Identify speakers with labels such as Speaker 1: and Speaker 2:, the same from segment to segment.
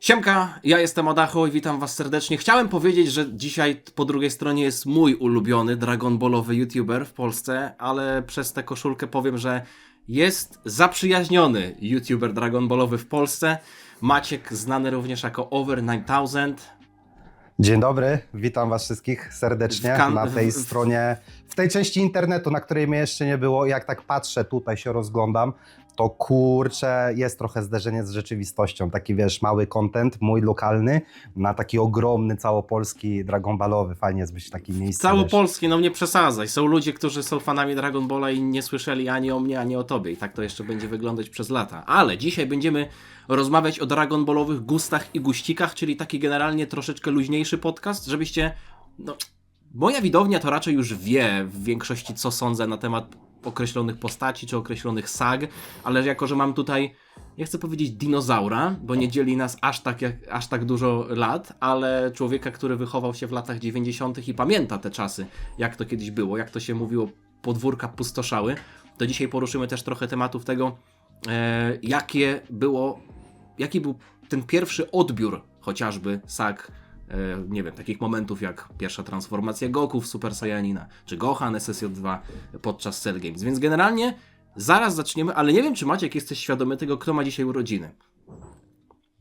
Speaker 1: Siemka, ja jestem Adacho i witam was serdecznie. Chciałem powiedzieć, że dzisiaj po drugiej stronie jest mój ulubiony Dragon Ballowy YouTuber w Polsce, ale przez tę koszulkę powiem, że jest zaprzyjaźniony YouTuber Dragon Ballowy w Polsce. Maciek, znany również jako Over 9000.
Speaker 2: Dzień dobry, witam was wszystkich serdecznie na tej stronie, w tej części internetu, na której mnie jeszcze nie było. Jak tak patrzę, tutaj się rozglądam, to kurczę, jest trochę zderzenie z rzeczywistością. Taki wiesz, mały content, mój lokalny, na taki ogromny, całopolski Dragon Ballowy. Fajnie jest być w takim miejscu.
Speaker 1: Całopolski, no nie przesadzaj. Są ludzie, którzy są fanami Dragon Balla i nie słyszeli ani o mnie, ani o tobie. I tak to jeszcze będzie wyglądać przez lata. Ale dzisiaj będziemy rozmawiać o Dragon Ballowych gustach i guścikach, czyli taki generalnie troszeczkę luźniejszy podcast, żebyście... No, moja widownia to raczej już wie w większości, co sądzę na temat określonych postaci czy określonych sag, ale jako, że mam tutaj, nie chcę powiedzieć dinozaura, bo nie dzieli nas aż tak dużo lat, ale człowieka, który wychował się w latach 90. i pamięta te czasy, jak to kiedyś było, jak to się mówiło, podwórka pustoszały, to dzisiaj poruszymy też trochę tematów tego, jaki był ten pierwszy odbiór chociażby sag, nie wiem, takich momentów jak pierwsza transformacja Goku w Super Saiyanina, czy Gohan SSJ2 podczas Cell Games. Więc generalnie zaraz zaczniemy, ale nie wiem, czy Maciek jesteś świadomy tego, kto ma dzisiaj urodziny.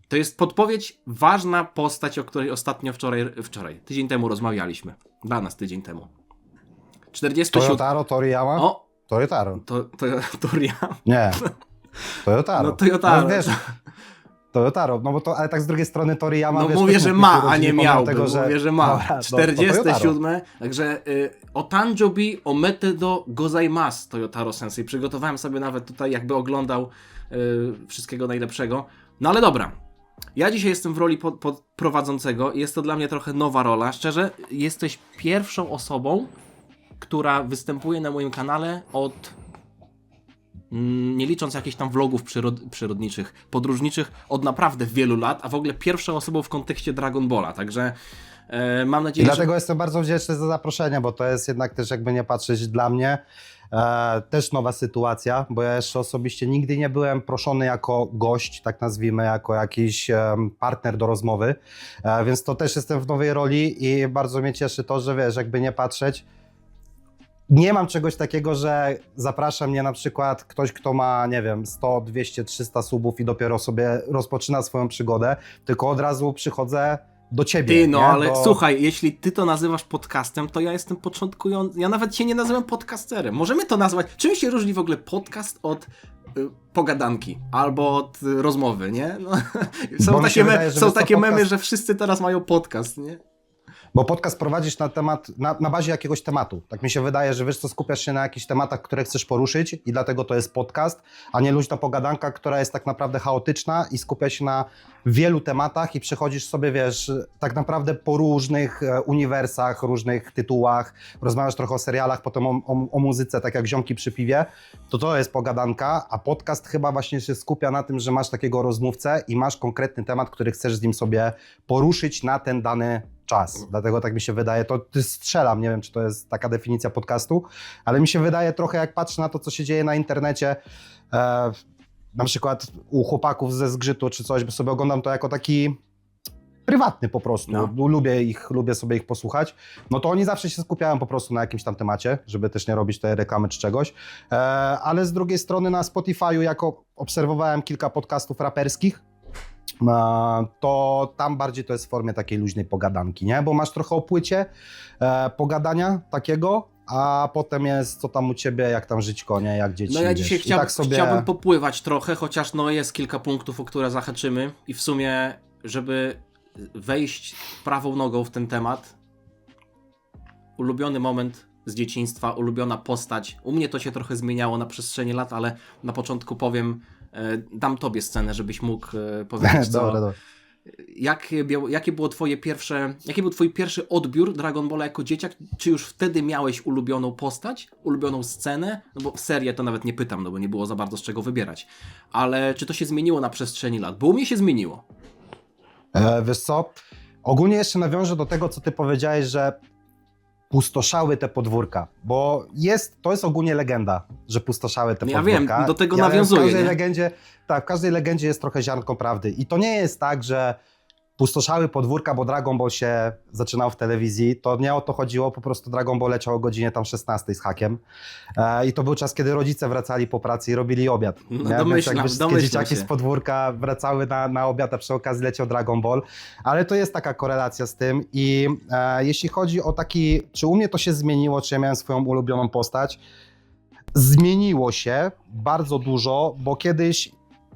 Speaker 1: To jest podpowiedź, ważna postać, o której ostatnio tydzień temu rozmawialiśmy. Dla nas tydzień temu. 47...
Speaker 2: Toyotaro, Toriyama?
Speaker 1: O!
Speaker 2: Toyotaro.
Speaker 1: Toriyama?
Speaker 2: Nie. Toyotaro.
Speaker 1: No Toyotaro.
Speaker 2: No, wiesz, Toyotaro, no bo to, ale tak z drugiej strony Toriyama...
Speaker 1: No
Speaker 2: wiesz,
Speaker 1: mówię, że ma, a nie miał.
Speaker 2: Tego, że...
Speaker 1: Mówię, że ma.
Speaker 2: Dobra,
Speaker 1: 47. Także Otanjobi omete do gozaimasu, Toyotaro Sensei. Przygotowałem sobie nawet tutaj, jakby oglądał wszystkiego najlepszego. No ale dobra. Ja dzisiaj jestem w roli prowadzącego i jest to dla mnie trochę nowa rola. Szczerze, jesteś pierwszą osobą, która występuje na moim kanale od... nie licząc jakichś tam vlogów przyrodniczych, podróżniczych, od naprawdę wielu lat, a w ogóle pierwszą osobą w kontekście Dragon Balla, także mam nadzieję,
Speaker 2: I dlatego jestem bardzo wdzięczny za zaproszenie, bo to jest jednak też, jakby nie patrzeć, dla mnie też nowa sytuacja, bo ja jeszcze osobiście nigdy nie byłem proszony jako gość, tak nazwijmy, jako jakiś partner do rozmowy, więc to też jestem w nowej roli i bardzo mnie cieszy to, że wiesz, jakby nie patrzeć, nie mam czegoś takiego, że zaprasza mnie na przykład ktoś, kto ma, nie wiem, 100, 200, 300 subów i dopiero sobie rozpoczyna swoją przygodę, tylko od razu przychodzę do ciebie.
Speaker 1: Ty, no
Speaker 2: nie?
Speaker 1: ale słuchaj, jeśli ty to nazywasz podcastem, to ja jestem początkujący, ja nawet się nie nazywam podcasterem. Możemy to nazwać, czym się różni w ogóle podcast od pogadanki albo od rozmowy, nie? No, są takie memy, że wszyscy teraz mają podcast, nie?
Speaker 2: Bo podcast prowadzisz na temat, na bazie jakiegoś tematu. Tak mi się wydaje, że wiesz co, skupiasz się na jakichś tematach, które chcesz poruszyć i dlatego to jest podcast, a nie luźna pogadanka, która jest tak naprawdę chaotyczna i skupia się na wielu tematach i przechodzisz sobie, wiesz, tak naprawdę po różnych uniwersach, różnych tytułach, rozmawiasz trochę o serialach, potem o muzyce, tak jak ziomki przy piwie, to jest pogadanka, a podcast chyba właśnie się skupia na tym, że masz takiego rozmówcę i masz konkretny temat, który chcesz z nim sobie poruszyć na ten dany czas. Dlatego tak mi się wydaje, to strzelam, nie wiem, czy to jest taka definicja podcastu, ale mi się wydaje trochę, jak patrzę na to, co się dzieje na internecie, na przykład u chłopaków ze Zgrzytu czy coś, bo sobie oglądam to jako taki prywatny po prostu,
Speaker 1: no.
Speaker 2: Lubię sobie ich posłuchać, no to oni zawsze się skupiają po prostu na jakimś tam temacie, żeby też nie robić tej reklamy czy czegoś, ale z drugiej strony na Spotify'u, jako obserwowałem kilka podcastów raperskich, to tam bardziej to jest w formie takiej luźnej pogadanki, nie? Bo masz trochę o płycie pogadania takiego, a potem jest co tam u ciebie, jak tam żyćko, nie? Jak dzieci.
Speaker 1: No ja dzisiaj
Speaker 2: tak
Speaker 1: chciałbym popływać trochę, chociaż no jest kilka punktów, o które zahaczymy i w sumie, żeby wejść prawą nogą w ten temat, ulubiony moment z dzieciństwa, ulubiona postać. U mnie to się trochę zmieniało na przestrzeni lat, ale na początku dam tobie scenę, żebyś mógł powiedzieć, co...
Speaker 2: Dobra.
Speaker 1: Jaki był twój pierwszy odbiór Dragon Balla jako dzieciak? Czy już wtedy miałeś ulubioną postać, ulubioną scenę? No bo w serię to nawet nie pytam, no bo nie było za bardzo z czego wybierać. Ale czy to się zmieniło na przestrzeni lat? Bo u mnie się zmieniło.
Speaker 2: Wiesz co, ogólnie jeszcze nawiążę do tego, co ty powiedziałeś, że pustoszały te podwórka, bo to jest ogólnie legenda, że pustoszały te podwórka.
Speaker 1: Ja wiem, do tego nawiązuję.
Speaker 2: W każdej legendzie jest trochę ziarnko prawdy i to nie jest tak, że pustoszały podwórka, bo Dragon Ball się zaczynał w telewizji, to nie o to chodziło, po prostu Dragon Ball leciał o godzinie tam 16 z hakiem. I to był czas, kiedy rodzice wracali po pracy i robili obiad.
Speaker 1: No,
Speaker 2: Nie? Więc jakby wszystkie
Speaker 1: domyślam
Speaker 2: dzieciaki
Speaker 1: się.
Speaker 2: z podwórka wracały na obiad, a przy okazji leciał Dragon Ball. Ale to jest taka korelacja z tym i jeśli chodzi o taki, czy u mnie to się zmieniło, czy ja miałem swoją ulubioną postać, zmieniło się bardzo dużo, bo kiedyś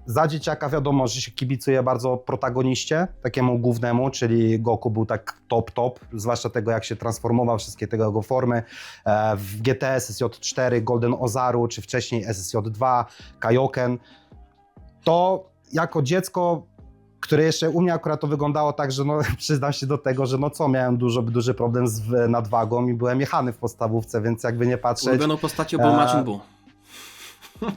Speaker 2: za dzieciaka wiadomo, że się kibicuje bardzo protagoniście, takiemu głównemu, czyli Goku był tak top, zwłaszcza tego jak się transformował, wszystkie tego jego formy. W GT SSJ4, Golden Ozaru, czy wcześniej SSJ2, Kaioken. To jako dziecko, które jeszcze u mnie akurat to wyglądało tak, że no, przyznam się do tego, że no co, miałem duży problem z nadwagą i byłem jechany w podstawówce, więc jakby nie patrzeć...
Speaker 1: Ulubioną postacią był Majin Buu.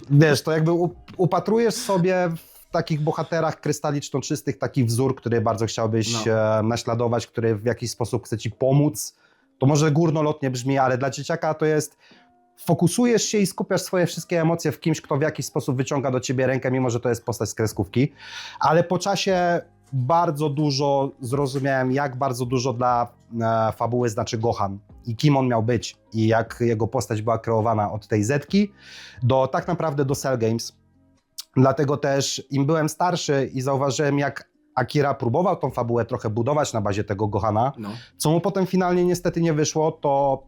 Speaker 2: Wiesz, to jakby upatrujesz sobie w takich bohaterach krystaliczno czystych taki wzór, który bardzo chciałbyś naśladować, który w jakiś sposób chce ci pomóc. To może górnolotnie brzmi, ale dla dzieciaka to jest... Fokusujesz się i skupiasz swoje wszystkie emocje w kimś, kto w jakiś sposób wyciąga do ciebie rękę, mimo że to jest postać z kreskówki. Ale po czasie bardzo dużo zrozumiałem, jak bardzo dużo dla fabuły znaczy Gohan i kim on miał być i jak jego postać była kreowana od tej Zetki do tak naprawdę do Cell Games. Dlatego też im byłem starszy i zauważyłem, jak Akira próbował tą fabułę trochę budować na bazie tego Gohana,
Speaker 1: No.
Speaker 2: co mu potem finalnie niestety nie wyszło, to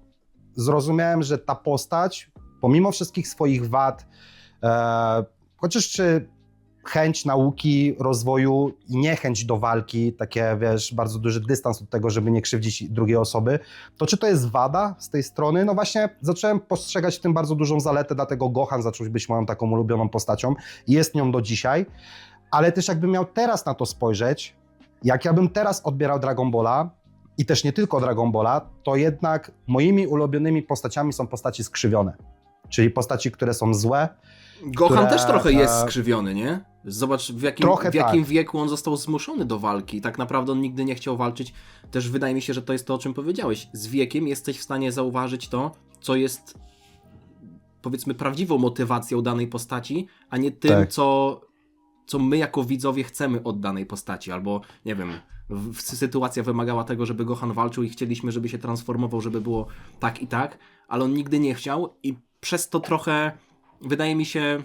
Speaker 2: zrozumiałem, że ta postać, pomimo wszystkich swoich wad, chociaż czy chęć nauki, rozwoju i niechęć do walki, takie wiesz, bardzo duży dystans od tego, żeby nie krzywdzić drugiej osoby, to czy to jest wada z tej strony? No właśnie zacząłem postrzegać w tym bardzo dużą zaletę, dlatego Gohan zaczął być moją taką ulubioną postacią i jest nią do dzisiaj, ale też jakbym miał teraz na to spojrzeć, jak ja bym teraz odbierał Dragon Balla, i też nie tylko Dragon Balla, to jednak moimi ulubionymi postaciami są postaci skrzywione. Czyli postaci, które są złe.
Speaker 1: Gohan
Speaker 2: które,
Speaker 1: też trochę jest skrzywiony, nie? Zobacz, w jakim
Speaker 2: tak.
Speaker 1: wieku on został zmuszony do walki. Tak naprawdę on nigdy nie chciał walczyć. Też wydaje mi się, że to jest to, o czym powiedziałeś. Z wiekiem jesteś w stanie zauważyć to, co jest, powiedzmy, prawdziwą motywacją danej postaci, a nie tym,
Speaker 2: Tak.
Speaker 1: co my jako widzowie chcemy od danej postaci. Albo, nie wiem, sytuacja wymagała tego, żeby Gohan walczył i chcieliśmy, żeby się transformował, żeby było tak i tak, ale on nigdy nie chciał i przez to trochę, wydaje mi się,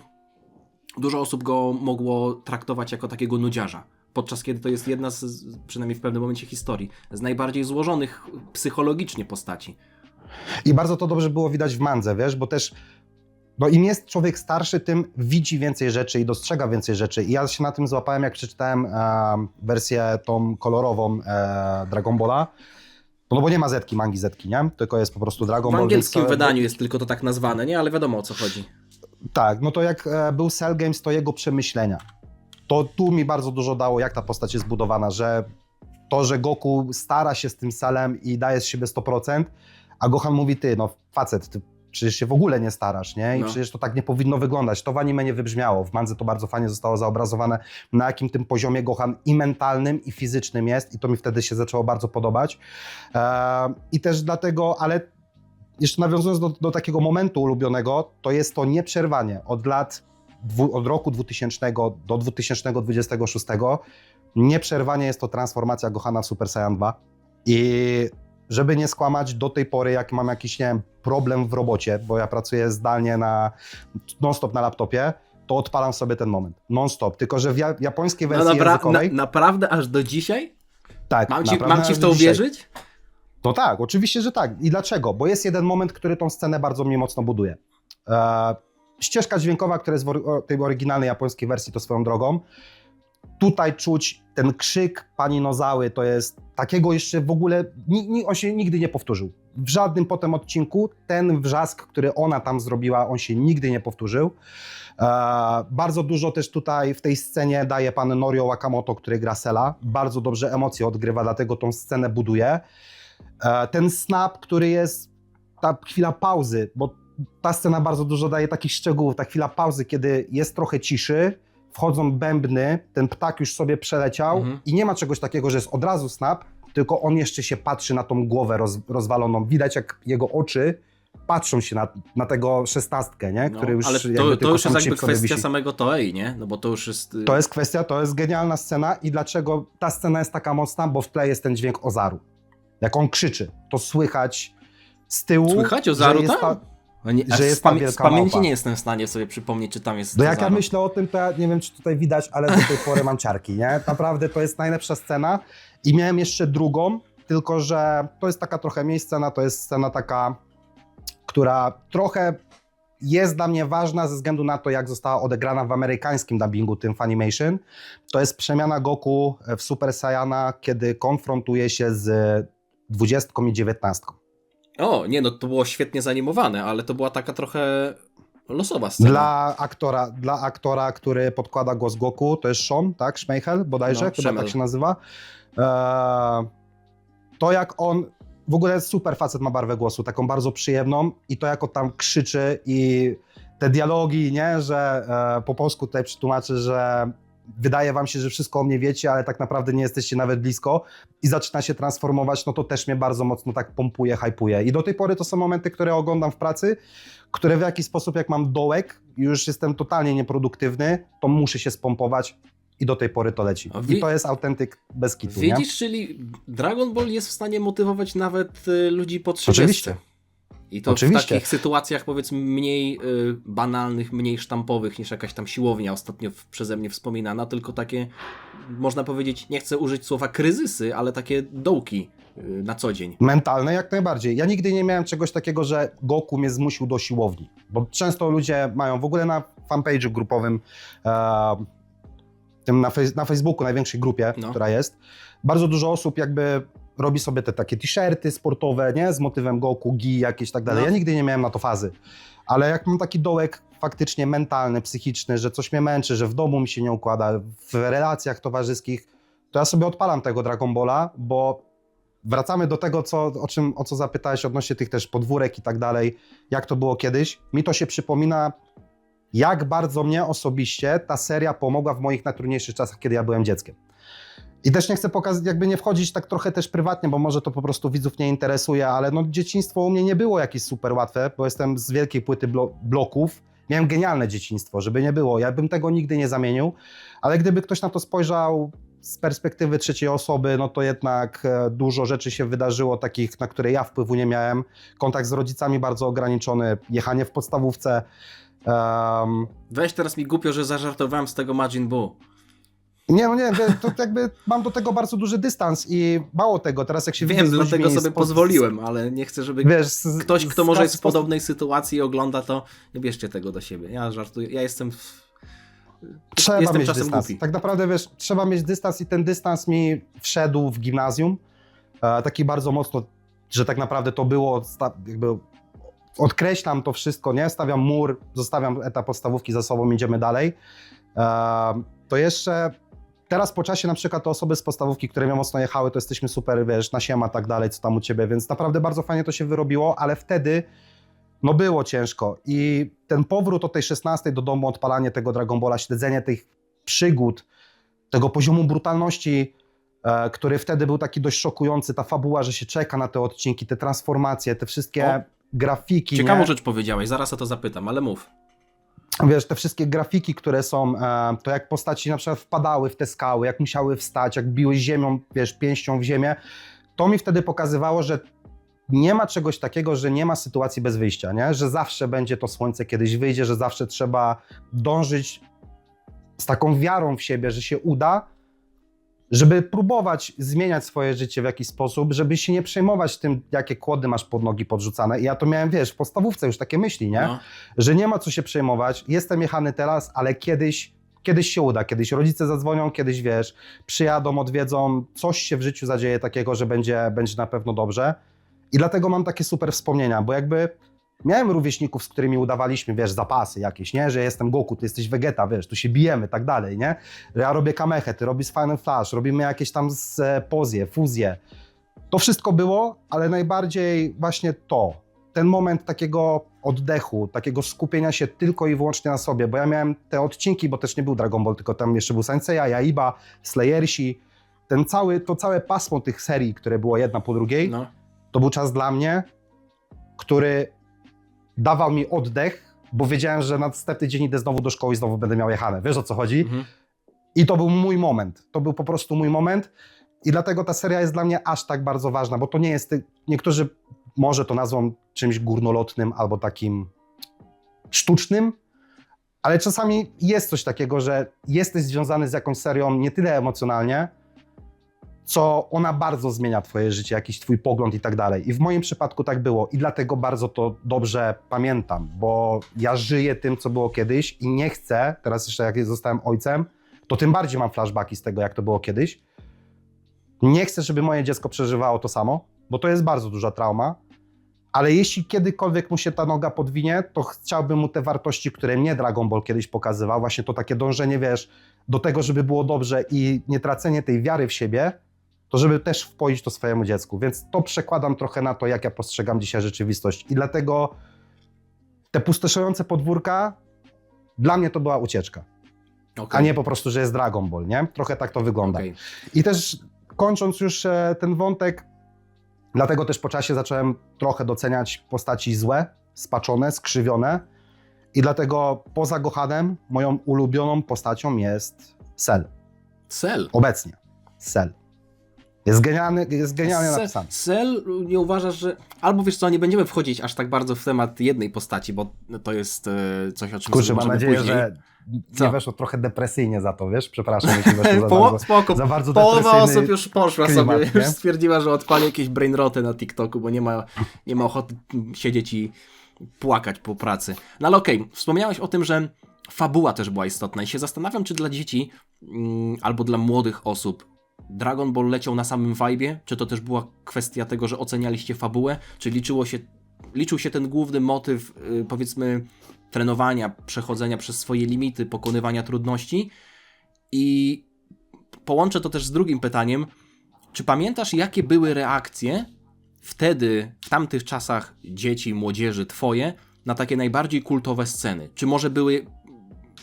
Speaker 1: dużo osób go mogło traktować jako takiego nudziarza. Podczas kiedy to jest jedna z, przynajmniej w pewnym momencie historii, z najbardziej złożonych psychologicznie postaci.
Speaker 2: I bardzo to dobrze było widać w mandze, wiesz, bo też no im jest człowiek starszy, tym widzi więcej rzeczy i dostrzega więcej rzeczy. I ja się na tym złapałem, jak przeczytałem wersję tą kolorową Dragon Balla. No bo nie ma Zetki, mangi Zetki, nie? Tylko jest po prostu Dragon Ball.
Speaker 1: W angielskim
Speaker 2: więc,
Speaker 1: wydaniu jest tylko to tak nazwane, nie? Ale wiadomo, o co chodzi.
Speaker 2: Tak, no to jak był Cell Games, to jego przemyślenia. To tu mi bardzo dużo dało, jak ta postać jest zbudowana, że to, że Goku stara się z tym Cellem i daje z siebie 100%, a Gohan mówi, ty, no facet, ty przecież się w ogóle nie starasz, nie? I
Speaker 1: No.
Speaker 2: przecież to tak nie powinno wyglądać. To w anime nie wybrzmiało. W mandze to bardzo fajnie zostało zaobrazowane, na jakim tym poziomie Gohan i mentalnym, i fizycznym jest i to mi wtedy się zaczęło bardzo podobać. I też dlatego, ale jeszcze nawiązując do takiego momentu ulubionego, to jest to nieprzerwanie od roku 2000 do 2026 nieprzerwanie jest to transformacja Gohana w Super Saiyan 2 i żeby nie skłamać, do tej pory jak mam jakiś, nie wiem, problem w robocie, bo ja pracuję zdalnie non-stop na laptopie, to odpalam sobie ten moment, non-stop, tylko że w japońskiej wersji językowej...
Speaker 1: Naprawdę aż do dzisiaj?
Speaker 2: Tak,
Speaker 1: Mam ci
Speaker 2: naprawdę
Speaker 1: w to
Speaker 2: dzisiaj.
Speaker 1: uwierzyć?
Speaker 2: No tak, oczywiście, że tak. I dlaczego? Bo jest jeden moment, który tą scenę bardzo mnie mocno buduje. Ścieżka dźwiękowa, która jest w tej oryginalnej japońskiej wersji, to swoją drogą. Tutaj czuć ten krzyk pani Nozały, to jest takiego jeszcze w ogóle, on się nigdy nie powtórzył. W żadnym potem odcinku ten wrzask, który ona tam zrobiła, on się nigdy nie powtórzył. Bardzo dużo też tutaj w tej scenie daje pan Norio Wakamoto, który gra Cella. Bardzo dobrze emocje odgrywa, dlatego tą scenę buduje. Ten snap, który jest, ta chwila pauzy, bo ta scena bardzo dużo daje takich szczegółów, ta chwila pauzy, kiedy jest trochę ciszy, wchodzą bębny, ten ptak już sobie przeleciał i nie ma czegoś takiego, że jest od razu snap, tylko on jeszcze się patrzy na tą głowę rozwaloną. Widać, jak jego oczy patrzą się na tego 16, nie?
Speaker 1: No,
Speaker 2: Który już
Speaker 1: ale
Speaker 2: jakby
Speaker 1: to
Speaker 2: tylko
Speaker 1: już
Speaker 2: sam
Speaker 1: jest jakby
Speaker 2: chip sobie
Speaker 1: kwestia
Speaker 2: wisi.
Speaker 1: samego Toei, nie? No bo to już jest...
Speaker 2: To jest kwestia, to jest genialna scena i dlaczego ta scena jest taka mocna, bo w tle jest ten dźwięk Ozaru. Jak on krzyczy, to słychać z tyłu,
Speaker 1: Słychać Ozaru
Speaker 2: że jest
Speaker 1: tam?
Speaker 2: że jest ta
Speaker 1: z
Speaker 2: wielka
Speaker 1: pamięci
Speaker 2: małpa.
Speaker 1: nie jestem w stanie sobie przypomnieć, czy tam jest
Speaker 2: No jak ja
Speaker 1: Ozaru.
Speaker 2: myślę o tym, to ja nie wiem, czy tutaj widać, ale do tej pory mam ciarki, nie? Naprawdę to jest najlepsza scena i miałem jeszcze drugą, tylko że to jest taka trochę mniej scena, to jest scena taka, która trochę jest dla mnie ważna ze względu na to, jak została odegrana w amerykańskim dubbingu, tym Funimation. To jest przemiana Goku w Super Saiyana, kiedy konfrontuje się z 20 i 19.
Speaker 1: O, nie, no to było świetnie zanimowane, ale to była taka trochę losowa scena.
Speaker 2: Dla aktora, który podkłada głos Goku, to jest Sean, tak? Schmeichel bodajże,
Speaker 1: No,
Speaker 2: chyba
Speaker 1: Schemmel.
Speaker 2: tak się nazywa. To jak on, w ogóle super facet ma barwę głosu, taką bardzo przyjemną i to jak on tam krzyczy i te dialogi, nie, że po polsku tutaj przetłumaczę, że wydaje wam się, że wszystko o mnie wiecie, ale tak naprawdę nie jesteście nawet blisko i zaczyna się transformować, no to też mnie bardzo mocno tak pompuje, hypuje. I do tej pory to są momenty, które oglądam w pracy, które w jakiś sposób, jak mam dołek i już jestem totalnie nieproduktywny, to muszę się spompować i do tej pory to leci. I to jest autentyk bez kitu, nie?
Speaker 1: Widzisz, czyli Dragon Ball jest w stanie motywować nawet ludzi po 30.
Speaker 2: Oczywiście.
Speaker 1: I to
Speaker 2: Oczywiście.
Speaker 1: w takich sytuacjach, powiedzmy, mniej banalnych, mniej sztampowych niż jakaś tam siłownia ostatnio przeze mnie wspominana, tylko takie, można powiedzieć, nie chcę użyć słowa kryzysy, ale takie dołki na co dzień.
Speaker 2: Mentalne jak najbardziej. Ja nigdy nie miałem czegoś takiego, że Goku mnie zmusił do siłowni, bo często ludzie mają w ogóle na fanpage'u grupowym, tym na Facebooku, największej grupie,
Speaker 1: No.
Speaker 2: która jest, bardzo dużo osób jakby robi sobie te takie t-shirty sportowe, nie, z motywem Goku, Gi, jakieś tak dalej.
Speaker 1: No.
Speaker 2: Ja nigdy nie miałem na to fazy, ale jak mam taki dołek faktycznie mentalny, psychiczny, że coś mnie męczy, że w domu mi się nie układa, w relacjach towarzyskich, to ja sobie odpalam tego Dragon Balla, bo wracamy do tego, o co zapytałeś odnośnie tych też podwórek i tak dalej, jak to było kiedyś. Mi to się przypomina, jak bardzo mnie osobiście ta seria pomogła w moich najtrudniejszych czasach, kiedy ja byłem dzieckiem. I też nie chcę pokazać, jakby nie wchodzić tak trochę też prywatnie, bo może to po prostu widzów nie interesuje, ale no dzieciństwo u mnie nie było jakieś super łatwe, bo jestem z wielkiej płyty bloków. Miałem genialne dzieciństwo, żeby nie było. Ja bym tego nigdy nie zamienił, ale gdyby ktoś na to spojrzał z perspektywy trzeciej osoby, no to jednak dużo rzeczy się wydarzyło, takich, na które ja wpływu nie miałem. Kontakt z rodzicami bardzo ograniczony, jechanie w podstawówce.
Speaker 1: Weź teraz mi głupio, że zażartowałem z tego Majin Buu.
Speaker 2: Nie, to jakby mam do tego bardzo duży dystans i mało tego, teraz jak się
Speaker 1: Wiem,
Speaker 2: widzę z ludźmi
Speaker 1: dlatego sobie pozwoliłem, ale nie chcę, żeby ktoś, kto może jest w podobnej sytuacji i ogląda to, nie bierzcie tego do siebie. Ja żartuję, ja jestem
Speaker 2: Trzeba
Speaker 1: jestem
Speaker 2: mieć
Speaker 1: czasem
Speaker 2: dystans.
Speaker 1: głupi.
Speaker 2: Tak naprawdę, wiesz, trzeba mieć dystans i ten dystans mi wszedł w gimnazjum. Taki bardzo mocno, że tak naprawdę to było, jakby odkreślam to wszystko, nie? Stawiam mur, zostawiam etap podstawówki za sobą, idziemy dalej. To jeszcze teraz po czasie na przykład te osoby z podstawówki, które mnie mocno jechały, to jesteśmy super, wiesz, na siema, tak dalej, co tam u ciebie, więc naprawdę bardzo fajnie to się wyrobiło, ale wtedy no było ciężko i ten powrót od tej 16 do domu, odpalanie tego Dragon Balla, śledzenie tych przygód, tego poziomu brutalności, który wtedy był taki dość szokujący, ta fabuła, że się czeka na te odcinki, te transformacje, te wszystkie grafiki.
Speaker 1: Ciekawą
Speaker 2: nie?
Speaker 1: rzecz powiedziałeś, zaraz o to zapytam, ale mów.
Speaker 2: Wiesz, te wszystkie grafiki, które są, to jak postaci na przykład wpadały w te skały, jak musiały wstać, jak biły ziemią, wiesz, pięścią w ziemię, to mi wtedy pokazywało, że nie ma czegoś takiego, że nie ma sytuacji bez wyjścia, nie? Że zawsze będzie to słońce kiedyś wyjdzie, że zawsze trzeba dążyć z taką wiarą w siebie, że się uda, żeby próbować zmieniać swoje życie w jakiś sposób, żeby się nie przejmować tym, jakie kłody masz pod nogi podrzucane. I ja to miałem, wiesz, w podstawówce już takie myśli, nie?
Speaker 1: No.
Speaker 2: Że nie ma co się przejmować, jestem jechany teraz, ale kiedyś się uda, kiedyś rodzice zadzwonią, kiedyś, wiesz, przyjadą, odwiedzą, coś się w życiu zadzieje takiego, że będzie na pewno dobrze. I dlatego mam takie super wspomnienia, bo jakby miałem rówieśników, z którymi udawaliśmy, wiesz, zapasy jakieś, nie? Że jestem Goku, ty jesteś Vegeta, wiesz, tu się bijemy, tak dalej, nie? Ja robię kamechę, ty robisz Final Flash, robimy jakieś tam pozje, fuzje. To wszystko było, ale najbardziej właśnie ten moment takiego oddechu, takiego skupienia się tylko i wyłącznie na sobie, bo ja miałem te odcinki, bo też nie był Dragon Ball, tylko tam jeszcze był Senseiya, Yaiba, Slayersi, to całe pasmo tych serii, które było jedna po drugiej,
Speaker 1: No.
Speaker 2: to był czas dla mnie, który dawał mi oddech, bo wiedziałem, że na następny dzień idę znowu do szkoły i znowu będę miał jechane. Wiesz, o co chodzi?
Speaker 1: Mhm.
Speaker 2: I to był mój moment. To był po prostu mój moment i dlatego ta seria jest dla mnie aż tak bardzo ważna, bo to nie jest... Niektórzy może to nazwą czymś górnolotnym albo takim sztucznym, ale czasami jest coś takiego, że jesteś związany z jakąś serią nie tyle emocjonalnie, co ona bardzo zmienia twoje życie, jakiś twój pogląd i tak dalej. I w moim przypadku tak było i dlatego bardzo to dobrze pamiętam, bo ja żyję tym, co było kiedyś i nie chcę, teraz jeszcze jak zostałem ojcem, to tym bardziej mam flashbacki z tego, jak to było kiedyś. Nie chcę, żeby moje dziecko przeżywało to samo, bo to jest bardzo duża trauma, ale jeśli kiedykolwiek mu się ta noga podwinie, to chciałbym mu te wartości, które mnie Dragon Ball kiedyś pokazywał, właśnie to takie dążenie, wiesz, do tego, żeby było dobrze i nie tracenie tej wiary w siebie, to żeby też wpoić to swojemu dziecku. Więc to przekładam trochę na to, jak ja postrzegam dzisiaj rzeczywistość. I dlatego te pustoszające podwórka, dla mnie to była ucieczka.
Speaker 1: Okay.
Speaker 2: A nie po prostu, że jest Dragon Ball, nie? Trochę tak to wygląda.
Speaker 1: Okay.
Speaker 2: I też kończąc już ten wątek, dlatego też po czasie zacząłem trochę doceniać postaci złe, spaczone, skrzywione i dlatego poza Gohanem moją ulubioną postacią jest Cell.
Speaker 1: Cell?
Speaker 2: Obecnie. Cell. Jest genialnie napisany.
Speaker 1: Cell, nie uważasz, że... Albo wiesz co, nie będziemy wchodzić aż tak bardzo w temat jednej postaci, bo to jest coś, o czym
Speaker 2: Kurczę, mam
Speaker 1: możemy
Speaker 2: nadzieję,
Speaker 1: później.
Speaker 2: że nie weszło trochę depresyjnie za to, wiesz? Przepraszam, jeśli weszło
Speaker 1: Spoko.
Speaker 2: za bardzo
Speaker 1: Połowa
Speaker 2: depresyjny
Speaker 1: osób już poszła
Speaker 2: klimat,
Speaker 1: sobie,
Speaker 2: nie?
Speaker 1: już stwierdziła, że odpali jakieś brainroty na TikToku, bo nie ma ochoty siedzieć i płakać po pracy. No ale okej, wspomniałeś o tym, że fabuła też była istotna i się zastanawiam, czy dla dzieci albo dla młodych osób Dragon Ball leciał na samym vibe'ie, czy to też była kwestia tego, że ocenialiście fabułę, czy liczył się ten główny motyw, powiedzmy, trenowania, przechodzenia przez swoje limity, pokonywania trudności. I połączę to też z drugim pytaniem. Czy pamiętasz, jakie były reakcje wtedy, w tamtych czasach dzieci, młodzieży twoje, na takie najbardziej kultowe sceny?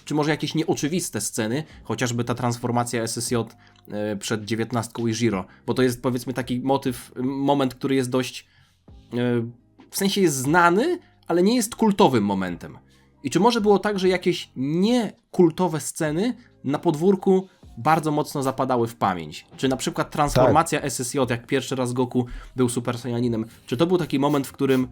Speaker 1: Czy może jakieś nieoczywiste sceny, chociażby ta transformacja SSJ przed 19 i Zero, bo to jest, powiedzmy, taki moment, który jest dość, w sensie jest znany, ale nie jest kultowym momentem. I czy może było tak, że jakieś niekultowe sceny na podwórku bardzo mocno zapadały w pamięć? Czy na przykład transformacja SSJ, jak pierwszy raz Goku był Super Saiyaninem, czy to był taki moment, w którym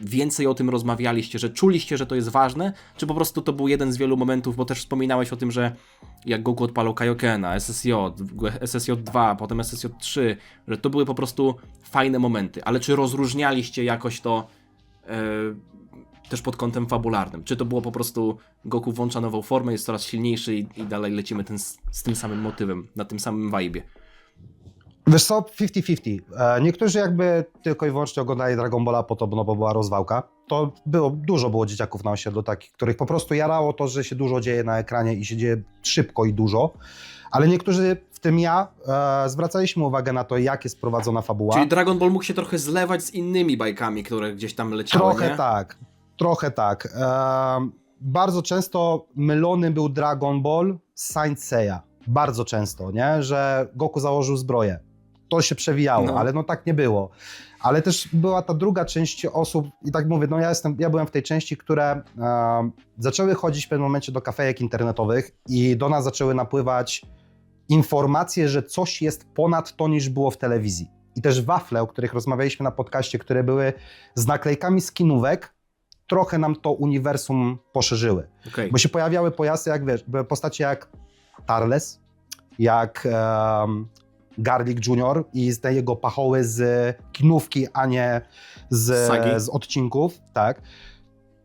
Speaker 1: więcej o tym rozmawialiście, że czuliście, że to jest ważne, czy po prostu to był jeden z wielu momentów, bo też wspominałeś o tym, że jak Goku odpalał Kaiokena, SSJ, SSJ2, potem SSJ3, że to były po prostu fajne momenty, ale czy rozróżnialiście jakoś to też pod kątem fabularnym? Czy to było po prostu Goku włącza nową formę, jest coraz silniejszy i dalej lecimy z tym samym motywem, na tym samym vibe'ie?
Speaker 2: Wiesz co, 50-50. Niektórzy jakby tylko i wyłącznie oglądali Dragon Balla po to, bo była rozwałka. To dużo było dzieciaków na osiedlu takich, których po prostu jarało to, że się dużo dzieje na ekranie i się dzieje szybko i dużo. Ale niektórzy, w tym ja, zwracaliśmy uwagę na to, jak jest prowadzona fabuła.
Speaker 1: Czyli Dragon Ball mógł się trochę zlewać z innymi bajkami, które gdzieś tam leciały,
Speaker 2: Trochę tak. Bardzo często mylony był Dragon Ball z Saint Seiya. Bardzo często, nie? Że Goku założył zbroję. To się przewijało, ale no tak nie było. Ale też była ta druga część osób, i tak mówię, no ja byłem w tej części, które zaczęły chodzić w pewnym momencie do kafejek internetowych i do nas zaczęły napływać informacje, że coś jest ponad to, niż było w telewizji. I też wafle, o których rozmawialiśmy na podcaście, które były z naklejkami skinówek, trochę nam to uniwersum poszerzyły.
Speaker 1: Okay.
Speaker 2: Bo się pojawiały pojazdy, jak wiesz, postacie jak Tarles, jak Garlic Junior i te jego pachoły z kinówki, a nie z odcinków, tak.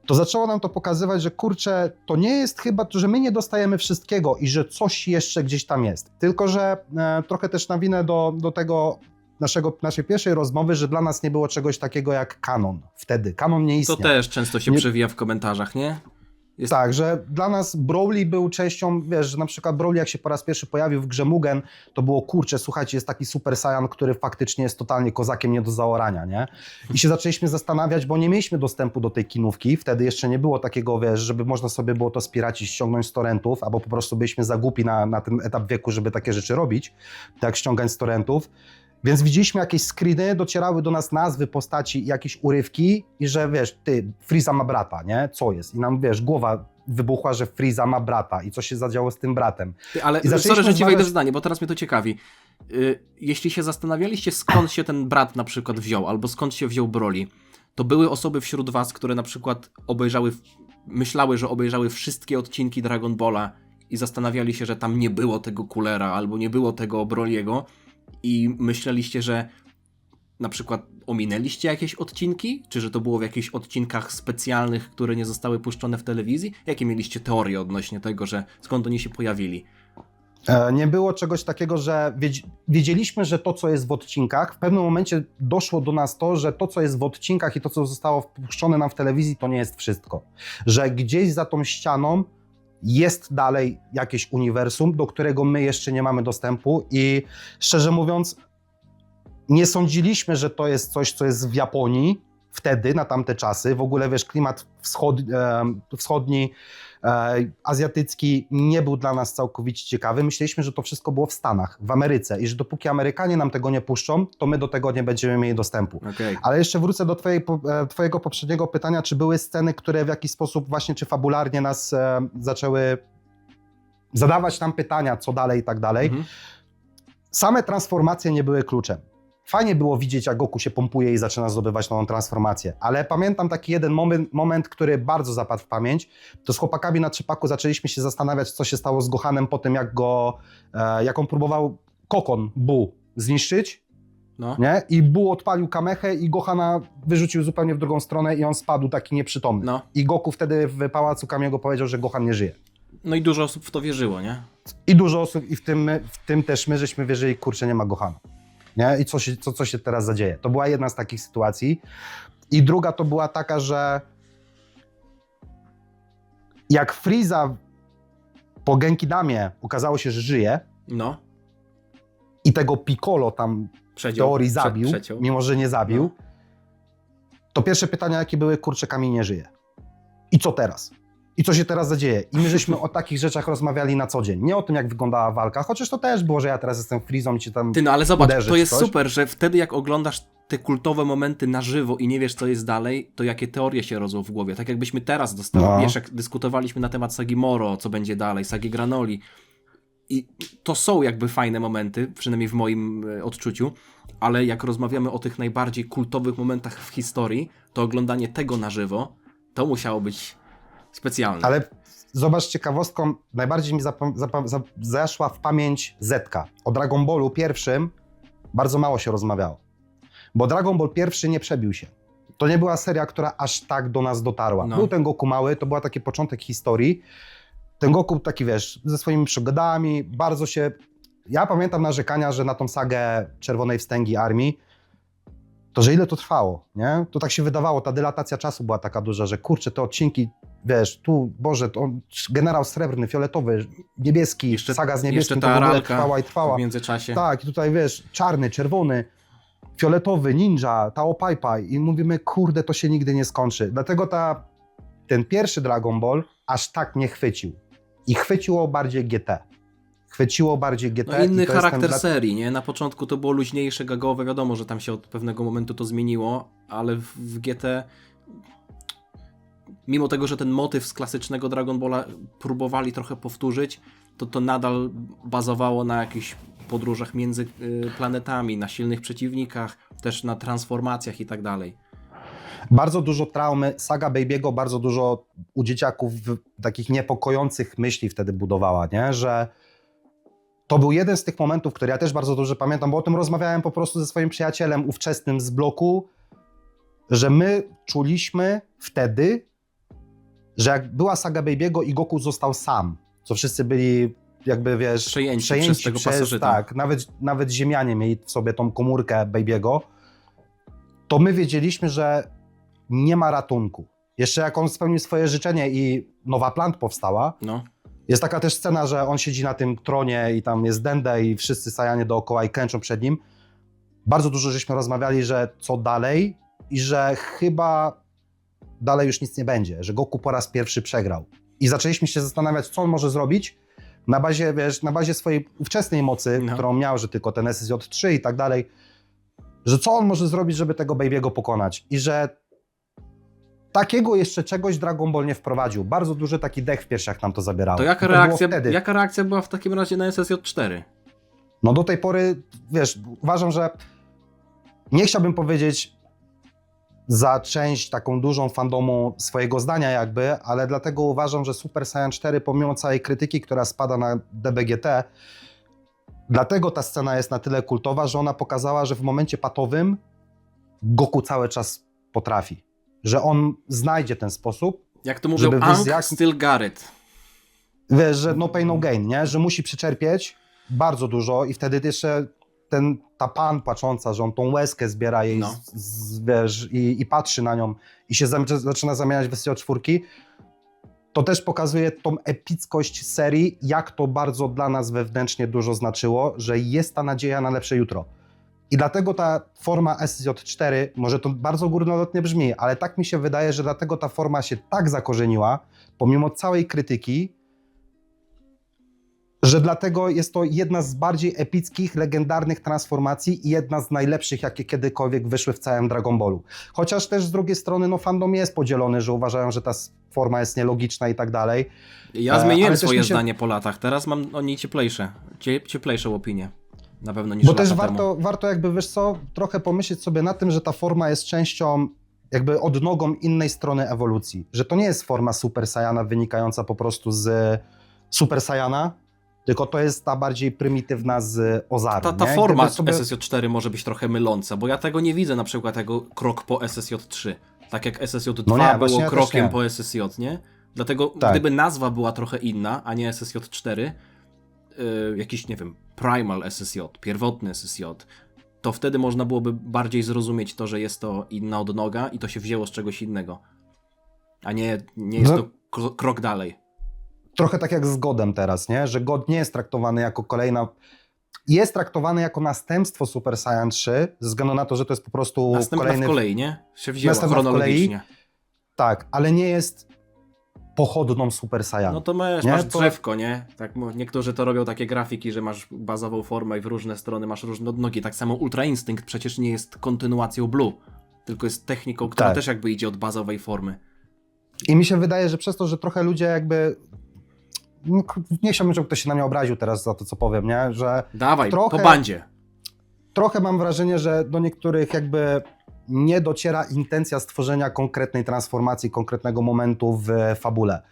Speaker 2: To zaczęło nam to pokazywać, że kurczę, to nie jest chyba, że my nie dostajemy wszystkiego i że coś jeszcze gdzieś tam jest. Tylko że trochę też na winę do tego naszej pierwszej rozmowy, że dla nas nie było czegoś takiego jak kanon wtedy. Kanon nie istniał.
Speaker 1: To też często się przewija w komentarzach, nie?
Speaker 2: Tak, że dla nas Broly był częścią, wiesz, że na przykład Broly jak się po raz pierwszy pojawił w grze Mugen, to było kurczę, słuchajcie, jest taki Super Saiyan, który faktycznie jest totalnie kozakiem nie do zaorania, nie? I się zaczęliśmy zastanawiać, bo nie mieliśmy dostępu do tej kinówki, wtedy jeszcze nie było takiego, wiesz, żeby można sobie było to spiracić, ściągnąć z torrentów, albo po prostu byliśmy za głupi na ten etap wieku, żeby takie rzeczy robić, tak ściągać z torrentów. Więc widzieliśmy jakieś screeny, docierały do nas nazwy postaci i jakieś urywki i że wiesz, ty, Freeza ma brata, nie? Co jest? I nam, wiesz, głowa wybuchła, że Freeza ma brata i co się zadziało z tym bratem.
Speaker 1: Ale
Speaker 2: I zaczęliśmy
Speaker 1: sorry, że ci wejdę
Speaker 2: zbadać-
Speaker 1: w zdanie, bo teraz mnie to ciekawi. Jeśli się zastanawialiście, skąd się ten brat na przykład wziął, albo skąd się wziął Broly, to były osoby wśród was, które na przykład myślały, że obejrzały wszystkie odcinki Dragon Balla i zastanawiali się, że tam nie było tego Coolera, albo nie było tego Broly'ego i myśleliście, że na przykład ominęliście jakieś odcinki? Czy że to było w jakichś odcinkach specjalnych, które nie zostały puszczone w telewizji? Jakie mieliście teorie odnośnie tego, że skąd oni się pojawili?
Speaker 2: Nie było czegoś takiego, że wiedzieliśmy, że to, co jest w odcinkach, w pewnym momencie doszło do nas to, że to, co jest w odcinkach i to, co zostało wpuszczone nam w telewizji, to nie jest wszystko. Że gdzieś za tą ścianą jest dalej jakieś uniwersum, do którego my jeszcze nie mamy dostępu i szczerze mówiąc, nie sądziliśmy, że to jest coś, co jest w Japonii wtedy, na tamte czasy. W ogóle, wiesz, klimat wschodni, azjatycki nie był dla nas całkowicie ciekawy. Myśleliśmy, że to wszystko było w Stanach, w Ameryce i że dopóki Amerykanie nam tego nie puszczą, to my do tego nie będziemy mieli dostępu.
Speaker 1: Okej.
Speaker 2: Ale jeszcze wrócę do twojego poprzedniego pytania, czy były sceny, które w jakiś sposób właśnie, czy fabularnie nas zaczęły zadawać nam pytania, co dalej i tak dalej.
Speaker 1: Mhm.
Speaker 2: Same transformacje nie były kluczem. Fajnie było widzieć, jak Goku się pompuje i zaczyna zdobywać nową transformację, ale pamiętam taki jeden moment, który bardzo zapadł w pamięć. To z chłopakami na trzepaku zaczęliśmy się zastanawiać, co się stało z Gohanem po tym, jak on próbował Kokon Bu zniszczyć,
Speaker 1: No.
Speaker 2: nie? I Bu odpalił Kamehę i Gohana wyrzucił zupełnie w drugą stronę i on spadł taki nieprzytomny.
Speaker 1: No.
Speaker 2: I Goku wtedy w Pałacu Kamiego powiedział, że Gohan nie żyje.
Speaker 1: No i dużo osób w to wierzyło, nie?
Speaker 2: I dużo osób, i w tym też my, żeśmy wierzyli, kurczę, nie ma Gohana. Nie? I co się teraz zadzieje? To była jedna z takich sytuacji. I druga to była taka, że jak Freeza po Genkidamie okazało się, że żyje
Speaker 1: No.
Speaker 2: i tego Piccolo tam w teorii zabił,
Speaker 1: Przeciął.
Speaker 2: mimo że nie zabił,
Speaker 1: No.
Speaker 2: to pierwsze pytania, jakie były, kurczę, Kami nie żyje. I co teraz? I co się teraz zadzieje? I my żeśmy o takich rzeczach rozmawiali na co dzień. Nie o tym, jak wyglądała walka, chociaż to też było, że ja teraz jestem Freezą i ci tam
Speaker 1: Ty, no ale zobacz,
Speaker 2: uderzyć
Speaker 1: to jest
Speaker 2: coś.
Speaker 1: super, że wtedy jak oglądasz te kultowe momenty na żywo i nie wiesz, co jest dalej, to jakie teorie się rodzą w głowie. Tak jakbyśmy teraz dostali,
Speaker 2: No.
Speaker 1: wiesz, jak dyskutowaliśmy na temat sagi Moro, co będzie dalej, sagi Granoli. I to są jakby fajne momenty, przynajmniej w moim odczuciu, ale jak rozmawiamy o tych najbardziej kultowych momentach w historii, to oglądanie tego na żywo, to musiało być specjalne.
Speaker 2: Ale zobacz, ciekawostką, najbardziej mi zaszła w pamięć Zetka. O Dragon Ballu pierwszym bardzo mało się rozmawiało. Bo Dragon Ball pierwszy nie przebił się. To nie była seria, która aż tak do nas dotarła.
Speaker 1: No.
Speaker 2: Był ten Goku mały, to był taki początek historii. Ten Goku taki, wiesz, ze swoimi przygodami, bardzo się... Ja pamiętam narzekania, że na tą sagę Czerwonej Wstęgi Armii, to że ile to trwało, nie? To tak się wydawało, ta dylatacja czasu była taka duża, że kurczę, te odcinki, wiesz, tu, Boże, to generał srebrny, fioletowy, niebieski, saga z niebieskim,
Speaker 1: jeszcze
Speaker 2: to
Speaker 1: ta
Speaker 2: w ogóle
Speaker 1: ralka
Speaker 2: trwała i trwała.
Speaker 1: w międzyczasie.
Speaker 2: Tak, i tutaj, wiesz, czarny, czerwony, fioletowy, ninja, Tao Pai Pai i mówimy, kurde, to się nigdy nie skończy. Dlatego ten pierwszy Dragon Ball aż tak nie chwycił. I chwyciło bardziej GT. Chwyciło bardziej GT.
Speaker 1: No inny
Speaker 2: i to jest
Speaker 1: charakter
Speaker 2: ten
Speaker 1: serii, nie? Na początku to było luźniejsze, gagowe, wiadomo, że tam się od pewnego momentu to zmieniło, ale w GT, mimo tego, że ten motyw z klasycznego Dragon Balla próbowali trochę powtórzyć, to nadal bazowało na jakichś podróżach między planetami, na silnych przeciwnikach, też na transformacjach i tak dalej.
Speaker 2: Bardzo dużo traumy, saga Baby'ego bardzo dużo u dzieciaków takich niepokojących myśli wtedy budowała, nie? Że to był jeden z tych momentów, który ja też bardzo dobrze pamiętam, bo o tym rozmawiałem po prostu ze swoim przyjacielem ówczesnym z bloku, że my czuliśmy wtedy, że jak była saga Baby'ego i Goku został sam, co wszyscy byli jakby, wiesz,
Speaker 1: Przejęci przez tego pasożyta.
Speaker 2: tak, nawet Ziemianie mieli w sobie tą komórkę Baby'ego, to my wiedzieliśmy, że nie ma ratunku. Jeszcze jak on spełnił swoje życzenie i nowa plant powstała,
Speaker 1: No.
Speaker 2: jest taka też scena, że on siedzi na tym tronie i tam jest Dende i wszyscy Saiyanie dookoła i klęczą przed nim. Bardzo dużo żeśmy rozmawiali, że co dalej i że chyba dalej już nic nie będzie, że Goku po raz pierwszy przegrał. I zaczęliśmy się zastanawiać, co on może zrobić na bazie, wiesz, na bazie swojej ówczesnej mocy,
Speaker 1: No.
Speaker 2: którą miał, że tylko ten SSJ3 i tak dalej. że co on może zrobić, żeby tego Baby'ego pokonać i że takiego jeszcze czegoś Dragon Ball nie wprowadził. Bardzo duży taki dech w piersiach nam to zabierało.
Speaker 1: To
Speaker 2: I było wtedy.
Speaker 1: jaka reakcja była w takim razie na SSJ4?
Speaker 2: No do tej pory, wiesz, uważam, że nie chciałbym powiedzieć za część taką dużą fandomu swojego zdania jakby, ale dlatego uważam, że Super Saiyan 4 pomimo całej krytyki, która spada na DBGT, dlatego ta scena jest na tyle kultowa, że ona pokazała, że w momencie patowym Goku cały czas potrafi. Że on znajdzie ten sposób,
Speaker 1: Jak to mówią,
Speaker 2: żeby
Speaker 1: Aang
Speaker 2: jak-
Speaker 1: still got it.
Speaker 2: wiesz, że no pain no gain, nie? Że musi przyczerpieć bardzo dużo i wtedy jeszcze ta pan płacząca, że on tą łezkę zbiera jej,
Speaker 1: No.
Speaker 2: wiesz, i patrzy na nią i się zaczyna zamieniać w SJ4, to też pokazuje tą epickość serii, jak to bardzo dla nas wewnętrznie dużo znaczyło, że jest ta nadzieja na lepsze jutro. I dlatego ta forma SJ4, może to bardzo górnolotnie brzmi, ale tak mi się wydaje, że dlatego ta forma się tak zakorzeniła, pomimo całej krytyki, że dlatego jest to jedna z bardziej epickich, legendarnych transformacji i jedna z najlepszych, jakie kiedykolwiek wyszły w całym Dragon Ballu. Chociaż też z drugiej strony no, fandom jest podzielony, że uważają, że ta forma jest nielogiczna i tak dalej.
Speaker 1: Ja zmieniłem
Speaker 2: ale też
Speaker 1: swoje
Speaker 2: mi się-
Speaker 1: zdanie po latach. Teraz mam o niej cieplejszą opinię. Na pewno niż
Speaker 2: Bo
Speaker 1: lata
Speaker 2: też
Speaker 1: temu.
Speaker 2: warto jakby, wiesz co, trochę pomyśleć sobie na tym, że ta forma jest częścią, jakby odnogą innej strony ewolucji. Że to nie jest forma Super Saiyana wynikająca po prostu z Super Saiyana, tylko to jest ta bardziej prymitywna z Ozaru.
Speaker 1: Ta
Speaker 2: nie?
Speaker 1: forma
Speaker 2: Gdyby sobie...
Speaker 1: SSJ4 może być trochę myląca, bo ja tego nie widzę na przykład jako krok po SSJ3. Tak jak SSJ2
Speaker 2: No nie, właśnie
Speaker 1: było
Speaker 2: ja też
Speaker 1: krokiem
Speaker 2: nie.
Speaker 1: po SSJ, nie? Dlatego
Speaker 2: Tak.
Speaker 1: gdyby nazwa była trochę inna, a nie SSJ4, jakiś, nie wiem, Primal SSJ, pierwotny SSJ, to wtedy można byłoby bardziej zrozumieć to, że jest to inna odnoga i to się wzięło z czegoś innego. A nie jest
Speaker 2: No.
Speaker 1: to krok dalej.
Speaker 2: Trochę tak jak z Godem teraz, nie? Że God nie jest traktowany jako kolejna... Jest traktowany jako następstwo Super Saiyan 3, ze względu na to, że to jest po prostu
Speaker 1: Następna
Speaker 2: kolejny...
Speaker 1: w kolei, nie? Się wzięło
Speaker 2: Następna w
Speaker 1: chronologicznie.
Speaker 2: Tak, ale nie jest pochodną Super Saiyan.
Speaker 1: No to masz
Speaker 2: Nie? To-
Speaker 1: drzewko, nie? Tak, niektórzy to robią takie grafiki, że masz bazową formę i w różne strony masz różne odnogi. Tak samo Ultra Instinct przecież nie jest kontynuacją Blue, tylko jest techniką, która
Speaker 2: Tak.
Speaker 1: też jakby idzie od bazowej formy.
Speaker 2: I mi się wydaje, że przez to, że trochę ludzie jakby... Nie chciałbym, żeby ktoś się na mnie obraził teraz za to, co powiem, nie? Że
Speaker 1: Dawaj,
Speaker 2: Trochę-
Speaker 1: po bandzie.
Speaker 2: trochę mam wrażenie, że do niektórych jakby nie dociera intencja stworzenia konkretnej transformacji, konkretnego momentu w fabule.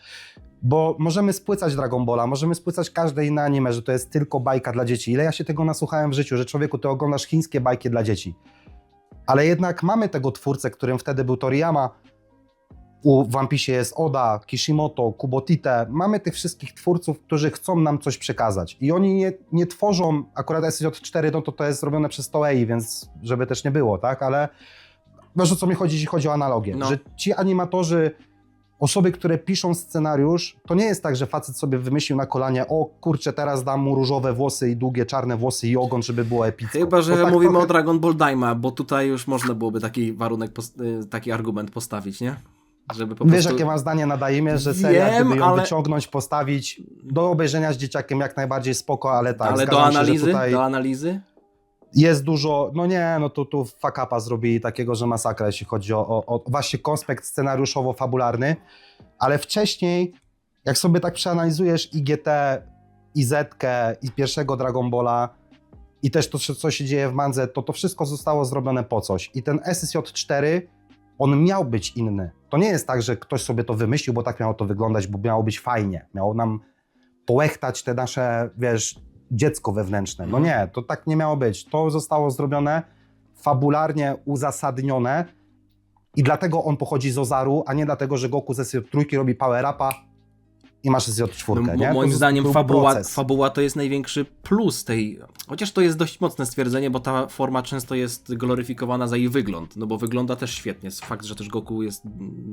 Speaker 2: Bo możemy spłycać Dragon Balla, możemy spłycać każde inne anime, że to jest tylko bajka dla dzieci. Ile ja się tego nasłuchałem w życiu, że człowieku, ty oglądasz chińskie bajki dla dzieci. Ale jednak mamy tego twórcę, którym wtedy był Toriyama, u One Piece jest Oda, Kishimoto, Kubotite. Mamy tych wszystkich twórców, którzy chcą nam coś przekazać. I oni nie tworzą, akurat SJ4, no to jest zrobione przez Toei, więc żeby też nie było, tak? Ale wiesz o co mi chodzi, jeśli chodzi o analogię.
Speaker 1: No.
Speaker 2: Że ci animatorzy, osoby, które piszą scenariusz, to nie jest tak, że facet sobie wymyślił na kolanie, o kurczę, teraz dam mu różowe włosy i długie czarne włosy i ogon, żeby było epicko.
Speaker 1: Chyba, że
Speaker 2: To tak
Speaker 1: mówimy
Speaker 2: trochę-
Speaker 1: o Dragon Ball Daima, bo tutaj już można byłoby taki warunek, taki argument postawić, nie? Żeby po
Speaker 2: Wiesz,
Speaker 1: prostu...
Speaker 2: jakie mam zdanie na Daimie, że seria,
Speaker 1: Wiem,
Speaker 2: gdyby ją
Speaker 1: ale-
Speaker 2: wyciągnąć, postawić do obejrzenia z dzieciakiem jak najbardziej spoko, ale tak,
Speaker 1: Ale do
Speaker 2: zgadzam się, że
Speaker 1: analizy?
Speaker 2: tutaj
Speaker 1: Do analizy?
Speaker 2: jest dużo, no nie, no tu fuck upa zrobili takiego, że masakra, jeśli chodzi o właśnie konspekt scenariuszowo-fabularny, ale wcześniej, jak sobie tak przeanalizujesz IGT, IZ-kę i pierwszego Dragon Balla i też to, co się dzieje w mandze, to wszystko zostało zrobione po coś. I ten SSJ4, on miał być inny. To nie jest tak, że ktoś sobie to wymyślił, bo tak miało to wyglądać, bo miało być fajnie. Miało nam połechtać te nasze, wiesz, dziecko wewnętrzne. No nie, to tak nie miało być. To zostało zrobione fabularnie uzasadnione i dlatego on pochodzi z Ozaru, a nie dlatego, że Goku ze SJ3 robi power-upa i masz SJ4,
Speaker 1: No,
Speaker 2: nie?
Speaker 1: moim
Speaker 2: To
Speaker 1: zdaniem
Speaker 2: był proces.
Speaker 1: fabuła to jest największy plus tej... Chociaż to jest dość mocne stwierdzenie, bo ta forma często jest gloryfikowana za jej wygląd, no bo wygląda też świetnie. Fakt, że też Goku jest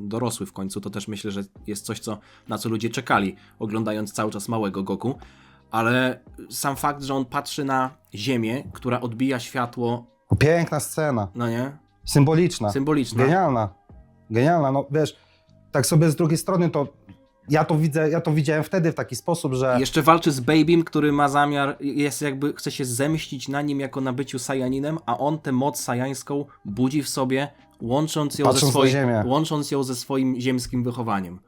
Speaker 1: dorosły w końcu, to też myślę, że jest coś, na co ludzie czekali, oglądając cały czas małego Goku. Ale sam fakt, że on patrzy na Ziemię, która odbija światło,
Speaker 2: Piękna scena,
Speaker 1: no nie?
Speaker 2: symboliczna.
Speaker 1: Symboliczna.
Speaker 2: Genialna, no wiesz, tak sobie z drugiej strony to ja to widziałem wtedy w taki sposób, że...
Speaker 1: I jeszcze walczy z Babym, który ma zamiar, chce się zemścić na nim jako na byciu Saiyaninem, a on tę moc sajańską budzi w sobie, łącząc ją ze swoim ziemskim wychowaniem.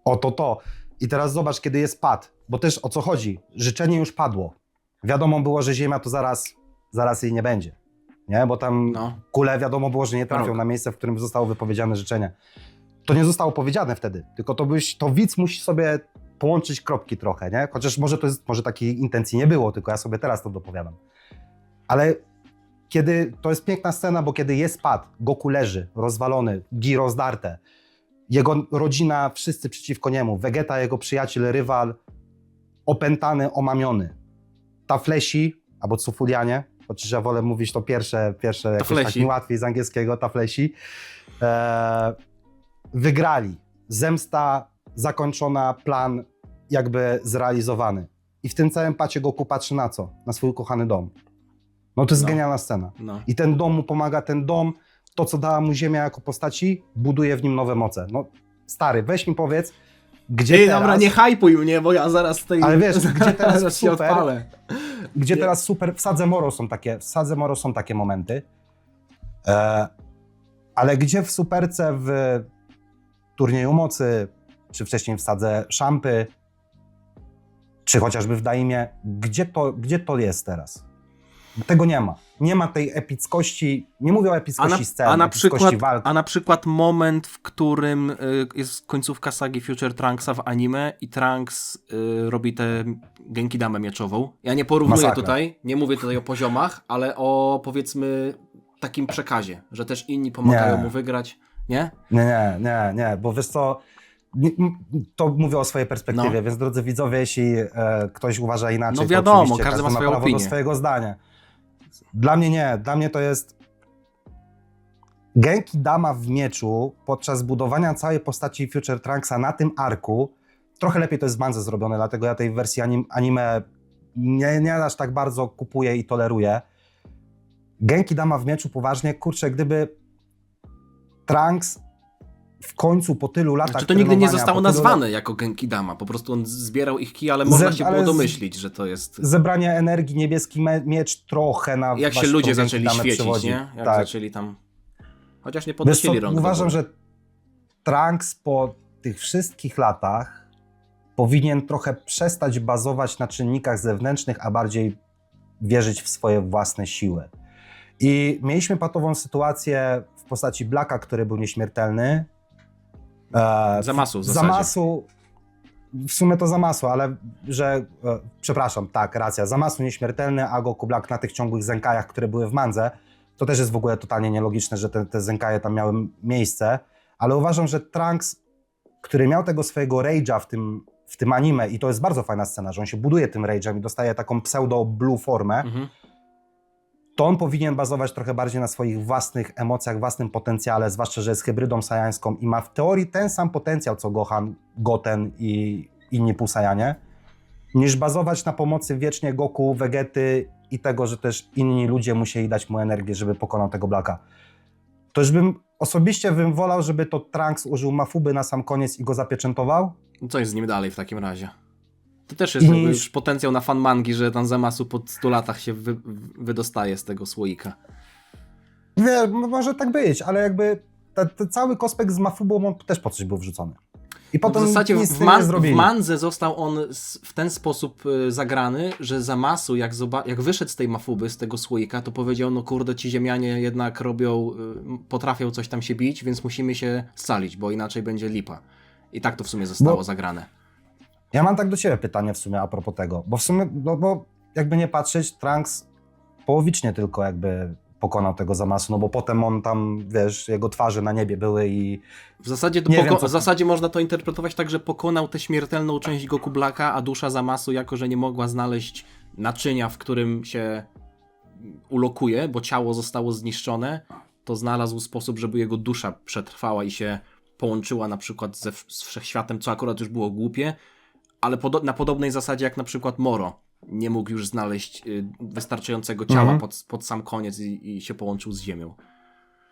Speaker 2: Oto to. I teraz zobacz, kiedy jest pad, bo też o co chodzi? Życzenie już padło. Wiadomo było, że Ziemia to zaraz jej nie będzie. Nie? Bo tam kule wiadomo było, że nie trafią na miejsce, w którym zostało wypowiedziane życzenie. To nie zostało powiedziane wtedy, tylko to widz musi sobie połączyć kropki trochę, nie? Chociaż może takiej intencji nie było, tylko ja sobie teraz to dopowiadam. Ale to jest piękna scena, bo kiedy jest pad, Goku leży, rozwalony, gi rozdarte, jego rodzina, wszyscy przeciwko niemu, Vegeta, jego przyjaciel, rywal, opętany, omamiony. Taflesi, albo Cufulianie, chociaż ja wolę mówić to pierwsze jakoś tak mi łatwiej z angielskiego, Taflesi, wygrali. Zemsta zakończona, plan jakby zrealizowany. I w tym całym pacie Goku patrzy na co? Na swój ukochany dom. No to jest genialna scena. I ten dom mu pomaga, ten dom, to co dała mu Ziemia jako postaci, buduje w nim nowe moce. No stary, weź mi powiedz, gdzie teraz...
Speaker 1: Dobra, nie hypuj mnie, bo ja zaraz tej...
Speaker 2: Ale wiesz, gdzie teraz
Speaker 1: się odpalę.
Speaker 2: Gdzie teraz super... W Sadze Moro są takie momenty. Ale gdzie w Superce, w Turnieju Mocy, czy wcześniej w Sadze Szampy, czy chociażby w Daimie, gdzie to jest teraz? Tego nie ma. Nie ma tej epickości, nie mówię o epickości scen, epickości walk.
Speaker 1: A na przykład moment, w którym jest końcówka sagi Future Trunksa w anime i Trunks robi tę Genkidamę mieczową. Ja nie porównuję tutaj, nie mówię tutaj o poziomach, ale o powiedzmy takim przekazie, że też inni pomagają mu wygrać. Nie?
Speaker 2: Nie, bo wiesz co, to mówię o swojej perspektywie, więc drodzy widzowie, jeśli ktoś uważa inaczej,
Speaker 1: no wiadomo,
Speaker 2: to
Speaker 1: każdy ma swoją
Speaker 2: prawo
Speaker 1: opinię.
Speaker 2: do swojego zdania. Dla mnie nie, dla mnie to jest Genkidama w mieczu podczas budowania całej postaci Future Trunksa na tym arku. Trochę lepiej to jest w mandze zrobione, dlatego ja tej wersji anime nie aż tak bardzo kupuję i toleruję. Genkidama w mieczu poważnie, kurczę, gdyby Trunks w końcu po tylu latach...
Speaker 1: Znaczy to nigdy nie zostało nazwane jako Genkidama, po prostu on zbierał ich ki, ale można się było domyślić, że to jest...
Speaker 2: Zebranie energii, niebieski miecz trochę na...
Speaker 1: Jak się ludzie zaczęli świecić, nie? Jak zaczęli tam... Chociaż nie podnosili rąk.
Speaker 2: Uważam, że Trunks po tych wszystkich latach powinien trochę przestać bazować na czynnikach zewnętrznych, a bardziej wierzyć w swoje własne siły. I mieliśmy patową sytuację w postaci Blacka, który był nieśmiertelny.
Speaker 1: Zamasu w zasadzie.
Speaker 2: Zamasu, w sumie to Zamasu, ale przepraszam, tak, racja. Zamasu nieśmiertelny, a Goku Black na tych ciągłych zenkajach, które były w mandze. To też jest w ogóle totalnie nielogiczne, że te zenkaje tam miały miejsce. Ale uważam, że Trunks, który miał tego swojego rage'a w tym anime, i to jest bardzo fajna scena, że on się buduje tym rage'em i dostaje taką pseudo-blue formę, to on powinien bazować trochę bardziej na swoich własnych emocjach, własnym potencjale, zwłaszcza, że jest hybrydą sajańską i ma w teorii ten sam potencjał, co Gohan, Goten i inni półsajanie, niż bazować na pomocy wiecznie Goku, Vegety i tego, że też inni ludzie musieli dać mu energię, żeby pokonał tego Blacka. To już osobiście bym wolał, żeby to Trunks użył Mafuby na sam koniec i go zapieczętował.
Speaker 1: Co jest z nim dalej w takim razie? To też jest już potencjał na fan mangi, że tam Zamasu po 100 latach się wydostaje z tego słoika.
Speaker 2: Nie, może tak być, ale jakby ten cały kospekt z Mafubą on też po coś był wrzucony. I potem
Speaker 1: w zasadzie
Speaker 2: w
Speaker 1: mandze został on w ten sposób zagrany, że Zamasu jak wyszedł z tej Mafuby, z tego słoika, to powiedział, no kurde, ci ziemianie jednak potrafią coś tam się bić, więc musimy się scalić, bo inaczej będzie lipa. I tak to w sumie zostało zagrane.
Speaker 2: Ja mam tak do ciebie pytanie w sumie a propos tego, bo w sumie, bo jakby nie patrzeć, Trunks połowicznie tylko jakby pokonał tego Zamasu, no bo potem on tam, wiesz, jego twarze na niebie były i...
Speaker 1: W zasadzie można to interpretować tak, że pokonał tę śmiertelną część Goku Blacka, a dusza Zamasu, jako że nie mogła znaleźć naczynia, w którym się ulokuje, bo ciało zostało zniszczone, to znalazł sposób, żeby jego dusza przetrwała i się połączyła na przykład z wszechświatem, co akurat już było głupie, ale na podobnej zasadzie jak na przykład Moro nie mógł już znaleźć wystarczającego ciała pod sam koniec i się połączył z ziemią.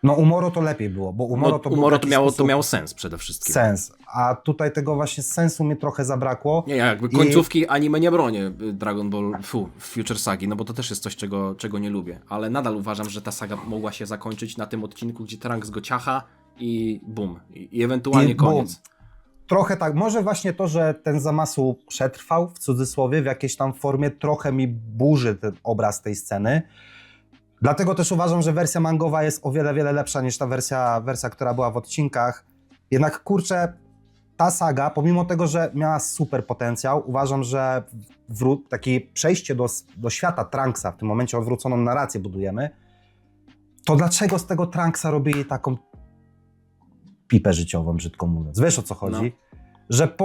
Speaker 2: No Umoro to lepiej było, bo Umoro to był
Speaker 1: Umoro
Speaker 2: taki
Speaker 1: to
Speaker 2: sposób
Speaker 1: miało sens przede wszystkim.
Speaker 2: sens, a tutaj tego właśnie sensu mi trochę zabrakło.
Speaker 1: Nie, jakby końcówki anime nie bronię Dragon Ball, Future Sagi, no bo to też jest coś, czego nie lubię. Ale nadal uważam, że ta saga mogła się zakończyć na tym odcinku, gdzie Trunks go ciacha i bum. I ewentualnie
Speaker 2: I bum.
Speaker 1: koniec.
Speaker 2: Trochę tak, może właśnie to, że ten Zamasu przetrwał, w cudzysłowie, w jakiejś tam formie, trochę mi burzy ten obraz tej sceny. Dlatego też uważam, że wersja mangowa jest o wiele, wiele lepsza niż ta wersja, która była w odcinkach. Jednak kurczę, ta saga, pomimo tego, że miała super potencjał, uważam, że takie przejście do świata Trunksa, w tym momencie odwróconą narrację budujemy, to dlaczego z tego Trunksa robili taką pipę życiową, brzydko mówiąc? Wiesz, o co chodzi?
Speaker 1: No.
Speaker 2: Że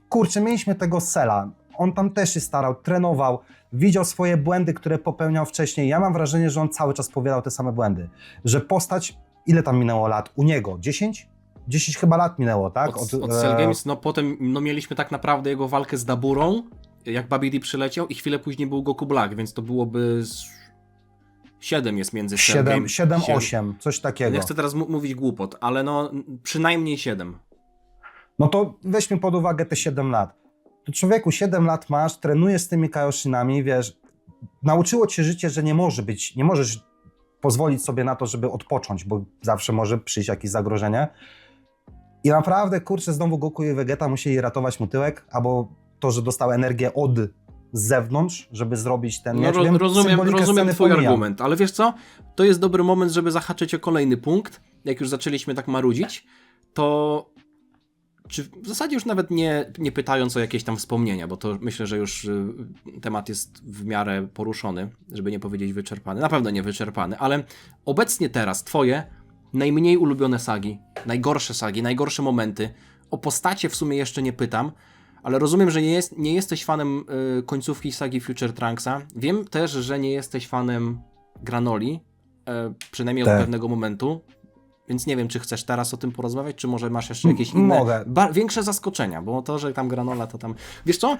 Speaker 2: kurczę, mieliśmy tego Cella, on tam też się starał, trenował, widział swoje błędy, które popełniał wcześniej. Ja mam wrażenie, że on cały czas powielał te same błędy. Że postać, ile tam minęło lat? U niego? 10? 10 chyba lat minęło, tak?
Speaker 1: Od Cell Games, no potem mieliśmy tak naprawdę jego walkę z Daburą, jak Babidi D przyleciał i chwilę później był Goku Black, więc to byłoby 7 jest między Cell Games.
Speaker 2: 7, 8, coś takiego.
Speaker 1: Nie chcę teraz mówić głupot, ale no przynajmniej 7.
Speaker 2: No to weźmy pod uwagę te 7 lat. To człowieku, 7 lat masz, trenujesz z tymi Kaioshinami, wiesz, nauczyło cię życie, że nie możesz pozwolić sobie na to, żeby odpocząć, bo zawsze może przyjść jakieś zagrożenie. I naprawdę, kurczę, znowu Goku i Vegeta musieli ratować mu tyłek, albo to, że dostał energię z zewnątrz, żeby zrobić ten miecz.
Speaker 1: Rozumiem twój argument, ale wiesz co? To jest dobry moment, żeby zahaczyć o kolejny punkt. Jak już zaczęliśmy tak marudzić, to czy w zasadzie już nawet nie pytając o jakieś tam wspomnienia, bo to myślę, że już temat jest w miarę poruszony, żeby nie powiedzieć wyczerpany. Na pewno nie wyczerpany, ale obecnie teraz twoje najmniej ulubione sagi, najgorsze momenty, o postacie w sumie jeszcze nie pytam, ale rozumiem, że nie jesteś fanem końcówki sagi Future Trunksa. Wiem też, że nie jesteś fanem Granoli, przynajmniej od pewnego momentu. Więc nie wiem, czy chcesz teraz o tym porozmawiać, czy może masz jeszcze jakieś inne, większe zaskoczenia, bo to, że tam Granola, to tam... Wiesz co?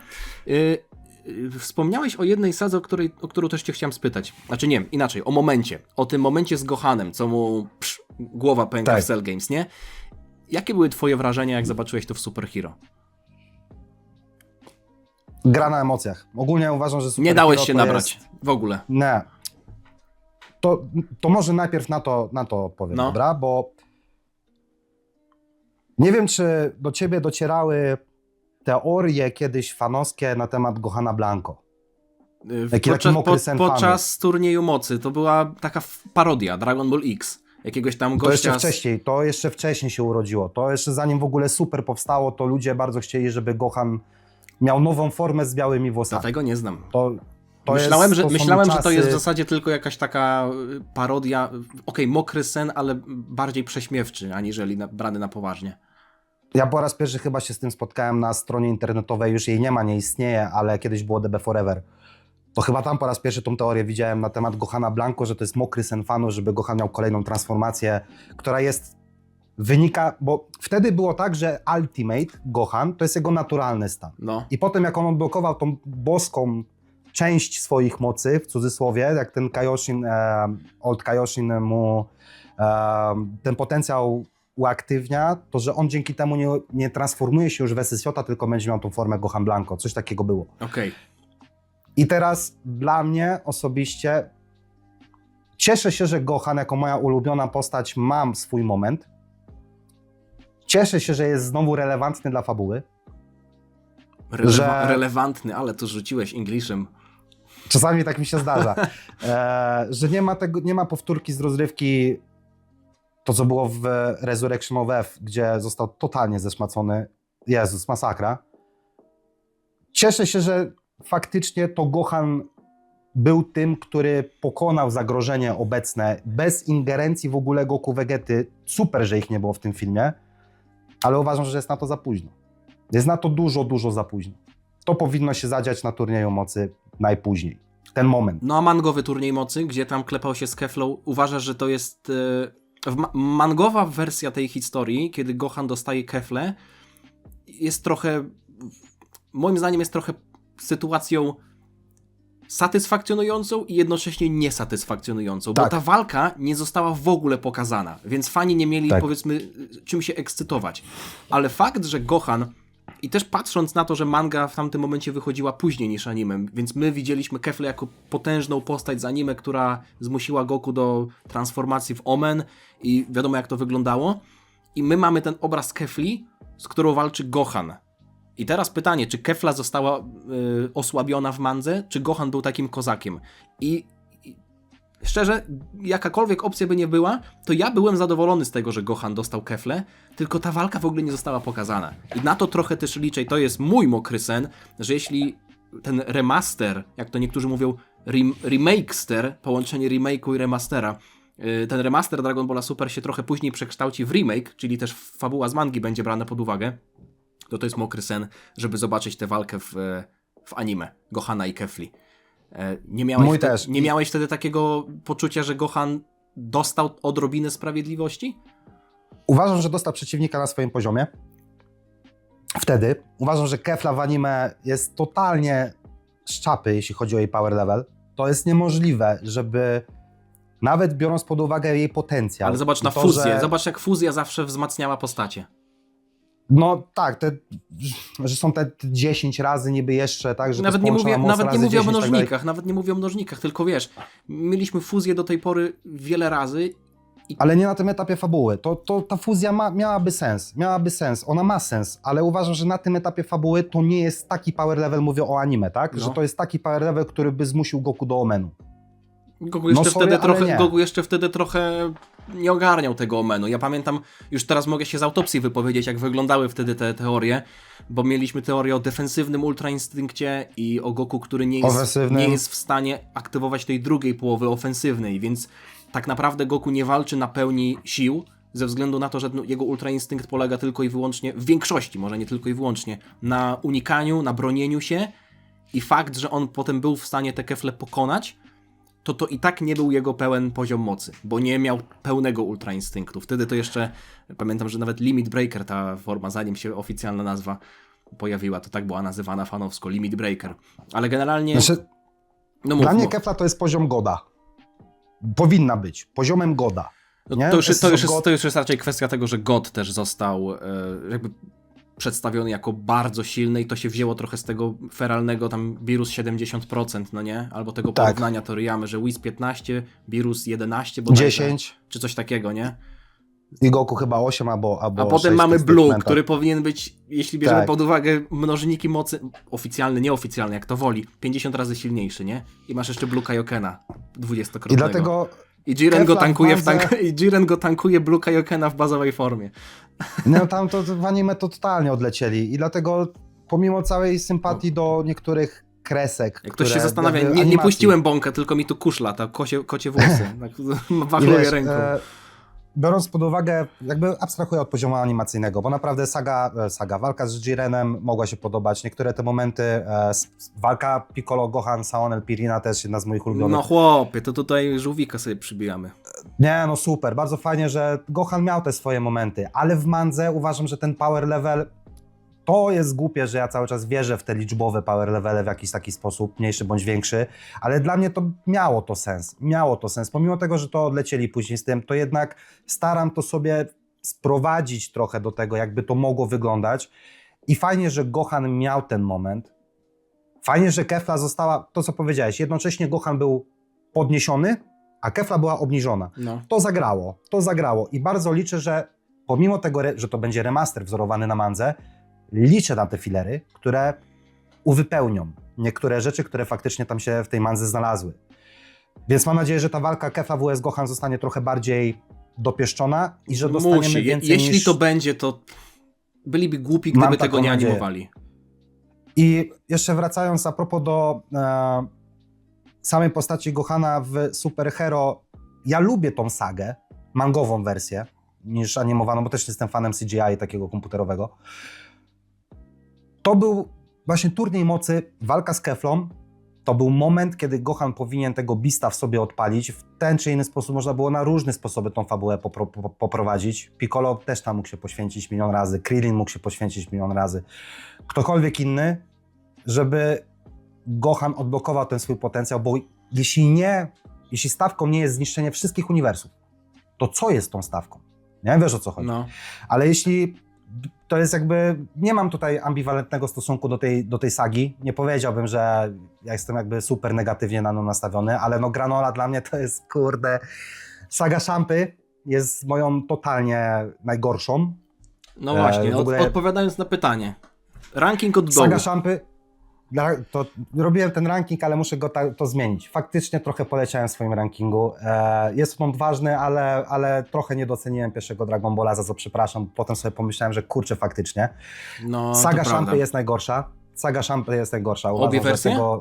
Speaker 1: Wspomniałeś o jednej sadze, o którą też cię chciałem spytać. Znaczy nie, inaczej, o momencie. O tym momencie z Gohanem, co mu głowa pęka w Cell Games, nie? Jakie były twoje wrażenia, jak zobaczyłeś to w Super Hero?
Speaker 2: Gra na emocjach. Ogólnie uważam, że Super
Speaker 1: Nie dałeś
Speaker 2: Hero
Speaker 1: się nabrać, w ogóle.
Speaker 2: Nie. To może najpierw na to odpowiem, dobra? Bo nie wiem, czy do ciebie docierały teorie kiedyś fanowskie na temat Gohana Blanco.
Speaker 1: Podczas turnieju mocy to była taka parodia Dragon Ball X. Jakiegoś tam gościa...
Speaker 2: To jeszcze wcześniej się urodziło. To jeszcze zanim w ogóle Super powstało, to ludzie bardzo chcieli, żeby Gohan miał nową formę z białymi włosami.
Speaker 1: Dlatego nie znam.
Speaker 2: Myślałem,
Speaker 1: że to jest w zasadzie tylko jakaś taka parodia, mokry sen, ale bardziej prześmiewczy, aniżeli brany na poważnie.
Speaker 2: Ja po raz pierwszy chyba się z tym spotkałem na stronie internetowej, już jej nie ma, nie istnieje, ale kiedyś było DB Forever. To chyba tam po raz pierwszy tą teorię widziałem na temat Gohana Blanco, że to jest mokry sen fanów, żeby Gohan miał kolejną transformację, która wynika, bo wtedy było tak, że Ultimate Gohan to jest jego naturalny stan. No. I potem jak on odblokował tą boską część swoich mocy, w cudzysłowie, jak ten Kaioshin, Old Kaioshin mu ten potencjał uaktywnia, to że on dzięki temu nie transformuje się już w Esesiota, tylko będzie miał tą formę Gohan Blanco. Coś takiego było.
Speaker 1: Okej.
Speaker 2: I teraz dla mnie osobiście cieszę się, że Gohan jako moja ulubiona postać mam swój moment. Cieszę się, że jest znowu relevantny dla fabuły.
Speaker 1: Relevantny, ale to rzuciłeś Englishem.
Speaker 2: Czasami tak mi się zdarza. Że nie ma powtórki z rozrywki, to co było w Resurrection of F, gdzie został totalnie zeszmacony. Jezus, masakra. Cieszę się, że faktycznie to Gohan był tym, który pokonał zagrożenie obecne bez ingerencji w ogóle Goku Vegety. Super, że ich nie było w tym filmie, ale uważam, że jest na to za późno. Jest na to dużo, dużo za późno. To powinno się zadziać na turnieju mocy najpóźniej. Ten moment.
Speaker 1: No a mangowy turniej mocy, gdzie tam klepał się z Keflą, uważasz, że to jest... mangowa wersja tej historii, kiedy Gohan dostaje Keflę, jest trochę... Moim zdaniem jest trochę sytuacją satysfakcjonującą i jednocześnie niesatysfakcjonującą, bo
Speaker 2: Tak.
Speaker 1: ta walka nie została w ogóle pokazana, więc fani nie mieli,
Speaker 2: Tak.
Speaker 1: powiedzmy, czym się ekscytować. Ale fakt, że Gohan, i też patrząc na to, że manga w tamtym momencie wychodziła później niż anime, więc my widzieliśmy Kefla jako potężną postać z anime, która zmusiła Goku do transformacji w Omen i wiadomo jak to wyglądało. I my mamy ten obraz Kefli, z którą walczy Gohan. I teraz pytanie, czy Kefla została osłabiona w mandze, czy Gohan był takim kozakiem? I szczerze, jakakolwiek opcja by nie była, to ja byłem zadowolony z tego, że Gohan dostał Keflę, tylko ta walka w ogóle nie została pokazana. I na to trochę też liczę, i to jest mój mokry sen, że jeśli ten remaster, jak to niektórzy mówią, remakester, połączenie remake'u i remastera, ten remaster Dragon Balla Super się trochę później przekształci w remake, czyli też fabuła z mangi będzie brana pod uwagę, to jest mokry sen, żeby zobaczyć tę walkę w anime Gohana i Kefli. Nie miałeś wtedy takiego poczucia, że Gohan dostał odrobinę sprawiedliwości?
Speaker 2: Uważam, że dostał przeciwnika na swoim poziomie. Wtedy uważam, że Kefla w anime jest totalnie z czapy, jeśli chodzi o jej power level. To jest niemożliwe, żeby nawet biorąc pod uwagę jej potencjał.
Speaker 1: Ale zobacz na
Speaker 2: to,
Speaker 1: fuzję.
Speaker 2: że...
Speaker 1: Zobacz, jak fuzja zawsze wzmacniała postacie.
Speaker 2: No tak, że są te 10 razy niby jeszcze, tak, że
Speaker 1: Nawet nie mówię o mnożnikach,
Speaker 2: tak
Speaker 1: nawet nie mówię o mnożnikach, tylko wiesz, mieliśmy fuzję do tej pory wiele razy.
Speaker 2: Ale nie na tym etapie fabuły. Ta fuzja miałaby sens. Ona ma sens, ale uważam, że na tym etapie fabuły to nie jest taki power level, mówię o anime, tak?
Speaker 1: No.
Speaker 2: Że to jest taki power level, który by zmusił Goku do Omenu.
Speaker 1: Goku jeszcze wtedy trochę nie ogarniał tego Omenu. Ja pamiętam, już teraz mogę się z autopsji wypowiedzieć, jak wyglądały wtedy te teorie, bo mieliśmy teorię o defensywnym Ultra Instynkcie i o Goku, który nie jest w stanie aktywować tej drugiej połowy ofensywnej, więc tak naprawdę Goku nie walczy na pełni sił, ze względu na to, że jego Ultra Instynkt polega tylko i wyłącznie, w większości, może nie tylko i wyłącznie, na unikaniu, na bronieniu się i fakt, że on potem był w stanie te Kefle pokonać, to i tak nie był jego pełen poziom mocy, bo nie miał pełnego Ultra Instynktu. Wtedy to jeszcze, pamiętam, że nawet Limit Breaker, ta forma, zanim się oficjalna nazwa pojawiła, to tak była nazywana fanowsko, Limit Breaker. Ale generalnie...
Speaker 2: Dla mnie Kefla to jest poziom Goda. Powinna być poziomem Goda.
Speaker 1: To już jest raczej kwestia tego, że God też został jakby przedstawiony jako bardzo silny i to się wzięło trochę z tego feralnego tam Beerus 70%, no nie? Albo tego porównania Toriyamy, że Whis 15, Beerus 11, bo
Speaker 2: 10.
Speaker 1: Czy coś takiego, nie?
Speaker 2: I Goku chyba 8 albo
Speaker 1: a potem mamy Blue, który powinien być, jeśli bierzemy pod uwagę mnożniki mocy, oficjalne, nieoficjalne, jak to woli, 50 razy silniejszy, nie? I masz jeszcze Blue Kaiokena 20-krotnego.
Speaker 2: I dlatego...
Speaker 1: I Jiren go tankuje Blue Kaiokena w bazowej formie.
Speaker 2: No tam to w anime to totalnie odlecieli i dlatego pomimo całej sympatii do niektórych kresek,
Speaker 1: jak ktoś się zastanawia, nie puściłem bąkę, tylko mi tu kuszla, ta kocie włosy, tak, wachluje ręką.
Speaker 2: Biorąc pod uwagę, jakby abstrahuję od poziomu animacyjnego, bo naprawdę walka z Jirenem mogła się podobać. Niektóre te momenty, walka Piccolo, Gohan, Saonel, Pirina też jedna z moich ulubionych.
Speaker 1: No chłopie, to tutaj żółwika sobie przybijamy.
Speaker 2: Nie, no super, bardzo fajnie, że Gohan miał te swoje momenty, ale w mandze uważam, że ten power level, to jest głupie, że ja cały czas wierzę w te liczbowe power levele w jakiś taki sposób, mniejszy bądź większy, ale dla mnie to miało to sens. Pomimo tego, że to odlecieli później z tym, to jednak staram to sobie sprowadzić trochę do tego, jakby to mogło wyglądać i fajnie, że Gohan miał ten moment, fajnie, że Kefla została, to co powiedziałeś, jednocześnie Gohan był podniesiony, a Kefla była obniżona.
Speaker 1: No.
Speaker 2: To zagrało i bardzo liczę, że pomimo tego, że to będzie remaster wzorowany na mandze, liczę na te filery, które uwypełnią niektóre rzeczy, które faktycznie tam się w tej mandze znalazły. Więc mam nadzieję, że ta walka Kefla vs Gohan zostanie trochę bardziej dopieszczona i że dostaniemy więcej
Speaker 1: Jeśli to będzie, to byliby głupi, gdyby tego nie animowali.
Speaker 2: I jeszcze wracając a propos do samej postaci Gohana w Super Hero, ja lubię tą sagę, mangową wersję, niż animowaną, bo też jestem fanem CGI takiego komputerowego. To był właśnie turniej mocy, walka z Keflą. To był moment, kiedy Gohan powinien tego Beasta w sobie odpalić. W ten czy inny sposób można było na różne sposoby tą fabułę poprowadzić. Piccolo też tam mógł się poświęcić milion razy, Krillin mógł się poświęcić milion razy. Ktokolwiek inny, żeby Gohan odblokował ten swój potencjał, bo jeśli stawką nie jest zniszczenie wszystkich uniwersów, to co jest tą stawką? Nie wiesz, o co chodzi.
Speaker 1: No.
Speaker 2: Ale jeśli to jest jakby, nie mam tutaj ambiwalentnego stosunku do tej sagi, nie powiedziałbym, że ja jestem jakby super negatywnie na nią nastawiony, ale no Granola dla mnie to jest, kurde, saga Szampy jest moją totalnie najgorszą.
Speaker 1: No właśnie,
Speaker 2: w ogóle-
Speaker 1: odpowiadając na pytanie. Ranking od dołu.
Speaker 2: Saga Szampy, to robiłem ten ranking, ale muszę go to zmienić. Faktycznie trochę poleciałem w swoim rankingu. Jest on ważny, ale trochę nie doceniłem pierwszego Dragon Balla, za co przepraszam. Potem sobie pomyślałem, że kurczę, faktycznie.
Speaker 1: No,
Speaker 2: Saga
Speaker 1: to prawda.
Speaker 2: Szampy jest najgorsza. Saga Szampy jest najgorsza.
Speaker 1: Obie
Speaker 2: Uważam, że
Speaker 1: wersje?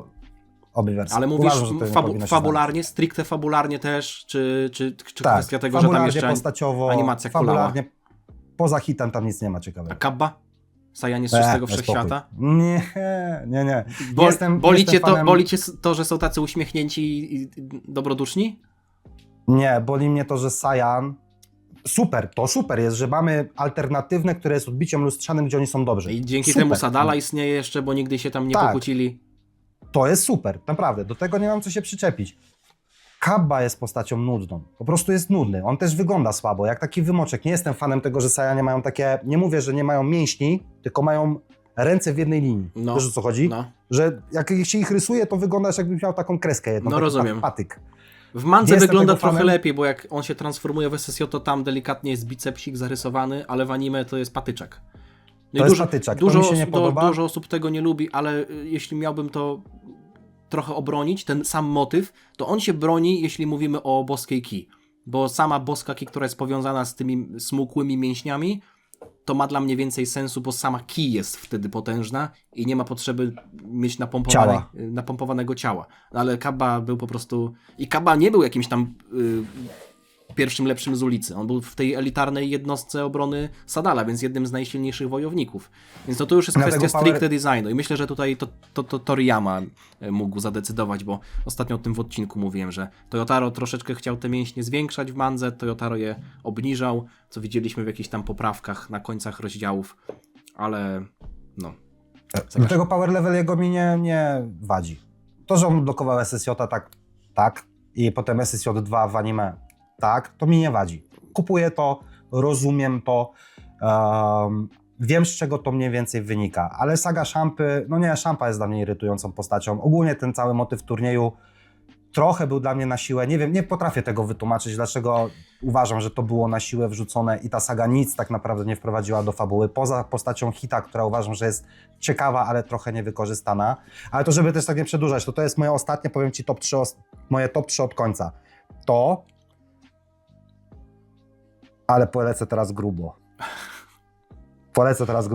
Speaker 2: Obie wersje.
Speaker 1: Ale mówisz
Speaker 2: Uważam, że to nie powinno się
Speaker 1: fabularnie, stricte fabularnie też, czy
Speaker 2: tak,
Speaker 1: kwestia tego, że tam
Speaker 2: fabularnie,
Speaker 1: jeszcze
Speaker 2: postaciowo,
Speaker 1: animacja kulała?
Speaker 2: fabularnie, poza hitem tam nic nie ma
Speaker 1: A
Speaker 2: ciekawego.
Speaker 1: Kabba? Sajanie z szóstego
Speaker 2: daj
Speaker 1: wszechświata?
Speaker 2: spokój. Nie.
Speaker 1: Boli cię
Speaker 2: fanem-
Speaker 1: to, że są tacy uśmiechnięci i dobroduszni?
Speaker 2: Nie, boli mnie to, że Saiyan... Super jest, że mamy alternatywne, które jest odbiciem lustrzanym, gdzie oni są dobrzy.
Speaker 1: I dzięki
Speaker 2: Super.
Speaker 1: temu Sadala istnieje jeszcze, bo nigdy się tam nie
Speaker 2: Tak.
Speaker 1: pokłócili.
Speaker 2: To jest super, naprawdę. Do tego nie mam co się przyczepić. Kabba jest postacią nudną. Po prostu jest nudny. On też wygląda słabo, jak taki wymoczek. Nie jestem fanem tego, że Saiyanie mają takie... Nie mówię, że nie mają mięśni, tylko mają ręce w jednej linii.
Speaker 1: No.
Speaker 2: Wiesz, o co chodzi?
Speaker 1: No.
Speaker 2: Że jak się ich rysuje, to wyglądasz, jakbyś miał taką kreskę jedną.
Speaker 1: No,
Speaker 2: taki
Speaker 1: rozumiem.
Speaker 2: patyk.
Speaker 1: W Mandze
Speaker 2: Nie jestem
Speaker 1: wygląda
Speaker 2: tego
Speaker 1: trochę
Speaker 2: fanem.
Speaker 1: lepiej, bo jak on się transformuje w SSJ, to tam delikatnie jest bicepsik zarysowany, ale w anime to jest patyczek. No
Speaker 2: To jest patyczek, to mi się nie podoba.
Speaker 1: Dużo osób tego nie lubi, ale jeśli miałbym to trochę obronić, ten sam motyw, to on się broni, jeśli mówimy o boskiej ki. Bo sama boska ki, która jest powiązana z tymi smukłymi mięśniami, to ma dla mnie więcej sensu, bo sama ki jest wtedy potężna i nie ma potrzeby mieć napompowanego ciała. No, ale Kabba był po prostu... I Kabba nie był jakimś tam pierwszym lepszym z ulicy. On był w tej elitarnej jednostce obrony Sadala, więc jednym z najsilniejszych wojowników. Więc to już jest
Speaker 2: Dlatego
Speaker 1: kwestia stricte designu. I myślę, że tutaj to Toriyama mógł zadecydować, bo ostatnio o tym w odcinku mówiłem, że Toyotaro troszeczkę chciał te mięśnie zwiększać w mandze, Toyotaro je obniżał, co widzieliśmy w jakichś tam poprawkach na końcach rozdziałów, ale no.
Speaker 2: Do tego power level jego mi nie wadzi. To, że on blokował SSJ tak, i potem SSJ2 w anime tak, to mi nie wadzi. Kupuję to, rozumiem to, wiem, z czego to mniej więcej wynika, ale saga Szampy, no nie, Szampa jest dla mnie irytującą postacią. Ogólnie ten cały motyw turnieju trochę był dla mnie na siłę. Nie wiem, nie potrafię tego wytłumaczyć, dlaczego uważam, że to było na siłę wrzucone i ta saga nic tak naprawdę nie wprowadziła do fabuły, poza postacią Hita, która uważam, że jest ciekawa, ale trochę niewykorzystana. Ale to, żeby też tak nie przedłużać, to jest moje ostatnie, powiem Ci, moje top 3 od końca. Ale polecę teraz grubo.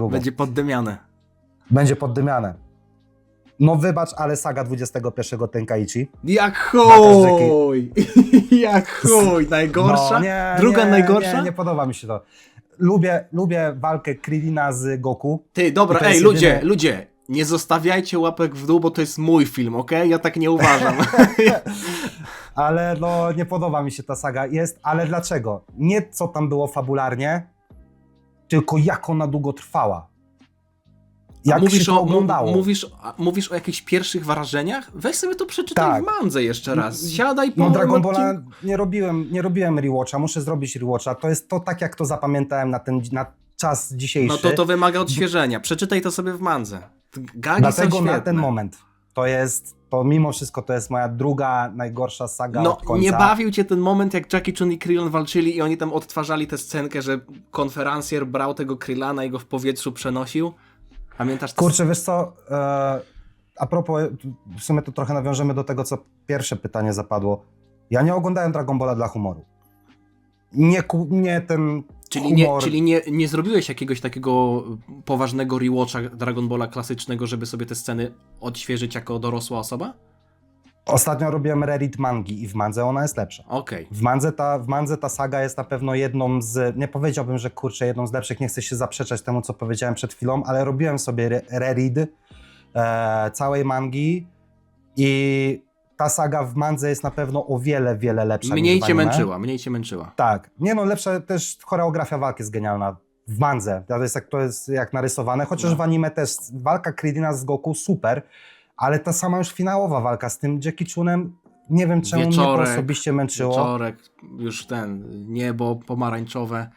Speaker 1: Będzie poddymiane.
Speaker 2: Będzie poddymiane. No wybacz, ale saga 21 Tenkaichi.
Speaker 1: Jak chuj! Jak chuj! Najgorsza?
Speaker 2: No, nie,
Speaker 1: Druga najgorsza?
Speaker 2: Nie podoba mi się to. Lubię walkę Krillina z Goku.
Speaker 1: Ty, dobra,
Speaker 2: I to jest
Speaker 1: ludzie, nie zostawiajcie łapek w dół, bo to jest mój film, okej? Ja tak nie uważam.
Speaker 2: Ale no nie podoba mi się ta saga. Ale dlaczego? Nie co tam było fabularnie, tylko jak ona długo trwała. Jak się to oglądało.
Speaker 1: Mówisz o jakichś pierwszych wrażeniach? Weź sobie to przeczytaj
Speaker 2: Tak.
Speaker 1: w mandze jeszcze raz. Siadaj po
Speaker 2: No Dragon Balla
Speaker 1: odcinku.
Speaker 2: nie robiłem rewatcha, muszę zrobić rewatcha. To jest to tak, jak to zapamiętałem na czas dzisiejszy.
Speaker 1: No to wymaga odświeżenia. Przeczytaj to sobie w mandze. Gagi
Speaker 2: Dlatego
Speaker 1: są świetne.
Speaker 2: na ten moment to mimo wszystko to jest moja druga najgorsza saga
Speaker 1: No,
Speaker 2: od końca.
Speaker 1: nie bawił cię ten moment, jak Jackie Chun i Krillin walczyli i oni tam odtwarzali tę scenkę, że konferencjer brał tego Krillana i go w powietrzu przenosił? Pamiętasz to?
Speaker 2: Kurczę, wiesz co, a propos, w sumie to trochę nawiążemy do tego, co pierwsze pytanie zapadło. Ja nie oglądałem Dragon Balla dla humoru. Nie ten humor...
Speaker 1: Czyli nie zrobiłeś jakiegoś takiego poważnego rewatcha Dragon Balla klasycznego, żeby sobie te sceny odświeżyć jako dorosła osoba?
Speaker 2: Ostatnio robiłem reread mangi i w mandze ona jest lepsza.
Speaker 1: Okej.
Speaker 2: W mandze ta saga jest na pewno jedną z, nie powiedziałbym, że kurczę, jedną z lepszych, nie chcę się zaprzeczać temu, co powiedziałem przed chwilą, ale robiłem sobie reread całej mangi i ta saga w mandze jest na pewno o wiele, wiele lepsza
Speaker 1: Mniej
Speaker 2: niż w
Speaker 1: cię
Speaker 2: anime.
Speaker 1: męczyła.
Speaker 2: Tak. Nie no, lepsza też choreografia walki jest genialna. W mandze. To jest jak narysowane, chociaż
Speaker 1: No.
Speaker 2: w anime też walka Krillina z Goku super, ale ta sama już finałowa walka z tym Jackie Chunem, nie wiem czemu mnie to osobiście męczyło.
Speaker 1: Wieczorek, już niebo pomarańczowe.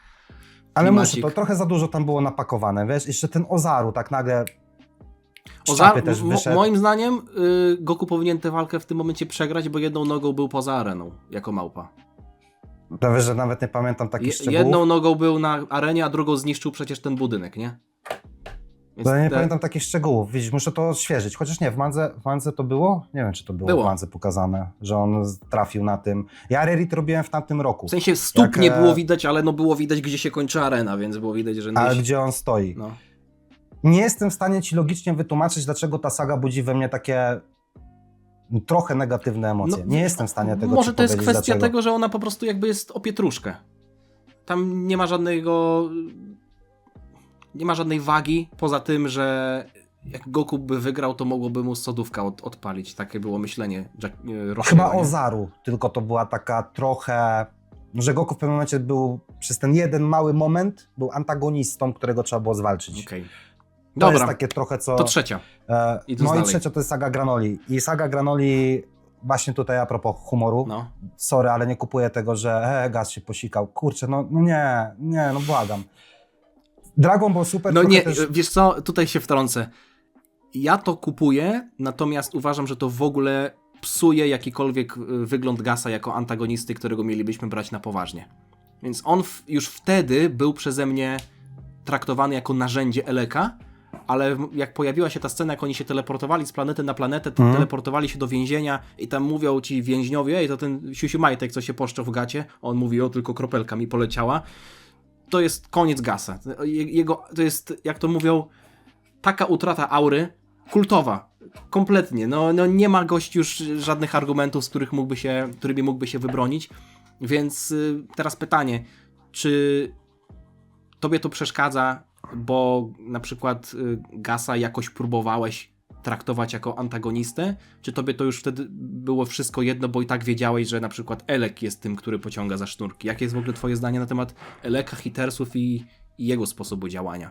Speaker 2: Ale
Speaker 1: klimacik.
Speaker 2: muszę, to trochę za dużo tam było napakowane, wiesz, jeszcze ten Ozaru tak nagle też wyszedł.
Speaker 1: Moim zdaniem Goku powinien tę walkę w tym momencie przegrać, bo jedną nogą był poza areną, jako małpa.
Speaker 2: To wiesz, że nawet nie pamiętam takich szczegółów.
Speaker 1: Jedną nogą był na arenie, a drugą zniszczył przecież ten budynek, nie? Więc
Speaker 2: Ja nie pamiętam takich szczegółów, widzisz, muszę to odświeżyć, chociaż nie, w Mandze to było? Nie wiem, czy to było w Mandze pokazane, że on trafił na tym. Ja Rerit robiłem w tamtym roku.
Speaker 1: W sensie stóp nie było widać, ale no było widać, gdzie się kończy arena, więc było widać, że...
Speaker 2: Ale gdzie on stoi.
Speaker 1: No.
Speaker 2: Nie jestem w stanie ci logicznie wytłumaczyć, dlaczego ta saga budzi we mnie takie trochę negatywne emocje.
Speaker 1: No,
Speaker 2: nie jestem w stanie tego
Speaker 1: Może
Speaker 2: ci
Speaker 1: to jest
Speaker 2: powiedzieć,
Speaker 1: kwestia
Speaker 2: dlaczego.
Speaker 1: tego, że ona po prostu jakby jest o pietruszkę. Tam nie ma żadnej wagi, poza tym, że jak Goku by wygrał, to mogłoby mu sodówka odpalić. Takie było myślenie
Speaker 2: Chyba Ozaru, tylko to była taka trochę... że Goku w pewnym momencie był, przez ten jeden mały moment, był antagonistą, którego trzeba było zwalczyć.
Speaker 1: Okay.
Speaker 2: To
Speaker 1: Dobra,
Speaker 2: jest takie trochę co...
Speaker 1: to trzecia.
Speaker 2: No i trzecia to jest saga Granoli. I saga Granoli, właśnie tutaj a propos humoru,
Speaker 1: No.
Speaker 2: sorry, ale nie kupuję tego, że Gaz się posikał. Kurczę, no nie, no błagam. Dragon Ball Super...
Speaker 1: No nie,
Speaker 2: też...
Speaker 1: wiesz co, tutaj się wtrącę. Ja to kupuję, natomiast uważam, że to w ogóle psuje jakikolwiek wygląd Gasa jako antagonisty, którego mielibyśmy brać na poważnie. Więc on już wtedy był przeze mnie traktowany jako narzędzie Eleka, ale jak pojawiła się ta scena, jak oni się teleportowali z planety na planetę, teleportowali się do więzienia i tam mówią ci więźniowie, ej, to ten siusiu majtek, co się poszczał w gacie, on mówi, o, tylko kropelka mi poleciała. To jest koniec Gasa. To jest, jak to mówią, taka utrata aury kultowa. Kompletnie. No nie ma gość już żadnych argumentów, z którymi mógłby się wybronić. Więc teraz pytanie, czy tobie to przeszkadza, bo na przykład Gasa jakoś próbowałeś traktować jako antagonistę, czy tobie to już wtedy było wszystko jedno, bo i tak wiedziałeś, że na przykład Elek jest tym, który pociąga za sznurki. Jakie jest w ogóle twoje zdanie na temat Eleka, Hitersów i jego sposobu działania?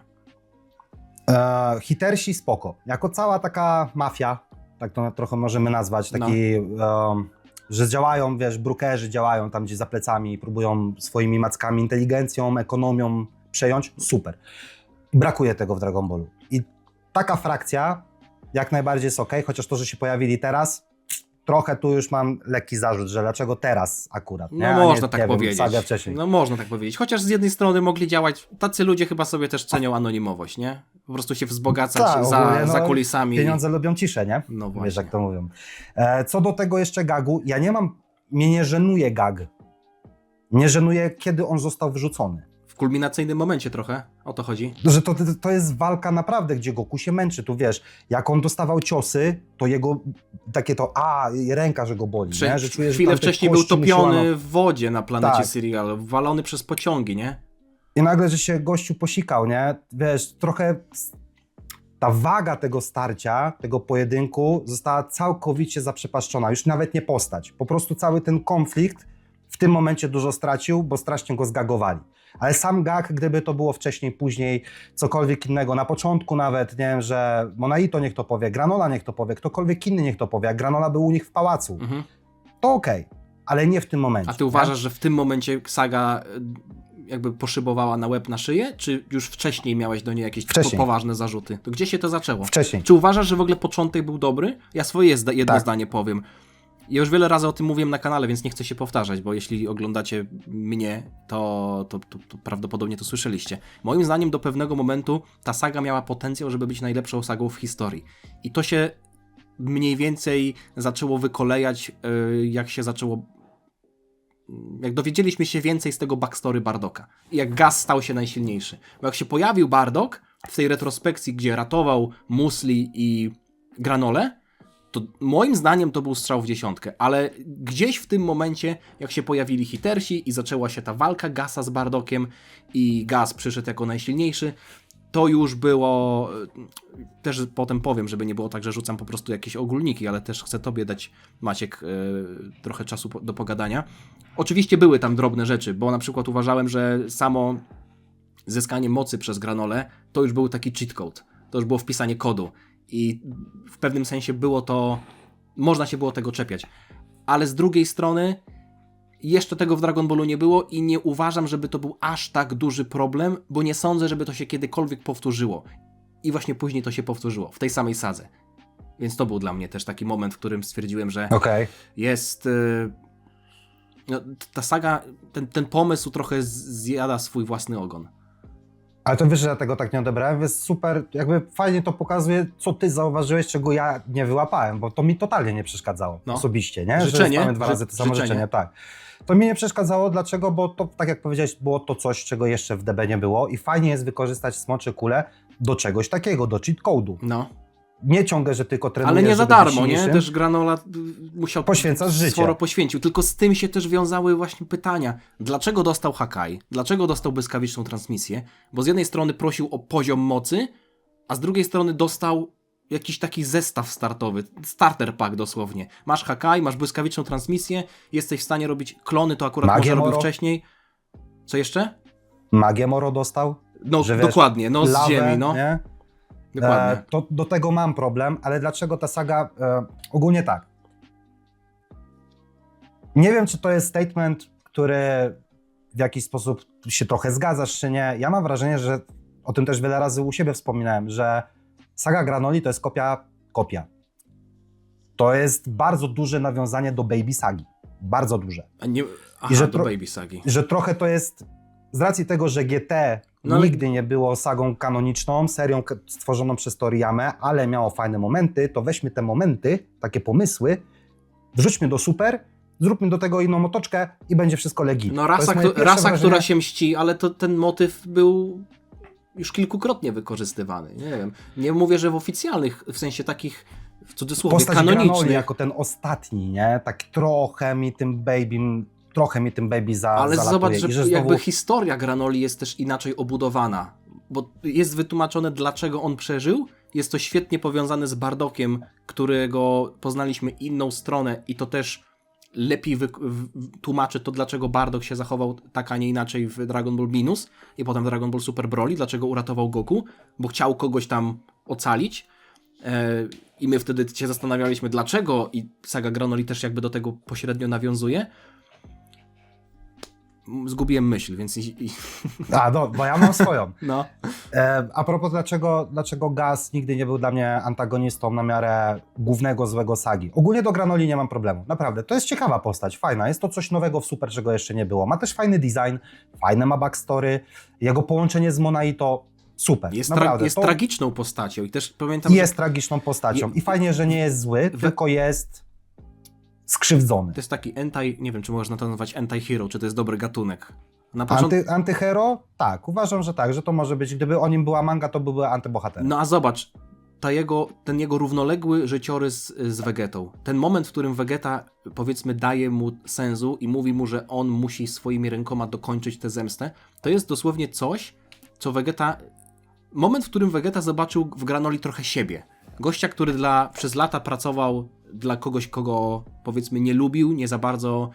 Speaker 2: Hitersi spoko. Jako cała taka mafia, tak to trochę możemy nazwać, taki, że działają, wiesz, brukerzy działają tam gdzieś za plecami, próbują swoimi mackami, inteligencją, ekonomią przejąć, super. Brakuje tego w Dragon Ballu. I taka frakcja jak najbardziej jest okej, chociaż to, że się pojawili teraz, trochę tu już mam lekki zarzut, że dlaczego teraz akurat, nie?
Speaker 1: No można tak powiedzieć.
Speaker 2: Sagę wcześniej.
Speaker 1: No można tak powiedzieć. Chociaż z jednej strony mogli działać, tacy ludzie chyba sobie też cenią anonimowość, nie? Po prostu się wzbogacać
Speaker 2: Tak, ogólnie,
Speaker 1: za kulisami.
Speaker 2: Pieniądze lubią ciszę, nie?
Speaker 1: No właśnie.
Speaker 2: Wiesz, jak to mówią. Co do tego jeszcze gagu, mnie nie żenuje gag. Nie żenuje, kiedy on został wyrzucony.
Speaker 1: W kulminacyjnym momencie trochę, o to chodzi.
Speaker 2: Że to jest walka naprawdę, gdzie Goku się męczy, tu wiesz, jak on dostawał ciosy, to jego takie ręka, że go boli, nie? Że czujesz,
Speaker 1: chwilę
Speaker 2: że tam te
Speaker 1: wcześniej był
Speaker 2: kości
Speaker 1: topiony w wodzie na planecie
Speaker 2: Tak.
Speaker 1: Serial, walony przez pociągi, nie?
Speaker 2: I nagle, że się gościu posikał, nie? Wiesz, trochę ta waga tego starcia, tego pojedynku została całkowicie zaprzepaszczona. Już nawet nie postać. Po prostu cały ten konflikt w tym momencie dużo stracił, bo strasznie go zgagowali. Ale sam gag, gdyby to było wcześniej, później, cokolwiek innego, na początku nawet, nie wiem, że Monaito niech to powie, Granola niech to powie, ktokolwiek inny niech to powie, jak Granola był u nich w pałacu, to okej, ale nie w tym momencie.
Speaker 1: A ty uważasz, że w tym momencie saga jakby poszybowała na łeb, na szyję, czy już wcześniej miałeś do niej jakieś poważne zarzuty? To gdzie się to zaczęło?
Speaker 2: Wcześniej.
Speaker 1: Czy uważasz, że w ogóle początek był dobry? Ja swoje jedno zdanie powiem. Ja już wiele razy o tym mówiłem na kanale, więc nie chcę się powtarzać, bo jeśli oglądacie mnie, to prawdopodobnie to słyszeliście. Moim zdaniem do pewnego momentu ta saga miała potencjał, żeby być najlepszą sagą w historii. I to się mniej więcej zaczęło wykolejać, jak dowiedzieliśmy się więcej z tego backstory Bardoka. I jak Gas stał się najsilniejszy. Bo jak się pojawił Bardock w tej retrospekcji, gdzie ratował Musli i Granolę, to moim zdaniem to był strzał w dziesiątkę, ale gdzieś w tym momencie, jak się pojawili Hitersi i zaczęła się ta walka Gasa z Bardockiem i Gas przyszedł jako najsilniejszy, to już było, też potem powiem, żeby nie było tak, że rzucam po prostu jakieś ogólniki, ale też chcę tobie dać, Maciek, trochę czasu do pogadania. Oczywiście były tam drobne rzeczy, bo na przykład uważałem, że samo zyskanie mocy przez Granolę to już był taki cheat code, to już było wpisanie kodu. i w pewnym sensie było to, można się było tego czepiać. Ale z drugiej strony jeszcze tego w Dragon Ballu nie było i nie uważam, żeby to był aż tak duży problem, bo nie sądzę, żeby to się kiedykolwiek powtórzyło. I właśnie później to się powtórzyło, w tej samej sadze. Więc to był dla mnie też taki moment, w którym stwierdziłem, że jest... No, ta saga, ten pomysł trochę zjada swój własny ogon.
Speaker 2: Ale to wiesz, że ja tego tak nie odebrałem, jest super, jakby fajnie to pokazuje, co ty zauważyłeś, czego ja nie wyłapałem, bo to mi totalnie nie przeszkadzało osobiście, nie?
Speaker 1: Życzenie?
Speaker 2: Że mamy 2 razy to samo życzenie, tak. To mi nie przeszkadzało, dlaczego? Bo to, tak jak powiedziałeś, było to coś, czego jeszcze w DB nie było i fajnie jest wykorzystać smocze kule do czegoś takiego, do cheat code'u.
Speaker 1: No.
Speaker 2: Nie ciągle, że tylko trenujesz,
Speaker 1: ale nie za
Speaker 2: żeby być
Speaker 1: darmo, nie?
Speaker 2: silniejszym.
Speaker 1: Też Granola musiał
Speaker 2: Poświęcasz życie.
Speaker 1: sporo poświęcił. Tylko z tym się też wiązały właśnie pytania. Dlaczego dostał Hakai? Dlaczego dostał błyskawiczną transmisję? Bo z jednej strony prosił o poziom mocy, a z drugiej strony dostał jakiś taki zestaw startowy, starter pack dosłownie. Masz Hakai, masz błyskawiczną transmisję, jesteś w stanie robić klony, to akurat
Speaker 2: Magię
Speaker 1: może robił
Speaker 2: Moro.
Speaker 1: wcześniej. Co jeszcze?
Speaker 2: Magię Moro dostał.
Speaker 1: No
Speaker 2: że wiesz,
Speaker 1: dokładnie, no z
Speaker 2: lawę,
Speaker 1: ziemi, no.
Speaker 2: Nie?
Speaker 1: Dokładnie.
Speaker 2: To do tego mam problem, ale dlaczego ta saga... ogólnie tak. Nie wiem, czy to jest statement, który w jakiś sposób się trochę zgadzasz, czy nie. Ja mam wrażenie, że o tym też wiele razy u siebie wspominałem, że saga Granoli to jest kopia. To jest bardzo duże nawiązanie do Baby Sagi. Bardzo duże.
Speaker 1: A nie... Aha,
Speaker 2: I że
Speaker 1: do Baby Sagi.
Speaker 2: Że trochę to jest... Z racji tego, że GT nigdy nie było sagą kanoniczną, serią stworzoną przez Toriyamę, ale miało fajne momenty, to weźmy te momenty, takie pomysły, wrzućmy do Super, zróbmy do tego inną otoczkę i będzie wszystko legit.
Speaker 1: No rasa, która się mści, ale to ten motyw był już kilkukrotnie wykorzystywany. Nie wiem. Nie mówię, że w oficjalnych, w sensie takich, w cudzysłowie,
Speaker 2: postać
Speaker 1: kanonicznych.
Speaker 2: Granoli jako ten ostatni, nie? Tak trochę mi tym baby
Speaker 1: Ale
Speaker 2: zalatuje.
Speaker 1: zobacz, że
Speaker 2: znowu...
Speaker 1: jakby historia Granoli jest też inaczej obudowana, bo jest wytłumaczone, dlaczego on przeżył. Jest to świetnie powiązane z Bardokiem, którego poznaliśmy inną stronę i to też lepiej tłumaczy to, dlaczego Bardock się zachował tak, a nie inaczej w Dragon Ball Minus i potem Dragon Ball Super Broly, dlaczego uratował Goku, bo chciał kogoś tam ocalić. I my wtedy się zastanawialiśmy, dlaczego, i saga Granoli też jakby do tego pośrednio nawiązuje. Zgubiłem myśl, więc...
Speaker 2: No, bo ja mam swoją.
Speaker 1: No.
Speaker 2: A propos, dlaczego Gas nigdy nie był dla mnie antagonistą na miarę głównego złego sagi. Ogólnie do Granoli nie mam problemu, naprawdę. To jest ciekawa postać, fajna. Jest to coś nowego w Super, czego jeszcze nie było. Ma też fajny design, fajne ma backstory. Jego połączenie z Monaito, super.
Speaker 1: Jest,
Speaker 2: naprawdę.
Speaker 1: jest tragiczną postacią i też pamiętam,
Speaker 2: jest tragiczną postacią. I fajnie, że nie jest zły, tylko jest skrzywdzony.
Speaker 1: To jest taki nie wiem, czy można to nazwać anti-hero, czy to jest dobry gatunek. Na początku...
Speaker 2: Antyhero? Tak, uważam, że tak, że to może być. Gdyby o nim była manga, to byłby antybohater.
Speaker 1: No a zobacz, ten jego równoległy życiorys z Vegetą. Ten moment, w którym Vegeta, powiedzmy, daje mu sensu i mówi mu, że on musi swoimi rękoma dokończyć tę zemstę, to jest dosłownie coś, co Vegeta... Moment, w którym Vegeta zobaczył w Granoli trochę siebie. Gościa, który przez lata pracował dla kogoś, kogo, powiedzmy, nie lubił, nie za bardzo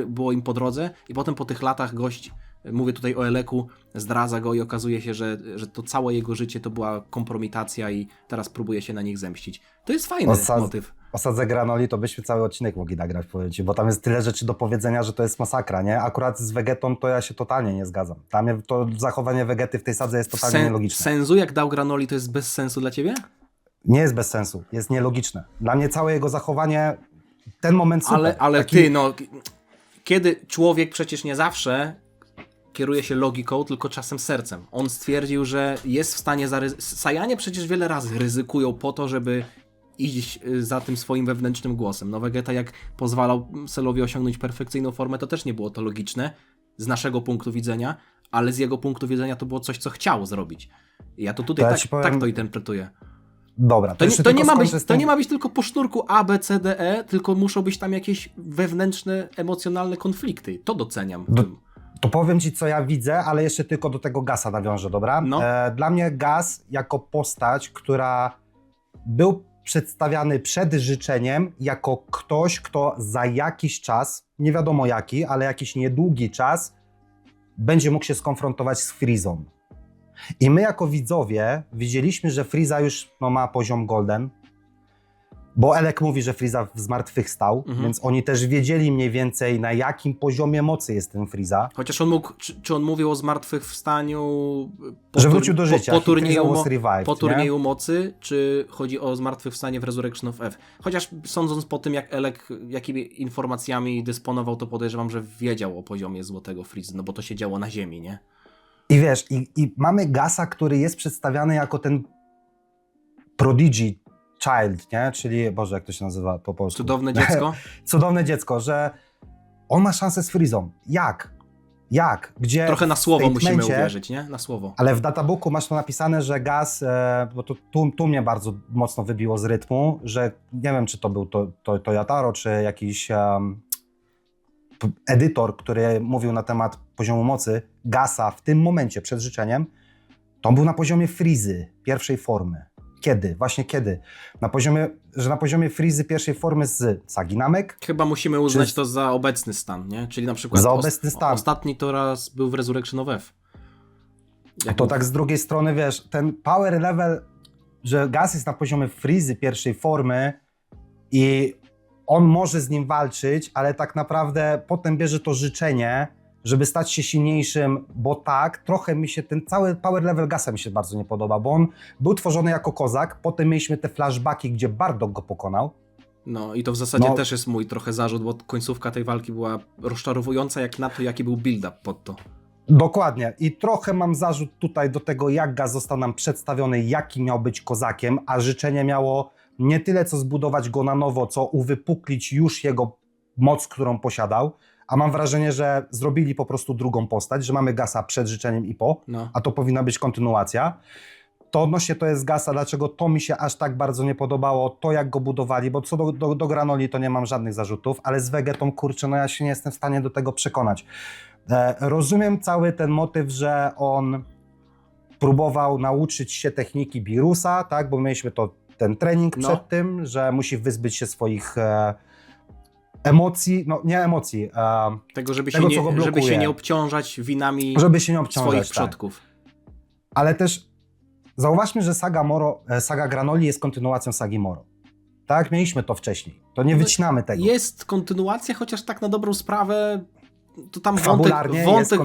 Speaker 1: było im po drodze i potem po tych latach gość, mówię tutaj o Eleku, zdradza go i okazuje się, że to całe jego życie to była kompromitacja i teraz próbuje się na nich zemścić. To jest fajny motyw.
Speaker 2: O sadze Granoli to byśmy cały odcinek mogli nagrać, powiem ci, bo tam jest tyle rzeczy do powiedzenia, że to jest masakra, nie? Akurat z Vegetą to ja się totalnie nie zgadzam. Dla mnie to zachowanie Vegety w tej sadze jest totalnie nielogiczne.
Speaker 1: Sensu, jak dał Granoli, to jest bez sensu dla ciebie?
Speaker 2: Nie jest bez sensu, jest nielogiczne. Dla mnie całe jego zachowanie, ten moment super.
Speaker 1: Ale taki... kiedy człowiek przecież nie zawsze kieruje się logiką, tylko czasem sercem. On stwierdził, że jest w stanie Saiyanie przecież wiele razy ryzykują po to, żeby iść za tym swoim wewnętrznym głosem. No Vegeta jak pozwalał Cellowi osiągnąć perfekcyjną formę, to też nie było to logiczne z naszego punktu widzenia, ale z jego punktu widzenia to było coś, co chciał zrobić. I ja to tutaj tak to interpretuję.
Speaker 2: Dobra,
Speaker 1: to nie ma być tylko po sznurku A, B, C, D, E, tylko muszą być tam jakieś wewnętrzne, emocjonalne konflikty. To doceniam.
Speaker 2: To powiem ci, co ja widzę, ale jeszcze tylko do tego Gasa nawiążę, dobra?
Speaker 1: No.
Speaker 2: Dla mnie Gas jako postać, która był przedstawiany przed życzeniem jako ktoś, kto za jakiś czas, nie wiadomo jaki, ale jakiś niedługi czas, będzie mógł się skonfrontować z Freezą. I my jako widzowie widzieliśmy, że Frieza już ma poziom golden, bo Elek mówi, że Frieza zmartwychwstał, więc oni też wiedzieli mniej więcej, na jakim poziomie mocy jest ten Frieza.
Speaker 1: Chociaż on mógł, czy on mówił o zmartwychwstaniu
Speaker 2: Że wrócił do życia.
Speaker 1: po turnieju,
Speaker 2: was revived,
Speaker 1: po turnieju mocy, czy chodzi o zmartwychwstanie w Resurrection of F? Chociaż sądząc po tym, jak Elek, jakimi informacjami dysponował, to podejrzewam, że wiedział o poziomie złotego Freeza, no bo to się działo na ziemi, nie?
Speaker 2: I wiesz, i mamy Gasa, który jest przedstawiany jako ten prodigy child, nie? Czyli, Boże, jak to się nazywa po polsku?
Speaker 1: Cudowne dziecko?
Speaker 2: Cudowne dziecko, że on ma szansę z Freezą. Jak? Gdzie
Speaker 1: Trochę na słowo
Speaker 2: w
Speaker 1: musimy
Speaker 2: statemencie,
Speaker 1: uwierzyć, nie? Na słowo.
Speaker 2: Ale w databooku masz to napisane, że Gas, bo tu mnie bardzo mocno wybiło z rytmu, że nie wiem, czy to był Toyotaro, czy jakiś edytor, który mówił na temat poziomu mocy Gasa w tym momencie przed życzeniem, to on był na poziomie Freezy pierwszej formy. Kiedy? Właśnie kiedy? Na poziomie Freezy pierwszej formy z Sagi Namek.
Speaker 1: Chyba musimy uznać to za obecny stan, nie? Czyli na przykład
Speaker 2: Za obecny stan.
Speaker 1: Ostatni to raz był w Resurrection of F.
Speaker 2: To tak z drugiej strony, wiesz, ten power level, że Gas jest na poziomie Freezy pierwszej formy i on może z nim walczyć, ale tak naprawdę potem bierze to życzenie, żeby stać się silniejszym, bo tak, trochę mi się ten cały power level Gasa mi się bardzo nie podoba, bo on był tworzony jako kozak, potem mieliśmy te flashbacki, gdzie Bardock go pokonał.
Speaker 1: No i to w zasadzie też jest mój trochę zarzut, bo końcówka tej walki była rozczarowująca jak na to, jaki był build-up pod to.
Speaker 2: Dokładnie. I trochę mam zarzut tutaj do tego, jak Gas został nam przedstawiony, jaki miał być kozakiem, a życzenie miało nie tyle co zbudować go na nowo, co uwypuklić już jego moc, którą posiadał, a mam wrażenie, że zrobili po prostu drugą postać, że mamy Gasa przed życzeniem i po, a to powinna być kontynuacja. To odnośnie to jest Gasa, dlaczego to mi się aż tak bardzo nie podobało, to jak go budowali, bo co do Granoli to nie mam żadnych zarzutów, ale z Vegetą, kurczę, no ja się nie jestem w stanie do tego przekonać. Rozumiem cały ten motyw, że on próbował nauczyć się techniki Birusa, tak, bo mieliśmy ten trening przed tym, że musi wyzbyć się swoich emocji, nie emocji,
Speaker 1: tego, żeby się nie obciążać winami swoich przodków.
Speaker 2: Tak. Ale też zauważmy, że saga Granoli jest kontynuacją sagi Moro. Tak, mieliśmy to wcześniej. To nie wycinamy tego.
Speaker 1: Jest kontynuacja, chociaż tak na dobrą sprawę to tam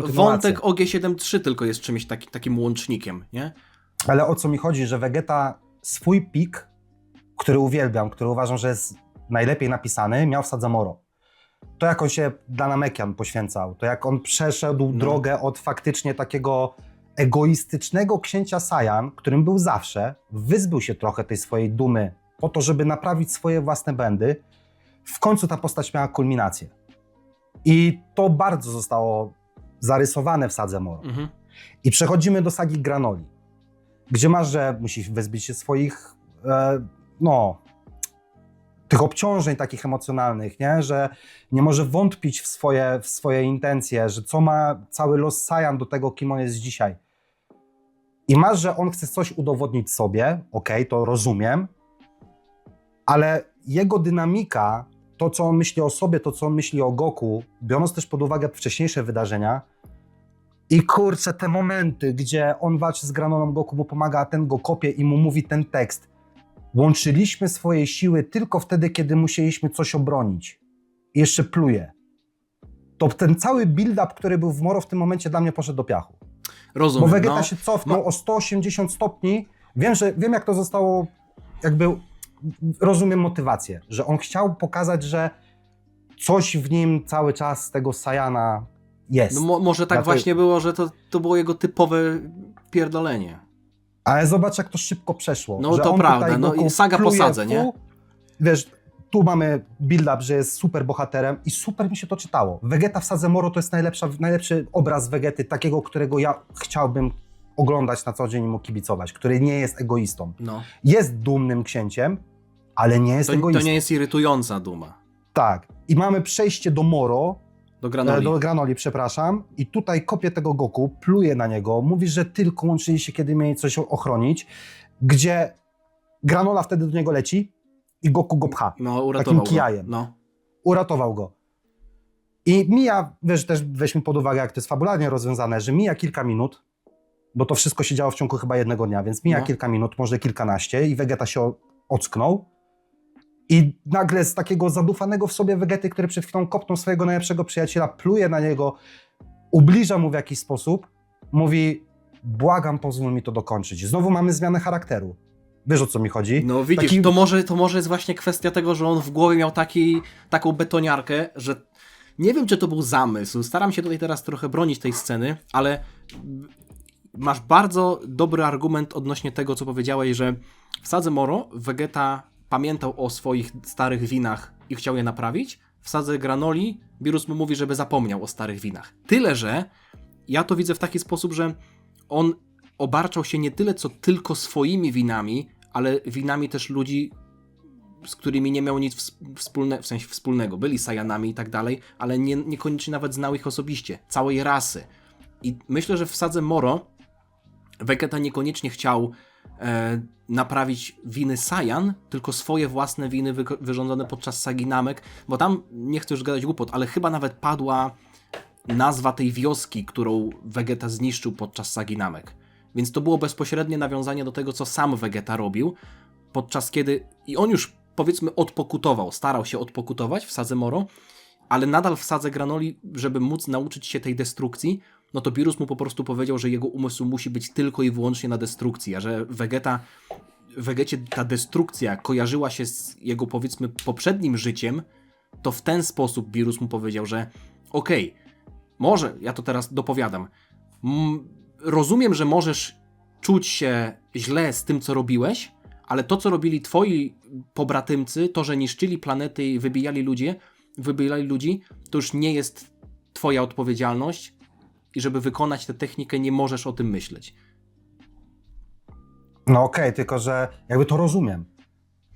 Speaker 1: wątek OG73 tylko jest czymś takim łącznikiem, nie?
Speaker 2: Ale o co mi chodzi, że Vegeta swój pik, który uwielbiam, który uważam, że jest najlepiej napisany, miał w Sadze Moro. To jak on się dla Namekian poświęcał, to jak on przeszedł drogę od faktycznie takiego egoistycznego księcia Saiyan, którym był zawsze, wyzbył się trochę tej swojej dumy po to, żeby naprawić swoje własne błędy. W końcu ta postać miała kulminację. I to bardzo zostało zarysowane w Sadze Moro. I przechodzimy do sagi Granoli, gdzie masz, że musi wyzbyć się swoich, tych obciążeń takich emocjonalnych, nie? Że nie może wątpić w swoje intencje, że co ma cały los Saiyan do tego, kim on jest dzisiaj. I masz, że on chce coś udowodnić sobie, okej, to rozumiem, ale jego dynamika, to co on myśli o sobie, to co on myśli o Goku, biorąc też pod uwagę wcześniejsze wydarzenia i kurczę, te momenty, gdzie on walczy z Granolą, Goku mu pomaga, a ten go kopie i mu mówi ten tekst. Łączyliśmy swoje siły tylko wtedy, kiedy musieliśmy coś obronić. I jeszcze pluje. To ten cały build-up, który był w Moro w tym momencie dla mnie poszedł do piachu.
Speaker 1: Rozumiem.
Speaker 2: Bo Vegeta się cofnął o 180 stopni. Wiem jak to zostało, rozumiem motywację, że on chciał pokazać, że coś w nim cały czas z tego Saiyana jest.
Speaker 1: No może tak właśnie było, że to było jego typowe pierdolenie.
Speaker 2: Ale zobacz, jak to szybko przeszło.
Speaker 1: No
Speaker 2: że
Speaker 1: to
Speaker 2: on
Speaker 1: prawda, i saga po sadze, nie?
Speaker 2: Wiesz, tu mamy build-up, że jest super bohaterem i super mi się to czytało. Vegeta w Sadze Moro to jest najlepszy obraz Vegety, takiego, którego ja chciałbym oglądać na co dzień i mu kibicować, który nie jest egoistą. Jest dumnym księciem, ale nie jest egoistą.
Speaker 1: To nie jest irytująca duma.
Speaker 2: Tak. I mamy przejście do Moro,
Speaker 1: do
Speaker 2: Granoli, przepraszam. I tutaj kopie tego Goku, pluje na niego, mówi, że tylko łączyli się, kiedy mieli coś ochronić, gdzie Granola wtedy do niego leci i Goku go pcha.
Speaker 1: Uratował
Speaker 2: takim kijajem.
Speaker 1: go.
Speaker 2: Uratował go. I mija, też weźmy pod uwagę, jak to jest fabularnie rozwiązane, że mija kilka minut bo to wszystko się działo w ciągu chyba jednego dnia, więc mija kilka minut, może kilkanaście i Vegeta się ocknął i nagle z takiego zadufanego w sobie Vegety, który przed chwilą kopnął swojego najlepszego przyjaciela, pluje na niego, ubliża mu w jakiś sposób, mówi: błagam, pozwól mi to dokończyć. Znowu mamy zmianę charakteru. Wiesz, o co mi chodzi?
Speaker 1: No widzisz, to może jest właśnie kwestia tego, że on w głowie miał taką betoniarkę, że nie wiem, czy to był zamysł. Staram się tutaj teraz trochę bronić tej sceny, ale masz bardzo dobry argument odnośnie tego, co powiedziałeś, że w Sadze Moro Vegeta pamiętał o swoich starych winach i chciał je naprawić. W Sadze Granoli Beerus mu mówi, żeby zapomniał o starych winach. Tyle, że ja to widzę w taki sposób, że on obarczał się nie tyle, co tylko swoimi winami, ale winami też ludzi, z którymi nie miał nic wspólnego. Byli Saiyanami i tak dalej, ale niekoniecznie nawet znał ich osobiście. Całej rasy. I myślę, że w Sadze Moro Vegeta niekoniecznie chciał naprawić winy Saiyan, tylko swoje własne winy wyrządzone podczas sagi Namek, bo tam, nie chcę już gadać głupot, ale chyba nawet padła nazwa tej wioski, którą Vegeta zniszczył podczas sagi Namek. Więc to było bezpośrednie nawiązanie do tego, co sam Vegeta robił, podczas kiedy i on już, powiedzmy, odpokutował, starał się odpokutować w Sadze Moro, ale nadal w Sadze Granoli, żeby móc nauczyć się tej destrukcji, no to Beerus mu po prostu powiedział, że jego umysł musi być tylko i wyłącznie na destrukcji, a że Vegecie ta destrukcja kojarzyła się z jego, powiedzmy, poprzednim życiem, to w ten sposób Beerus mu powiedział, że okej, może, ja to teraz dopowiadam, rozumiem, że możesz czuć się źle z tym, co robiłeś, ale to, co robili twoi pobratymcy, to, że niszczyli planety i wybijali ludzi, to już nie jest twoja odpowiedzialność i żeby wykonać tę technikę, nie możesz o tym myśleć.
Speaker 2: No okej, tylko że jakby to rozumiem.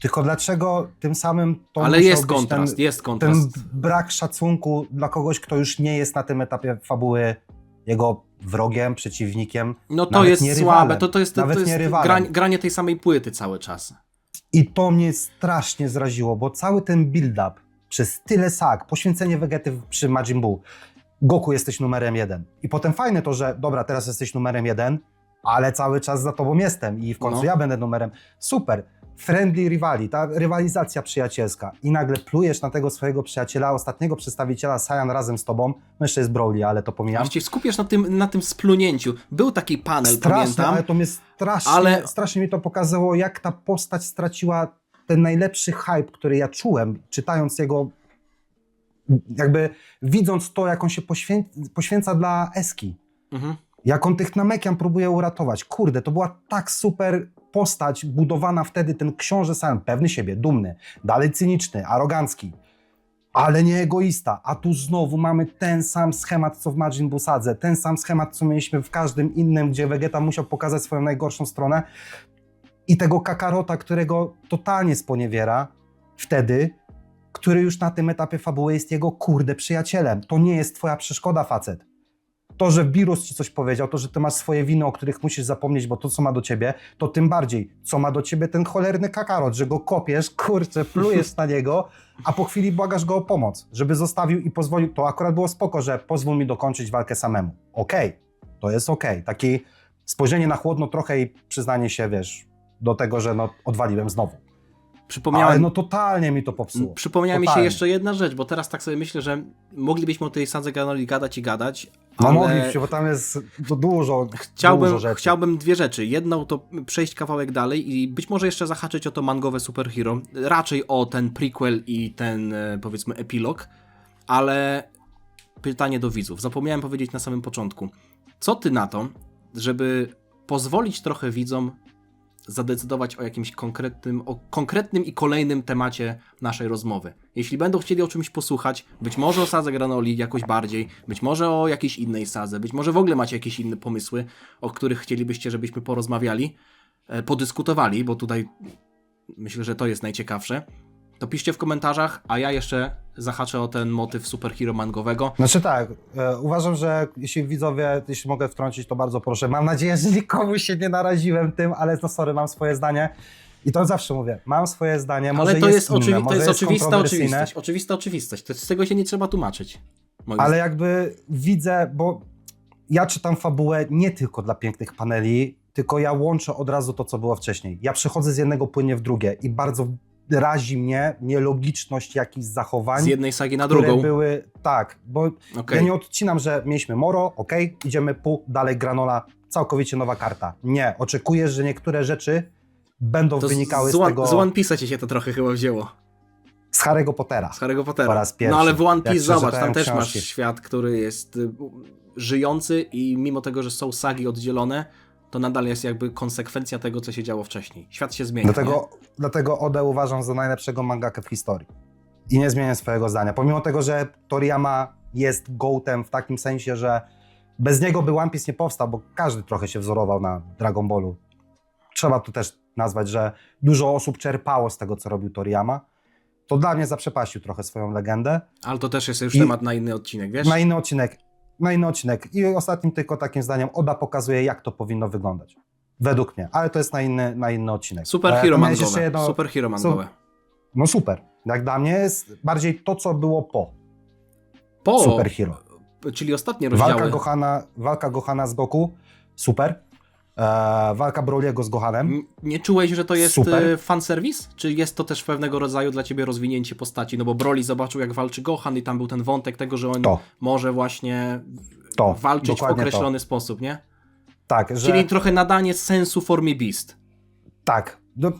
Speaker 2: Tylko dlaczego tym samym to
Speaker 1: ale
Speaker 2: musiał
Speaker 1: jest
Speaker 2: być
Speaker 1: kontrast, jest kontrast.
Speaker 2: ten brak szacunku dla kogoś, kto już nie jest na tym etapie fabuły jego wrogiem, przeciwnikiem.
Speaker 1: No to jest
Speaker 2: nie
Speaker 1: słabe,
Speaker 2: rywalem,
Speaker 1: to jest granie tej samej płyty cały czas.
Speaker 2: I to mnie strasznie zraziło, bo cały ten build-up przez tyle sag, poświęcenie Vegety przy Majin Buu, Goku, jesteś numerem 1. I potem fajne to, że dobra, teraz jesteś numerem 1, ale cały czas za tobą jestem i w końcu ja będę numerem. Super. Friendly rivali, ta rywalizacja przyjacielska. I nagle plujesz na tego swojego przyjaciela, ostatniego przedstawiciela Saiyan razem z tobą. No jeszcze jest Broly, ale to pomijam.
Speaker 1: Właściwie skupiasz na tym splunięciu. Był taki panel,
Speaker 2: strasznie,
Speaker 1: pamiętam.
Speaker 2: ale to mnie strasznie mi to pokazało, jak ta postać straciła ten najlepszy hype, który ja czułem, czytając jego, jakby widząc to, jak on się poświęca dla Eski.
Speaker 1: Mhm.
Speaker 2: Jak on tych Namekian próbuje uratować. Kurde, to była tak super postać budowana wtedy, ten książę Saiyan, pewny siebie, dumny, dalej cyniczny, arogancki, ale nie egoista. A tu znowu mamy ten sam schemat, co w Majin Buu Sadze, ten sam schemat, co mieliśmy w każdym innym, gdzie Vegeta musiał pokazać swoją najgorszą stronę i tego Kakarota, którego totalnie sponiewiera wtedy, który już na tym etapie fabuły jest jego kurde przyjacielem. To nie jest twoja przeszkoda, facet. To, że Beerus ci coś powiedział, to, że ty masz swoje winy, o których musisz zapomnieć, bo to, co ma do ciebie, to tym bardziej, co ma do ciebie ten cholerny Kakarot, że go kopiesz, kurczę, plujesz na niego, a po chwili błagasz go o pomoc, żeby zostawił i pozwolił. To akurat było spoko, że pozwól mi dokończyć walkę samemu. Okej, to jest okej. Takie spojrzenie na chłodno trochę i przyznanie się, wiesz, do tego, że no odwaliłem znowu. Ale no totalnie mi to popsuło.
Speaker 1: Przypomniała mi się jeszcze jedna rzecz, bo teraz tak sobie myślę, że moglibyśmy o tej Sadze Granoli gadać i gadać.
Speaker 2: No
Speaker 1: ale
Speaker 2: moglibyśmy, bo tam jest dużo rzeczy.
Speaker 1: Chciałbym dwie rzeczy. Jedną to przejść kawałek dalej i być może jeszcze zahaczyć o to mangowe superhero. Raczej o ten prequel i ten, powiedzmy, epilog. Ale pytanie do widzów. Zapomniałem powiedzieć na samym początku. Co ty na to, żeby pozwolić trochę widzom zadecydować o jakimś konkretnym i kolejnym temacie naszej rozmowy. Jeśli będą chcieli o czymś posłuchać, być może o Sadze Granoli jakoś bardziej, być może o jakiejś innej sadze, być może w ogóle macie jakieś inne pomysły, o których chcielibyście, żebyśmy porozmawiali, podyskutowali, bo tutaj myślę, że to jest najciekawsze, to piszcie w komentarzach, a ja jeszcze zahaczę o ten motyw superhero mangowego.
Speaker 2: Znaczy tak, uważam, że jeśli widzowie, jeśli mogę wtrącić, to bardzo proszę. Mam nadzieję, że nikomu się nie naraziłem tym, ale no sorry, mam swoje zdanie. I to zawsze mówię, mam swoje zdanie, może
Speaker 1: ale to jest,
Speaker 2: inne,
Speaker 1: to jest oczywista oczywistość. Z tego się nie trzeba tłumaczyć.
Speaker 2: Ale jakby widzę, bo ja czytam fabułę nie tylko dla pięknych paneli, tylko ja łączę od razu to, co było wcześniej. Ja przechodzę z jednego płynnie w drugie i bardzo razi mnie nielogiczność jakichś zachowań.
Speaker 1: Z jednej sagi na
Speaker 2: które
Speaker 1: drugą.
Speaker 2: były, tak, bo
Speaker 1: Okej.
Speaker 2: ja nie odcinam, że mieliśmy Moro, idziemy dalej Granola, całkowicie nowa karta. Nie, oczekuję, że niektóre rzeczy będą
Speaker 1: To
Speaker 2: wynikały
Speaker 1: z
Speaker 2: z tego,
Speaker 1: Z One Piece'a ci się to trochę chyba wzięło.
Speaker 2: z Harry'ego Pottera.
Speaker 1: Z Harry'ego Pottera.
Speaker 2: Po raz pierwszy.
Speaker 1: No ale w One Piece,
Speaker 2: Jak
Speaker 1: zobacz, tam
Speaker 2: przeczytałem
Speaker 1: też masz
Speaker 2: książki.
Speaker 1: świat, który jest żyjący i mimo tego, że są sagi oddzielone, to nadal jest jakby konsekwencja tego, co się działo wcześniej. Świat się zmienia.
Speaker 2: Dlatego Odę uważam za najlepszego mangakę w historii. I nie zmienię swojego zdania. Pomimo tego, że Toriyama jest goatem w takim sensie, że bez niego by One Piece nie powstał, bo każdy trochę się wzorował na Dragon Ballu. Trzeba tu też nazwać, że dużo osób czerpało z tego, co robił Toriyama. To dla mnie zaprzepaścił trochę swoją legendę.
Speaker 1: Ale to też jest już
Speaker 2: I-
Speaker 1: temat na inny odcinek, wiesz?
Speaker 2: Na inny odcinek. I ostatnim tylko takim zdaniem Oda pokazuje, jak to powinno wyglądać. Według mnie. Ale to jest na inny odcinek.
Speaker 1: Superhero
Speaker 2: to miałeś jeszcze
Speaker 1: mangowe.
Speaker 2: jedno-
Speaker 1: Superhero mangowe.
Speaker 2: No super. Jak dla mnie jest bardziej to, co było po
Speaker 1: Po,
Speaker 2: Superhero.
Speaker 1: czyli ostatnie rozdziały.
Speaker 2: Walka Gohana z Goku, super. Walka Broly'ego z Gohanem,
Speaker 1: Nie czułeś, że to jest
Speaker 2: Super.
Speaker 1: fanserwis? Czy jest to też pewnego rodzaju dla ciebie rozwinięcie postaci? No bo Broly zobaczył, jak walczy Gohan i tam był ten wątek tego, że on
Speaker 2: To.
Speaker 1: może właśnie
Speaker 2: To,
Speaker 1: walczyć w
Speaker 2: dokładnie
Speaker 1: określony sposób, nie?
Speaker 2: tak, że
Speaker 1: Czyli trochę nadanie sensu formie Beast.
Speaker 2: tak. No,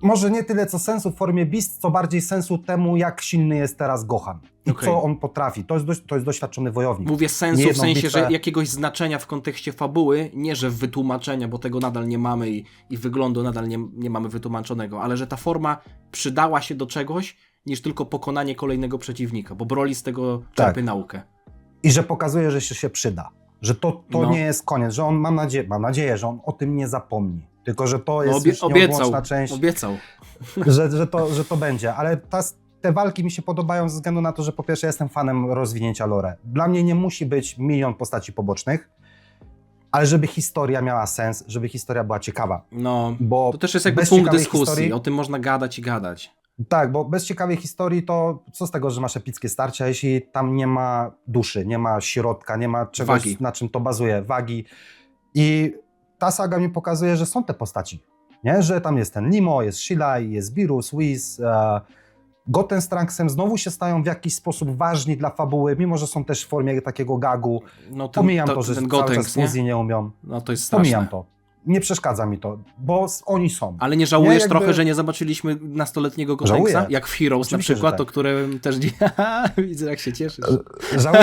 Speaker 2: może nie tyle co sensu w formie Beast, co bardziej sensu temu, jak silny jest teraz Gohan. I
Speaker 1: Okej.
Speaker 2: co on potrafi. To jest doświadczony wojownik.
Speaker 1: Mówię sensu
Speaker 2: Nie
Speaker 1: w
Speaker 2: jedną
Speaker 1: sensie,
Speaker 2: bitwę-
Speaker 1: że jakiegoś znaczenia w kontekście fabuły, nie że wytłumaczenia, bo tego nadal nie mamy i wyglądu nadal nie mamy wytłumaczonego, ale że ta forma przydała się do czegoś, niż tylko pokonanie kolejnego przeciwnika, bo Broly z tego
Speaker 2: Tak.
Speaker 1: czerpie naukę.
Speaker 2: I że pokazuje, że się przyda. Że to
Speaker 1: No.
Speaker 2: nie jest koniec, że on, mam nadzieję, że on o tym nie zapomni. Tylko, że to
Speaker 1: No,
Speaker 2: jest już
Speaker 1: obiecał,
Speaker 2: nieodłączna część,
Speaker 1: obiecał.
Speaker 2: że to będzie. Ale te walki mi się podobają ze względu na to, że po pierwsze jestem fanem rozwinięcia lore. Dla mnie nie musi być milion postaci pobocznych, ale żeby historia miała sens, żeby historia była ciekawa.
Speaker 1: No,
Speaker 2: Bo
Speaker 1: to też jest jakby
Speaker 2: bez
Speaker 1: punkt
Speaker 2: ciekawej
Speaker 1: dyskusji,
Speaker 2: historii-
Speaker 1: o tym można gadać i gadać.
Speaker 2: Tak, bo bez ciekawej historii to co z tego, że masz epickie starcia, jeśli tam nie ma duszy, nie ma środka, nie ma czegoś,
Speaker 1: Wagi.
Speaker 2: na czym to bazuje, wagi. I ta saga mi pokazuje, że są te postaci, nie? Że tam jest ten Nemo, jest Shilai, jest Beerus, Whis, Goten z Trunksem znowu się stają w jakiś sposób ważni dla fabuły, mimo że są też w formie takiego gagu.
Speaker 1: No,
Speaker 2: Pomijam to, że
Speaker 1: ten
Speaker 2: cały
Speaker 1: Gotenks,
Speaker 2: czas
Speaker 1: nie?
Speaker 2: fuzji nie umią.
Speaker 1: No to jest straszne.
Speaker 2: Pomijam to. Nie przeszkadza mi to, bo oni są.
Speaker 1: Ale nie żałujesz
Speaker 2: Nie, jakby-
Speaker 1: trochę, że nie zobaczyliśmy nastoletniego Gotenksa?
Speaker 2: Żałuję.
Speaker 1: Jak w Heroes
Speaker 2: Oczywiście,
Speaker 1: na przykład,
Speaker 2: że tak.
Speaker 1: o którym też widzę, jak się cieszysz.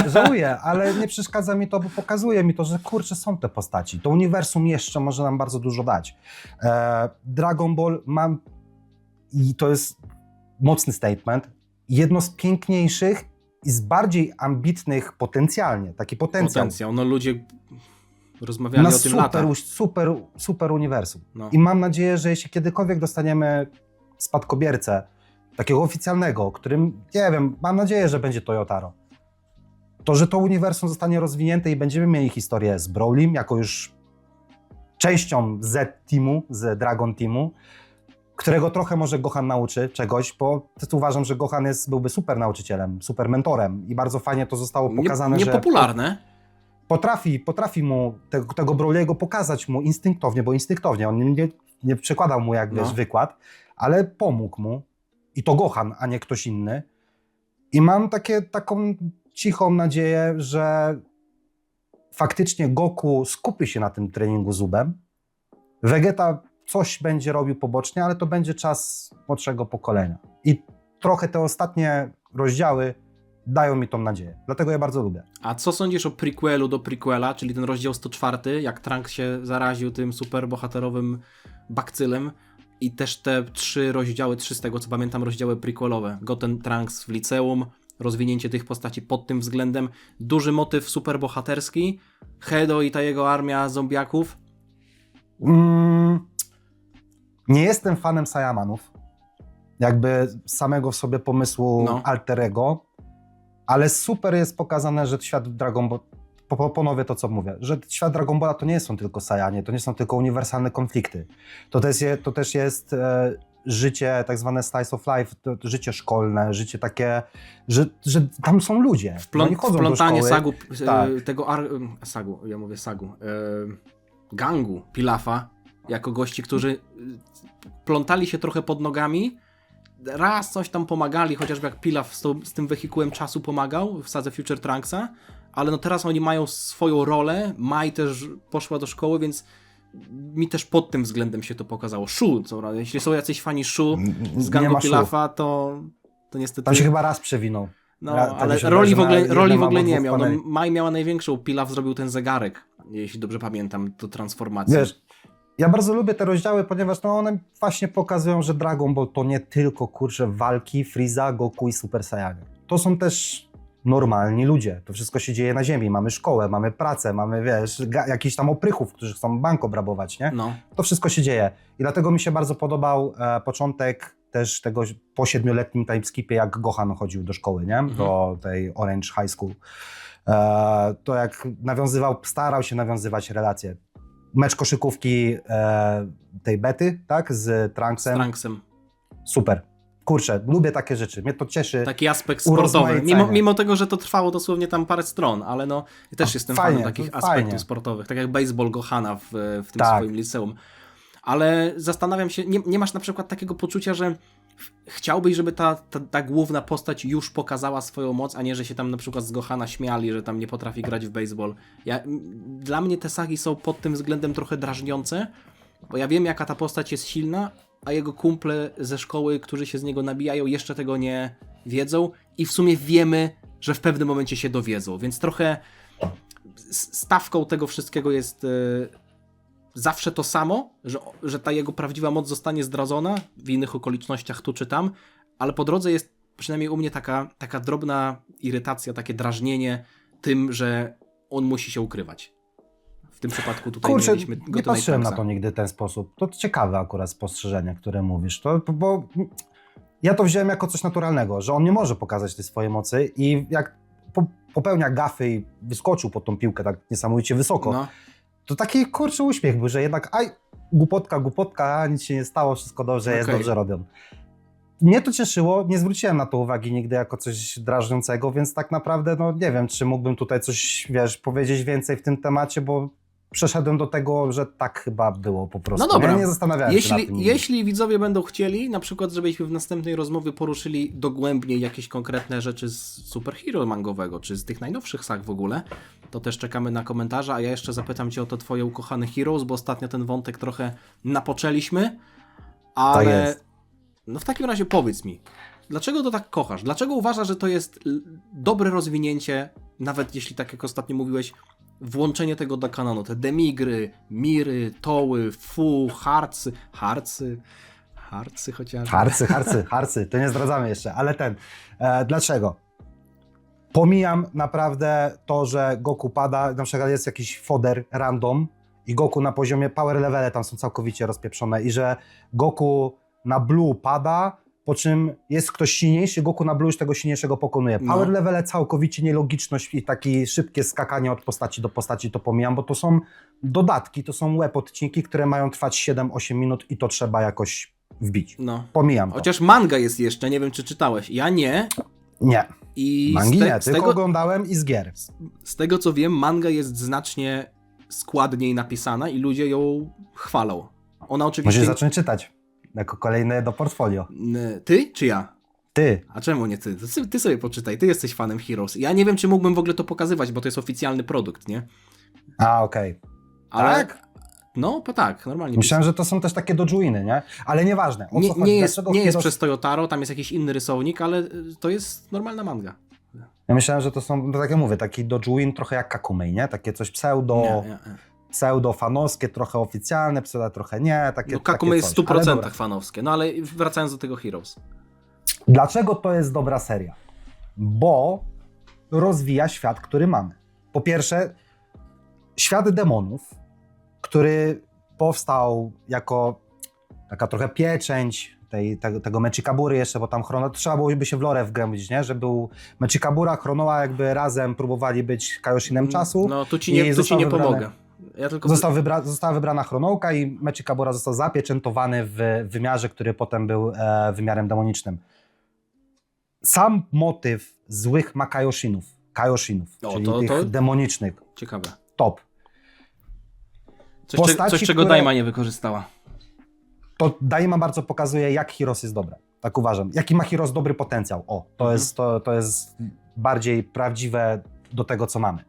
Speaker 2: Żałuję, ale nie przeszkadza mi to, bo pokazuje mi to, że kurczę, są te postaci. To uniwersum jeszcze może nam bardzo dużo dać. Dragon Ball mam, i to jest mocny statement, jedno z piękniejszych i z bardziej ambitnych potencjalnie, taki potencjał.
Speaker 1: No ludzie rozmawiali
Speaker 2: Na
Speaker 1: o tym lata.
Speaker 2: super uniwersum.
Speaker 1: No.
Speaker 2: I mam nadzieję, że jeśli kiedykolwiek dostaniemy spadkobiercę, takiego oficjalnego, którym, nie wiem, mam nadzieję, że będzie Toyotaro, to, że to uniwersum zostanie rozwinięte i będziemy mieli historię z Brolim, jako już częścią Z-Teamu, z Dragon Teamu, którego trochę może Gohan nauczy czegoś, bo uważam, że Gohan byłby super nauczycielem, super mentorem i bardzo fajnie to zostało pokazane, że
Speaker 1: Niepopularne.
Speaker 2: potrafi mu tego Broly'ego pokazać mu instynktownie, on nie przekładał mu jak
Speaker 1: No.
Speaker 2: wiesz, wykład, ale pomógł mu i to Gohan, a nie ktoś inny. I mam taką cichą nadzieję, że faktycznie Goku skupi się na tym treningu z Ubem. Vegeta coś będzie robił pobocznie, ale to będzie czas młodszego pokolenia. I trochę te ostatnie rozdziały dają mi tą nadzieję. Dlatego ja bardzo lubię.
Speaker 1: A co sądzisz o prequelu do prequela, czyli ten rozdział 104, jak Trunks się zaraził tym superbohaterowym bakcylem i też te 3 z tego co pamiętam, rozdziały prequelowe. Goten, Trunks w liceum, rozwinięcie tych postaci pod tym względem, duży motyw superbohaterski, Hedo i ta jego armia zombiaków.
Speaker 2: Nie jestem fanem Saiyamanów, jakby samego w sobie pomysłu
Speaker 1: No.
Speaker 2: alterego, ale super jest pokazane, że świat Dragon Ball, ponowię to co mówię, że świat Dragon Balla to nie są tylko Saiyanie, to nie są tylko uniwersalne konflikty. To też jest życie, tak zwane slice of life, to życie szkolne, życie takie, że tam są ludzie. Oni chodzą do
Speaker 1: Wplątanie
Speaker 2: szkoły.
Speaker 1: sagu,
Speaker 2: Tak.
Speaker 1: gangu Pilafa, jako gości, którzy plątali się trochę pod nogami, raz coś tam pomagali, chociażby jak Pilaf z tym wehikułem czasu pomagał w sadze Future Trunksa, ale no teraz oni mają swoją rolę, Mai też poszła do szkoły, więc mi też pod tym względem się to pokazało. Shu, co, jeśli są jacyś fani Shu z
Speaker 2: Nie
Speaker 1: gangu
Speaker 2: ma Shu.
Speaker 1: Pilafa, to niestety...
Speaker 2: Tam się chyba raz przewinął.
Speaker 1: No,
Speaker 2: Tak
Speaker 1: ale
Speaker 2: mi się
Speaker 1: roli w
Speaker 2: wydaje,
Speaker 1: ogóle,
Speaker 2: że
Speaker 1: roli w
Speaker 2: jedna
Speaker 1: ogóle
Speaker 2: albo
Speaker 1: nie
Speaker 2: dwóch
Speaker 1: miał. No,
Speaker 2: paneli.
Speaker 1: Mai miała największą, Pilaf zrobił ten zegarek, jeśli dobrze pamiętam, do transformacji.
Speaker 2: Wiesz, ja bardzo lubię te rozdziały, ponieważ no one właśnie pokazują, że Dragon Ball to nie tylko, kurczę, walki Freeza, Goku i Super Saiyanie. To są też normalni ludzie. To wszystko się dzieje na ziemi. Mamy szkołę, mamy pracę, mamy, wiesz, jakichś tam oprychów, którzy chcą bank obrabować, nie?
Speaker 1: No.
Speaker 2: To wszystko się dzieje. I dlatego mi się bardzo podobał początek też tego po 7-letnim timeskipie, jak Gohan chodził do szkoły, nie? Do tej Orange High School. To jak starał się nawiązywać relacje. Mecz koszykówki tej Bety, tak? Z Trunksem.
Speaker 1: Z Trunksem.
Speaker 2: Super. Kurczę, lubię takie rzeczy. Mnie to cieszy.
Speaker 1: Taki aspekt sportowy.
Speaker 2: Urozmaicenia.
Speaker 1: Mimo tego, że to trwało dosłownie tam parę stron, ale no ja też jestem
Speaker 2: fajnie,
Speaker 1: fanem takich
Speaker 2: to
Speaker 1: aspektów
Speaker 2: fajnie.
Speaker 1: sportowych, tak jak baseball Gohana w tym
Speaker 2: Tak.
Speaker 1: swoim liceum. Ale zastanawiam się, nie masz na przykład takiego poczucia, że chciałbyś, żeby ta główna postać już pokazała swoją moc, a nie, że się tam na przykład z Gohana śmiali, że tam nie potrafi grać w baseball. Dla mnie te sagi są pod tym względem trochę drażniące, bo ja wiem, jaka ta postać jest silna, a jego kumple ze szkoły, którzy się z niego nabijają, jeszcze tego nie wiedzą i w sumie wiemy, że w pewnym momencie się dowiedzą, więc trochę stawką tego wszystkiego jest zawsze to samo, że ta jego prawdziwa moc zostanie zdradzona w innych okolicznościach tu czy tam, ale po drodze jest przynajmniej u mnie taka drobna irytacja, takie drażnienie tym, że on musi się ukrywać. W tym przypadku tutaj
Speaker 2: Kurczę,
Speaker 1: mieliśmy go
Speaker 2: nie
Speaker 1: do
Speaker 2: patrzyłem na
Speaker 1: Nighthawksa.
Speaker 2: to nigdy w ten sposób. To ciekawe akurat spostrzeżenie, które mówisz. Bo ja to wziąłem jako coś naturalnego, że on nie może pokazać tej swojej mocy i jak popełnia gafy i wyskoczył pod tą piłkę tak niesamowicie wysoko,
Speaker 1: No.
Speaker 2: to taki kurczy uśmiech był, że jednak głupotka, nic się nie stało, wszystko dobrze jest,
Speaker 1: Okej.
Speaker 2: dobrze robią. Mnie to cieszyło, nie zwróciłem na to uwagi nigdy jako coś drażniącego, więc tak naprawdę no nie wiem, czy mógłbym tutaj coś, wiesz, powiedzieć więcej w tym temacie, bo przeszedłem do tego, że tak chyba było po prostu.
Speaker 1: No dobra.
Speaker 2: Ja nie zastanawiałem się nad tym.
Speaker 1: Jeśli widzowie będą chcieli, na przykład żebyśmy w następnej rozmowie poruszyli dogłębniej jakieś konkretne rzeczy z superhero mangowego, czy z tych najnowszych sag w ogóle, to też czekamy na komentarze, a ja jeszcze zapytam Cię o to twoje ukochane Heroes, bo ostatnio ten wątek trochę napoczęliśmy, ale
Speaker 2: Tak jest.
Speaker 1: no w takim razie powiedz mi, dlaczego to tak kochasz? Dlaczego uważasz, że to jest dobre rozwinięcie, nawet jeśli tak jak ostatnio mówiłeś, włączenie tego do kanonu, te demigry, miry, toły, fu, harcy chociaż.
Speaker 2: Harcy, to nie zdradzamy jeszcze, ale dlaczego? Pomijam naprawdę to, że Goku pada, na przykład jest jakiś foder random i Goku na poziomie power levele tam są całkowicie rozpieprzone i że Goku na blue pada, po czym jest ktoś silniejszy, Goku na blue już tego silniejszego pokonuje. Power levele całkowicie nielogiczność i takie szybkie skakanie od postaci do postaci to pomijam, bo to są dodatki, to są web odcinki, które mają trwać 7-8 minut i to trzeba jakoś wbić.
Speaker 1: No.
Speaker 2: Pomijam to.
Speaker 1: Chociaż manga jest jeszcze, nie wiem czy czytałeś. Ja nie.
Speaker 2: Nie.
Speaker 1: I
Speaker 2: Mangi nie, tylko oglądałem i z gier.
Speaker 1: Z tego co wiem, manga jest znacznie składniej napisana i ludzie ją chwalą. Ona oczywiście...
Speaker 2: Musisz zacząć czytać. Jako kolejne do portfolio.
Speaker 1: Ty czy ja?
Speaker 2: Ty.
Speaker 1: A czemu nie ty? Ty sobie poczytaj, ty jesteś fanem Heroes. Ja nie wiem, czy mógłbym w ogóle to pokazywać, bo to jest oficjalny produkt, nie?
Speaker 2: A, okej.
Speaker 1: Ale...
Speaker 2: Tak?
Speaker 1: No, tak, normalnie.
Speaker 2: Myślałem, że to są też takie dojoiny, nie? Ale nieważne. O co chodzi?
Speaker 1: Nie jest
Speaker 2: Dlaczego
Speaker 1: przez Toyotaro, tam jest jakiś inny rysownik, ale to jest normalna manga.
Speaker 2: Ja myślałem, że to są, no tak jak mówię, taki dojoin trochę jak Kakumei, nie? Takie coś
Speaker 1: Nie.
Speaker 2: pseudo-fanowskie, trochę oficjalne, trochę nie. Takie,
Speaker 1: No Kakuma jest w
Speaker 2: takie coś.
Speaker 1: 100%
Speaker 2: Ale dobra.
Speaker 1: fanowskie. No ale wracając do tego Heroes.
Speaker 2: Dlaczego to jest dobra seria? Bo rozwija świat, który mamy. Po pierwsze, świat demonów, który powstał jako taka trochę pieczęć tego Mechikabury jeszcze, bo tam trzeba byłoby się w lore wgłębić, nie? Że był Mechikabura, Chronoa jakby razem próbowali być Kaioshinem czasu.
Speaker 1: No tu ci nie
Speaker 2: został
Speaker 1: pomogę.
Speaker 2: wybrany.
Speaker 1: Ja tylko...
Speaker 2: Została wybrana chronąłka i Mechikabura został zapieczętowany w wymiarze, który potem był wymiarem demonicznym. Sam motyw złych Makaioshinów, czyli tych demonicznych,
Speaker 1: Ciekawe.
Speaker 2: top.
Speaker 1: Coś, czego Daima nie wykorzystała.
Speaker 2: To Daima bardzo pokazuje, jak Heroes jest dobre. Tak uważam. Jaki ma Heroes dobry potencjał. O, to jest bardziej prawdziwe do tego, co mamy.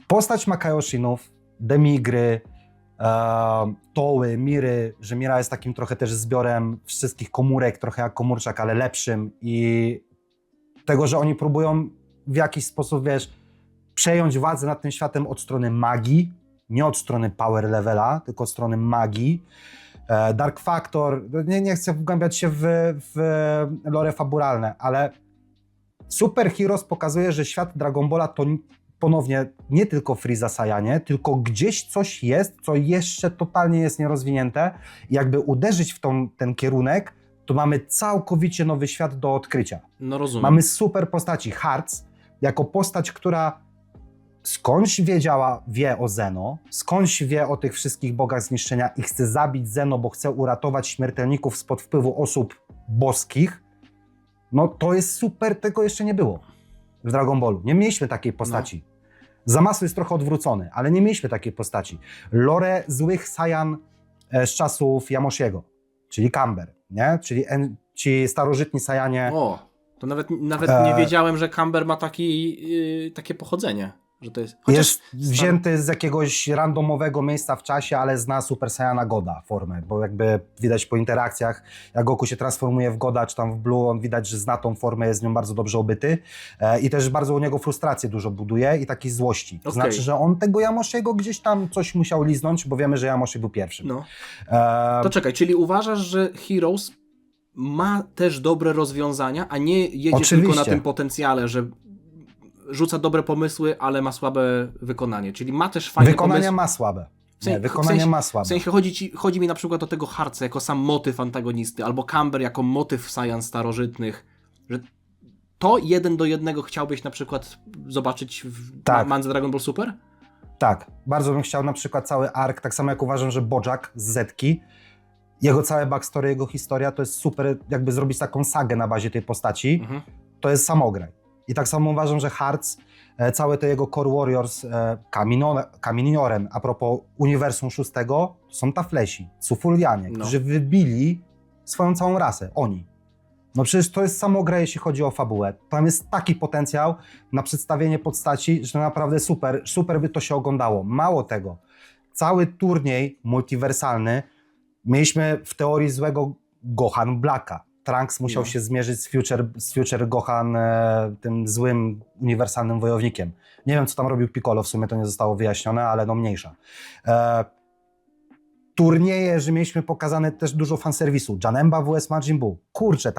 Speaker 2: Postać Makaioshinów, Demigry, Toły, Miry, że Mira jest takim trochę też zbiorem wszystkich komórek, trochę jak komórczak, ale lepszym i tego, że oni próbują w jakiś sposób, wiesz, przejąć władzę nad tym światem od strony magii, nie od strony power levela, tylko od strony magii. Dark Factor, nie chcę wgłębiać się w lore fabularne, ale Super Heroes pokazuje, że świat Dragon Balla to ponownie nie tylko Frieza Saiyanie, tylko gdzieś coś jest, co jeszcze totalnie jest nierozwinięte i jakby uderzyć w ten kierunek, to mamy całkowicie nowy świat do odkrycia.
Speaker 1: No rozumiem.
Speaker 2: Mamy super postaci. Hearts jako postać, która skądś wie o Zeno, skądś wie o tych wszystkich bogach zniszczenia i chce zabić Zeno, bo chce uratować śmiertelników spod wpływu osób boskich, no to jest super, tego jeszcze nie było w Dragon Ballu. Nie mieliśmy takiej postaci. Zamasu jest trochę odwrócony, ale nie mieliśmy takiej postaci. Lore złych Saiyan z czasów Yamoshiego, czyli Camber, nie? Czyli ci starożytni Saiyanie.
Speaker 1: O, to nawet nie wiedziałem, że Camber ma takie pochodzenie. Że to jest
Speaker 2: wzięty z jakiegoś randomowego miejsca w czasie, ale zna Super Saiyana Goda formę, bo jakby widać po interakcjach, jak Goku się transformuje w Goda, czy tam w Blue, on widać, że zna tą formę, jest z nią bardzo dobrze obyty i też bardzo u niego frustrację dużo buduje i takiej złości. To znaczy, że on tego Yamoshiego gdzieś tam coś musiał liznąć, bo wiemy, że Yamoshi był pierwszym.
Speaker 1: No. To czekaj, czyli uważasz, że Heroes ma też dobre rozwiązania, a nie jedzie tylko na tym potencjale, że rzuca dobre pomysły, ale ma słabe wykonanie. Czyli ma też fajne
Speaker 2: Wykonanie ma słabe. Ma słabe.
Speaker 1: W sensie chodzi mi na przykład o tego Heartsa jako sam motyw antagonisty, albo Camber jako motyw Saiyan starożytnych, że to 1:1 chciałbyś na przykład zobaczyć w Mandze Dragon Ball Super?
Speaker 2: Tak. Bardzo bym chciał na przykład cały ark, tak samo jak uważam, że Bojack z Zetki, jego całe backstory, jego historia, to jest super, jakby zrobić taką sagę na bazie tej postaci. To jest samograj. I tak samo uważam, że Hearts, całe te jego Core Warriors, Kaminioren, a propos Uniwersum 6, to są Taflesi, Cufulianie, którzy wybili swoją całą rasę, oni. No przecież to jest samograj, jeśli chodzi o fabułę. Tam jest taki potencjał na przedstawienie postaci, że naprawdę super by to się oglądało. Mało tego, cały turniej multiwersalny mieliśmy w teorii złego Gohan Blacka. Trunks musiał się zmierzyć z Future Gohan, tym złym, uniwersalnym wojownikiem. Nie wiem, co tam robił Piccolo, w sumie to nie zostało wyjaśnione, ale no mniejsza. Turnieje, że mieliśmy pokazane też dużo fanserwisu. Janemba vs Majin Buu. Kurczę,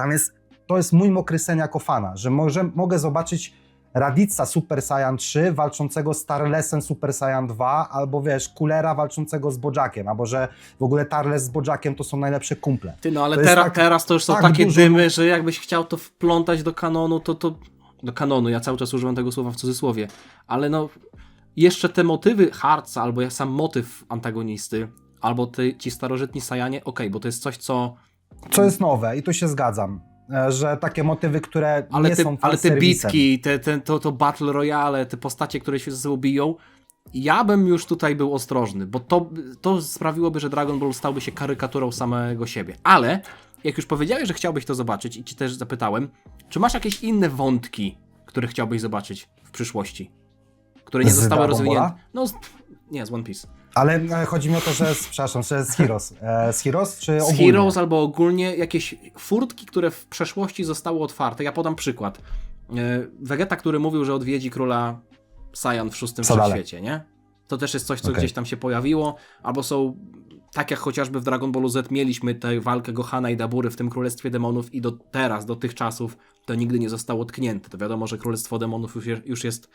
Speaker 2: to jest mój mokry sen jako fana, że mogę zobaczyć Raditza Super Saiyan 3 walczącego z Tarlesem Super Saiyan 2, albo wiesz, Coolera walczącego z Bojackiem, albo że w ogóle Tarles z Bojackiem to są najlepsze kumple.
Speaker 1: Ty, ale teraz to już są takie dymy, że jakbyś chciał to wplątać do kanonu, to do kanonu, ja cały czas używam tego słowa w cudzysłowie, ale no jeszcze te motywy Heartsa, albo sam motyw antagonisty, albo ci starożytni Saiyanie, bo to jest coś, co
Speaker 2: jest nowe i tu się zgadzam. Że takie motywy, które nie są
Speaker 1: ale te bitki, to Battle Royale, te postacie, które się ze sobą biją, ja bym już tutaj był ostrożny, bo to sprawiłoby, że Dragon Ball stałby się karykaturą samego siebie. Ale jak już powiedziałeś, że chciałbyś to zobaczyć i ci też zapytałem, czy masz jakieś inne wątki, które chciałbyś zobaczyć w przyszłości? Które nie zostały rozwinięte? No, nie, z One Piece.
Speaker 2: Ale chodzi mi o to, że z Heroes. Z Heroes czy ogólnie?
Speaker 1: Z Heroes albo ogólnie jakieś furtki, które w przeszłości zostały otwarte. Ja podam przykład. Vegeta, który mówił, że odwiedzi króla Saiyan w szóstym wszechświecie, nie? To też jest coś, co gdzieś tam się pojawiło. Albo są, tak jak chociażby w Dragon Ballu Z mieliśmy tę walkę Gohana i Dabury w tym Królestwie Demonów i do tych czasów to nigdy nie zostało tknięte. To wiadomo, że Królestwo Demonów już jest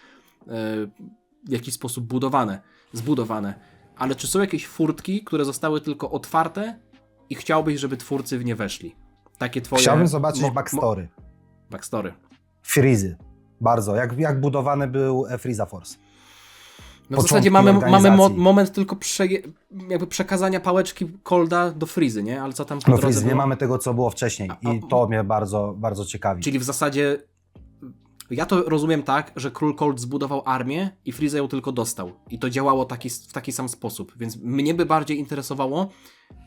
Speaker 1: w jakiś sposób zbudowane. Ale czy są jakieś furtki, które zostały tylko otwarte i chciałbyś, żeby twórcy w nie weszli? Takie twoje...
Speaker 2: Chciałbym zobaczyć backstory.
Speaker 1: Backstory.
Speaker 2: Freezy. Bardzo. Jak budowany był Frieza Force.
Speaker 1: No w zasadzie mamy moment tylko jakby przekazania pałeczki Colda do Freezy, nie? Ale co tam po drodze było?
Speaker 2: Nie mamy tego, co było wcześniej i to mnie bardzo, bardzo ciekawi.
Speaker 1: Czyli w zasadzie ja to rozumiem tak, że król Cold zbudował armię i Freeza ją tylko dostał. I to działało w taki sam sposób. Więc mnie by bardziej interesowało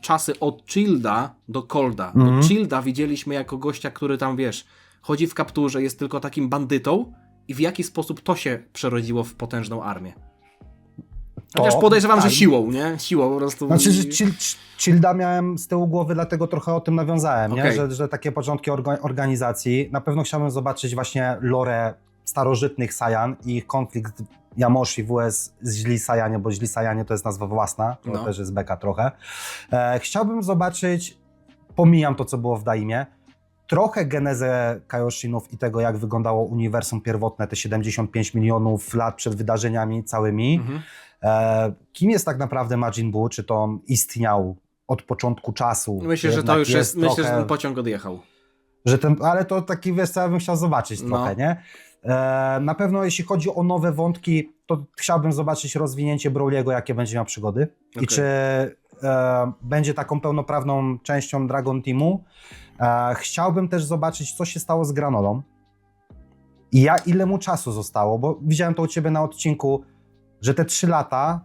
Speaker 1: czasy od Childa do Colda. Bo Childa widzieliśmy jako gościa, który tam, wiesz, chodzi w kapturze, jest tylko takim bandytą i w jaki sposób to się przerodziło w potężną armię. Chociaż podejrzewam, że siłą, nie? Siłą po prostu.
Speaker 2: Znaczy, że Childa miałem z tyłu głowy, dlatego trochę o tym nawiązałem, nie? Że takie początki organizacji. Na pewno chciałbym zobaczyć właśnie lore starożytnych Saiyan i ich konflikt Yamoshi vs Źli Saiyanie, bo Źli Saiyanie to jest nazwa własna, to też jest beka trochę. Chciałbym zobaczyć, pomijam to, co było w Daimie, trochę genezę Kaioshinów i tego, jak wyglądało uniwersum pierwotne, te 75 milionów lat przed wydarzeniami całymi. Kim jest tak naprawdę Majin Buu? Czy to on istniał od początku czasu?
Speaker 1: Myślę, że to już jest trochę... Myślę, że ten pociąg odjechał.
Speaker 2: Ale to taki, wiesz co, ja bym chciał zobaczyć trochę, nie? Na pewno jeśli chodzi o nowe wątki, to chciałbym zobaczyć rozwinięcie Broly'ego, jakie będzie miał przygody. I czy będzie taką pełnoprawną częścią Dragon Teamu. Chciałbym też zobaczyć, co się stało z Granolą. I ile mu czasu zostało, bo widziałem to u ciebie na odcinku, że te 3 lata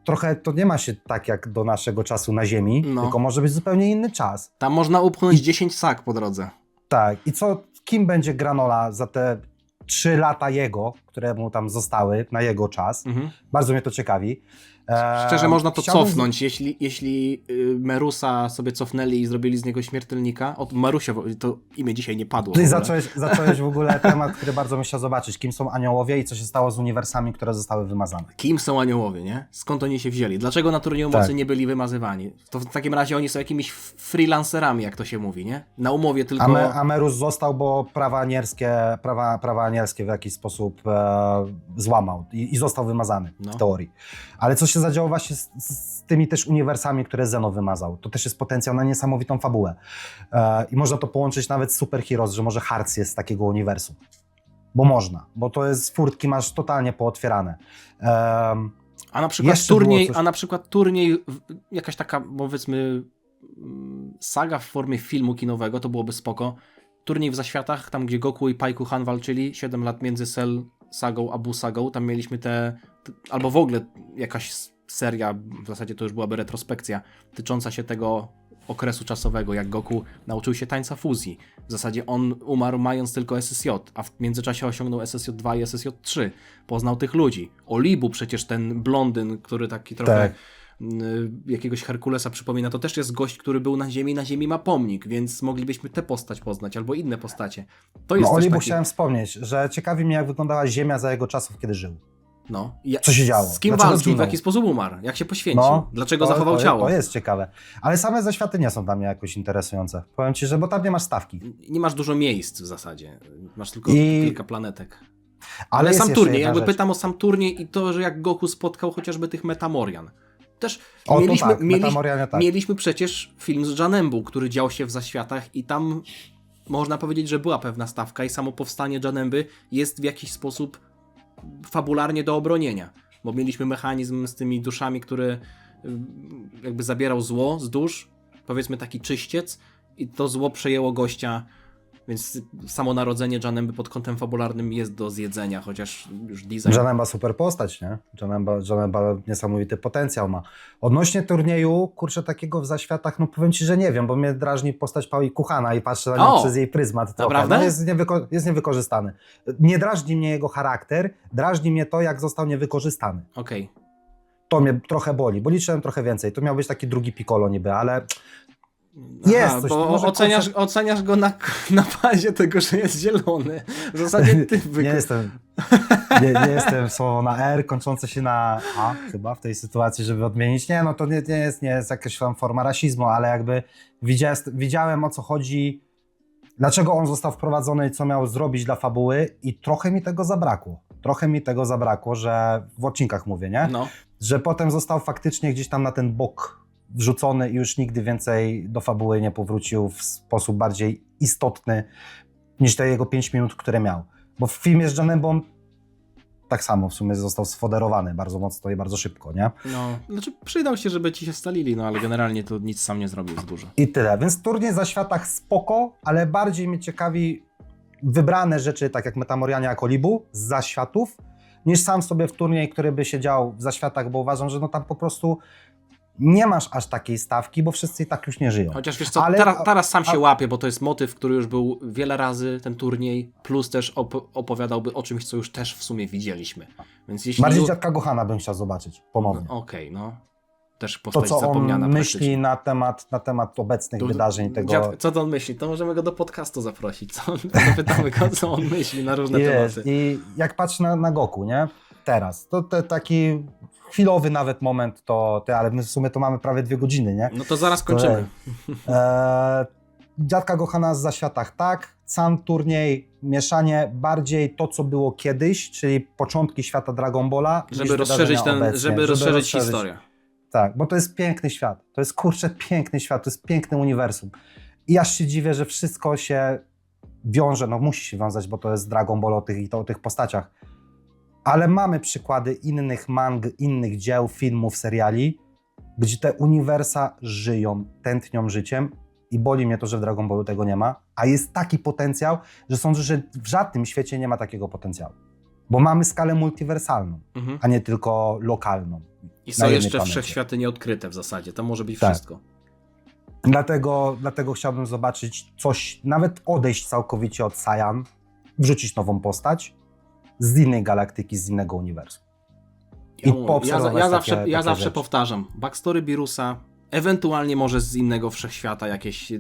Speaker 2: trochę to nie ma się tak jak do naszego czasu na Ziemi, tylko może być zupełnie inny czas.
Speaker 1: Tam można upchnąć 10 sak po drodze.
Speaker 2: Tak. I kim będzie Granola za te 3 lata jego, które mu tam zostały na jego czas? Bardzo mnie to ciekawi.
Speaker 1: Szczerze można to cofnąć, jeśli Merusa sobie cofnęli i zrobili z niego śmiertelnika. Od Marusia to imię dzisiaj nie padło.
Speaker 2: Ty zacząłeś w ogóle temat, który bardzo bym chciał zobaczyć. Kim są aniołowie i co się stało z uniwersami, które zostały wymazane.
Speaker 1: Kim są aniołowie, nie? Skąd oni się wzięli? Dlaczego na turnieju mocy nie byli wymazywani? To w takim razie oni są jakimiś freelancerami, jak to się mówi, nie? Na umowie tylko...
Speaker 2: A Merus został, bo prawa anielskie w jakiś sposób złamał i został wymazany w teorii. Ale co się zadziało właśnie z tymi też uniwersami, które Zeno wymazał. To też jest potencjał na niesamowitą fabułę. I można to połączyć nawet z Super Heroes, że może Hearts jest z takiego uniwersum. Bo można, bo to jest furtki masz totalnie pootwierane.
Speaker 1: A na przykład turniej, jakaś taka, powiedzmy, saga w formie filmu kinowego, to byłoby spoko. Turniej w Zaświatach, tam gdzie Goku i Paiku-Han walczyli, 7 lat między Cell sagą a Buu sagą, tam mieliśmy albo w ogóle jakaś seria, w zasadzie to już byłaby retrospekcja, tycząca się tego okresu czasowego, jak Goku nauczył się tańca fuzji. W zasadzie on umarł mając tylko SSJ, a w międzyczasie osiągnął SSJ-2 i SSJ-3. Poznał tych ludzi. Olibu przecież ten blondyn, który taki trochę jakiegoś Herkulesa przypomina, to też jest gość, który był na Ziemi ma pomnik, więc moglibyśmy tę postać poznać, albo inne postacie. To jest
Speaker 2: Olibu chciałem wspomnieć, że ciekawi mnie, jak wyglądała Ziemia za jego czasów, kiedy żył. Co się działo?
Speaker 1: Z kim walczył, w jaki sposób umarł, jak się poświęcił, dlaczego zachował ciało.
Speaker 2: To jest ciekawe. Ale same zaświaty nie są dla mnie jakoś interesujące. Powiem ci, bo tam nie masz stawki.
Speaker 1: Nie masz dużo miejsc w zasadzie. Masz tylko kilka planetek. Ale sam turniej, jakby pytam o sam turniej i to, że jak Goku spotkał chociażby tych Metamorian. Też mieliśmy przecież film z Janembu, który dział się w Zaświatach i tam można powiedzieć, że była pewna stawka i samo powstanie Janemby jest w jakiś sposób fabularnie do obronienia, bo mieliśmy mechanizm z tymi duszami, który jakby zabierał zło z dusz, powiedzmy taki czyściec, i to zło przejęło gościa, więc samo narodzenie Janemby pod kątem fabularnym jest do zjedzenia, chociaż już design...
Speaker 2: Janemba super postać, nie? Janemba niesamowity potencjał ma. Odnośnie turnieju, kurczę, takiego w Zaświatach, powiem ci, że nie wiem, bo mnie drażni postać Paiku-Hana i patrzę na nią przez jej pryzmat.
Speaker 1: Naprawdę?
Speaker 2: Jest niewykorzystany. Nie drażni mnie jego charakter, drażni mnie to, jak został niewykorzystany.
Speaker 1: Okej.
Speaker 2: To mnie trochę boli, bo liczyłem trochę więcej. To miał być taki drugi Piccolo niby, ale...
Speaker 1: Jest coś. Bo oceniasz go na bazie tego, że jest zielony. W zasadzie ty
Speaker 2: nie jestem słowo na R, kończące się na A chyba w tej sytuacji, żeby odmienić. Nie, to nie jest jakaś tam forma rasizmu, ale jakby widziałem, o co chodzi, dlaczego on został wprowadzony i co miał zrobić dla fabuły i trochę mi tego zabrakło. Że w odcinkach mówię, nie? Że potem został faktycznie gdzieś tam na ten bok wrzucony i już nigdy więcej do fabuły nie powrócił w sposób bardziej istotny niż te jego 5 minut, które miał. Bo w filmie z Janembą tak samo w sumie został sfoderowany bardzo mocno i bardzo szybko, nie?
Speaker 1: No, znaczy przydał się, żeby ci się stalili, no ale generalnie to nic sam nie zrobił za dużo.
Speaker 2: I tyle. Więc turniej za światach spoko, ale bardziej mnie ciekawi wybrane rzeczy, tak jak Metamoriania Akolibu z zaświatów, niż sam sobie w turniej, który by się dział w zaświatach, bo uważam, że no tam po prostu nie masz aż takiej stawki, bo wszyscy i tak już nie żyją.
Speaker 1: Chociaż wiesz co,
Speaker 2: Ale-
Speaker 1: teraz sam się łapie, bo to jest motyw, który już był wiele razy, ten turniej, plus też opowiadałby o czymś, co już też w sumie widzieliśmy. Więc jeśli...
Speaker 2: Bardziej Dziadka Gohana bym chciał zobaczyć ponownie.
Speaker 1: Okej, no. Też
Speaker 2: To,
Speaker 1: postać
Speaker 2: co
Speaker 1: zapomniana
Speaker 2: on myśli
Speaker 1: praktycznie.
Speaker 2: na temat obecnych wydarzeń tego...
Speaker 1: Co to on myśli? To możemy go do podcastu zaprosić. Zapytamy go, co on myśli na różne
Speaker 2: Jest.
Speaker 1: tematy.
Speaker 2: I jak patrzę na Goku, nie? Teraz, to taki chwilowy nawet moment, ale my w sumie to mamy prawie 2 godziny, nie?
Speaker 1: No to zaraz kończymy.
Speaker 2: Dziadka Gohana z zaświatach tak, sam turniej, mieszanie bardziej to, co było kiedyś, czyli początki świata Dragon Balla, niż
Speaker 1: Żeby rozszerzyć,
Speaker 2: wydarzenia obecnie,
Speaker 1: żeby rozszerzyć historię.
Speaker 2: Tak, bo to jest piękny świat, to jest kurczę piękny świat, to jest piękne uniwersum. I aż się dziwię, że wszystko się wiąże, no musi się wiązać, bo to jest Dragon Ball o tych postaciach. Ale mamy przykłady innych mang, innych dzieł, filmów, seriali, gdzie te uniwersa żyją, tętnią życiem i boli mnie to, że w Dragon Ballu tego nie ma, a jest taki potencjał, że sądzę, że w żadnym świecie nie ma takiego potencjału. Bo mamy skalę multiwersalną,
Speaker 1: Mhm.
Speaker 2: a nie tylko lokalną.
Speaker 1: I
Speaker 2: na
Speaker 1: są
Speaker 2: jednej
Speaker 1: jeszcze
Speaker 2: planecie.
Speaker 1: wszechświaty nieodkryte w zasadzie. To może być
Speaker 2: Tak.
Speaker 1: wszystko.
Speaker 2: Dlatego chciałbym zobaczyć coś, nawet odejść całkowicie od Saiyan, wrzucić nową postać z innej galaktyki, z innego uniwersum. I poobserwować
Speaker 1: Ja
Speaker 2: takie
Speaker 1: zawsze
Speaker 2: rzeczy.
Speaker 1: powtarzam. Backstory Birusa, ewentualnie może z innego wszechświata jakieś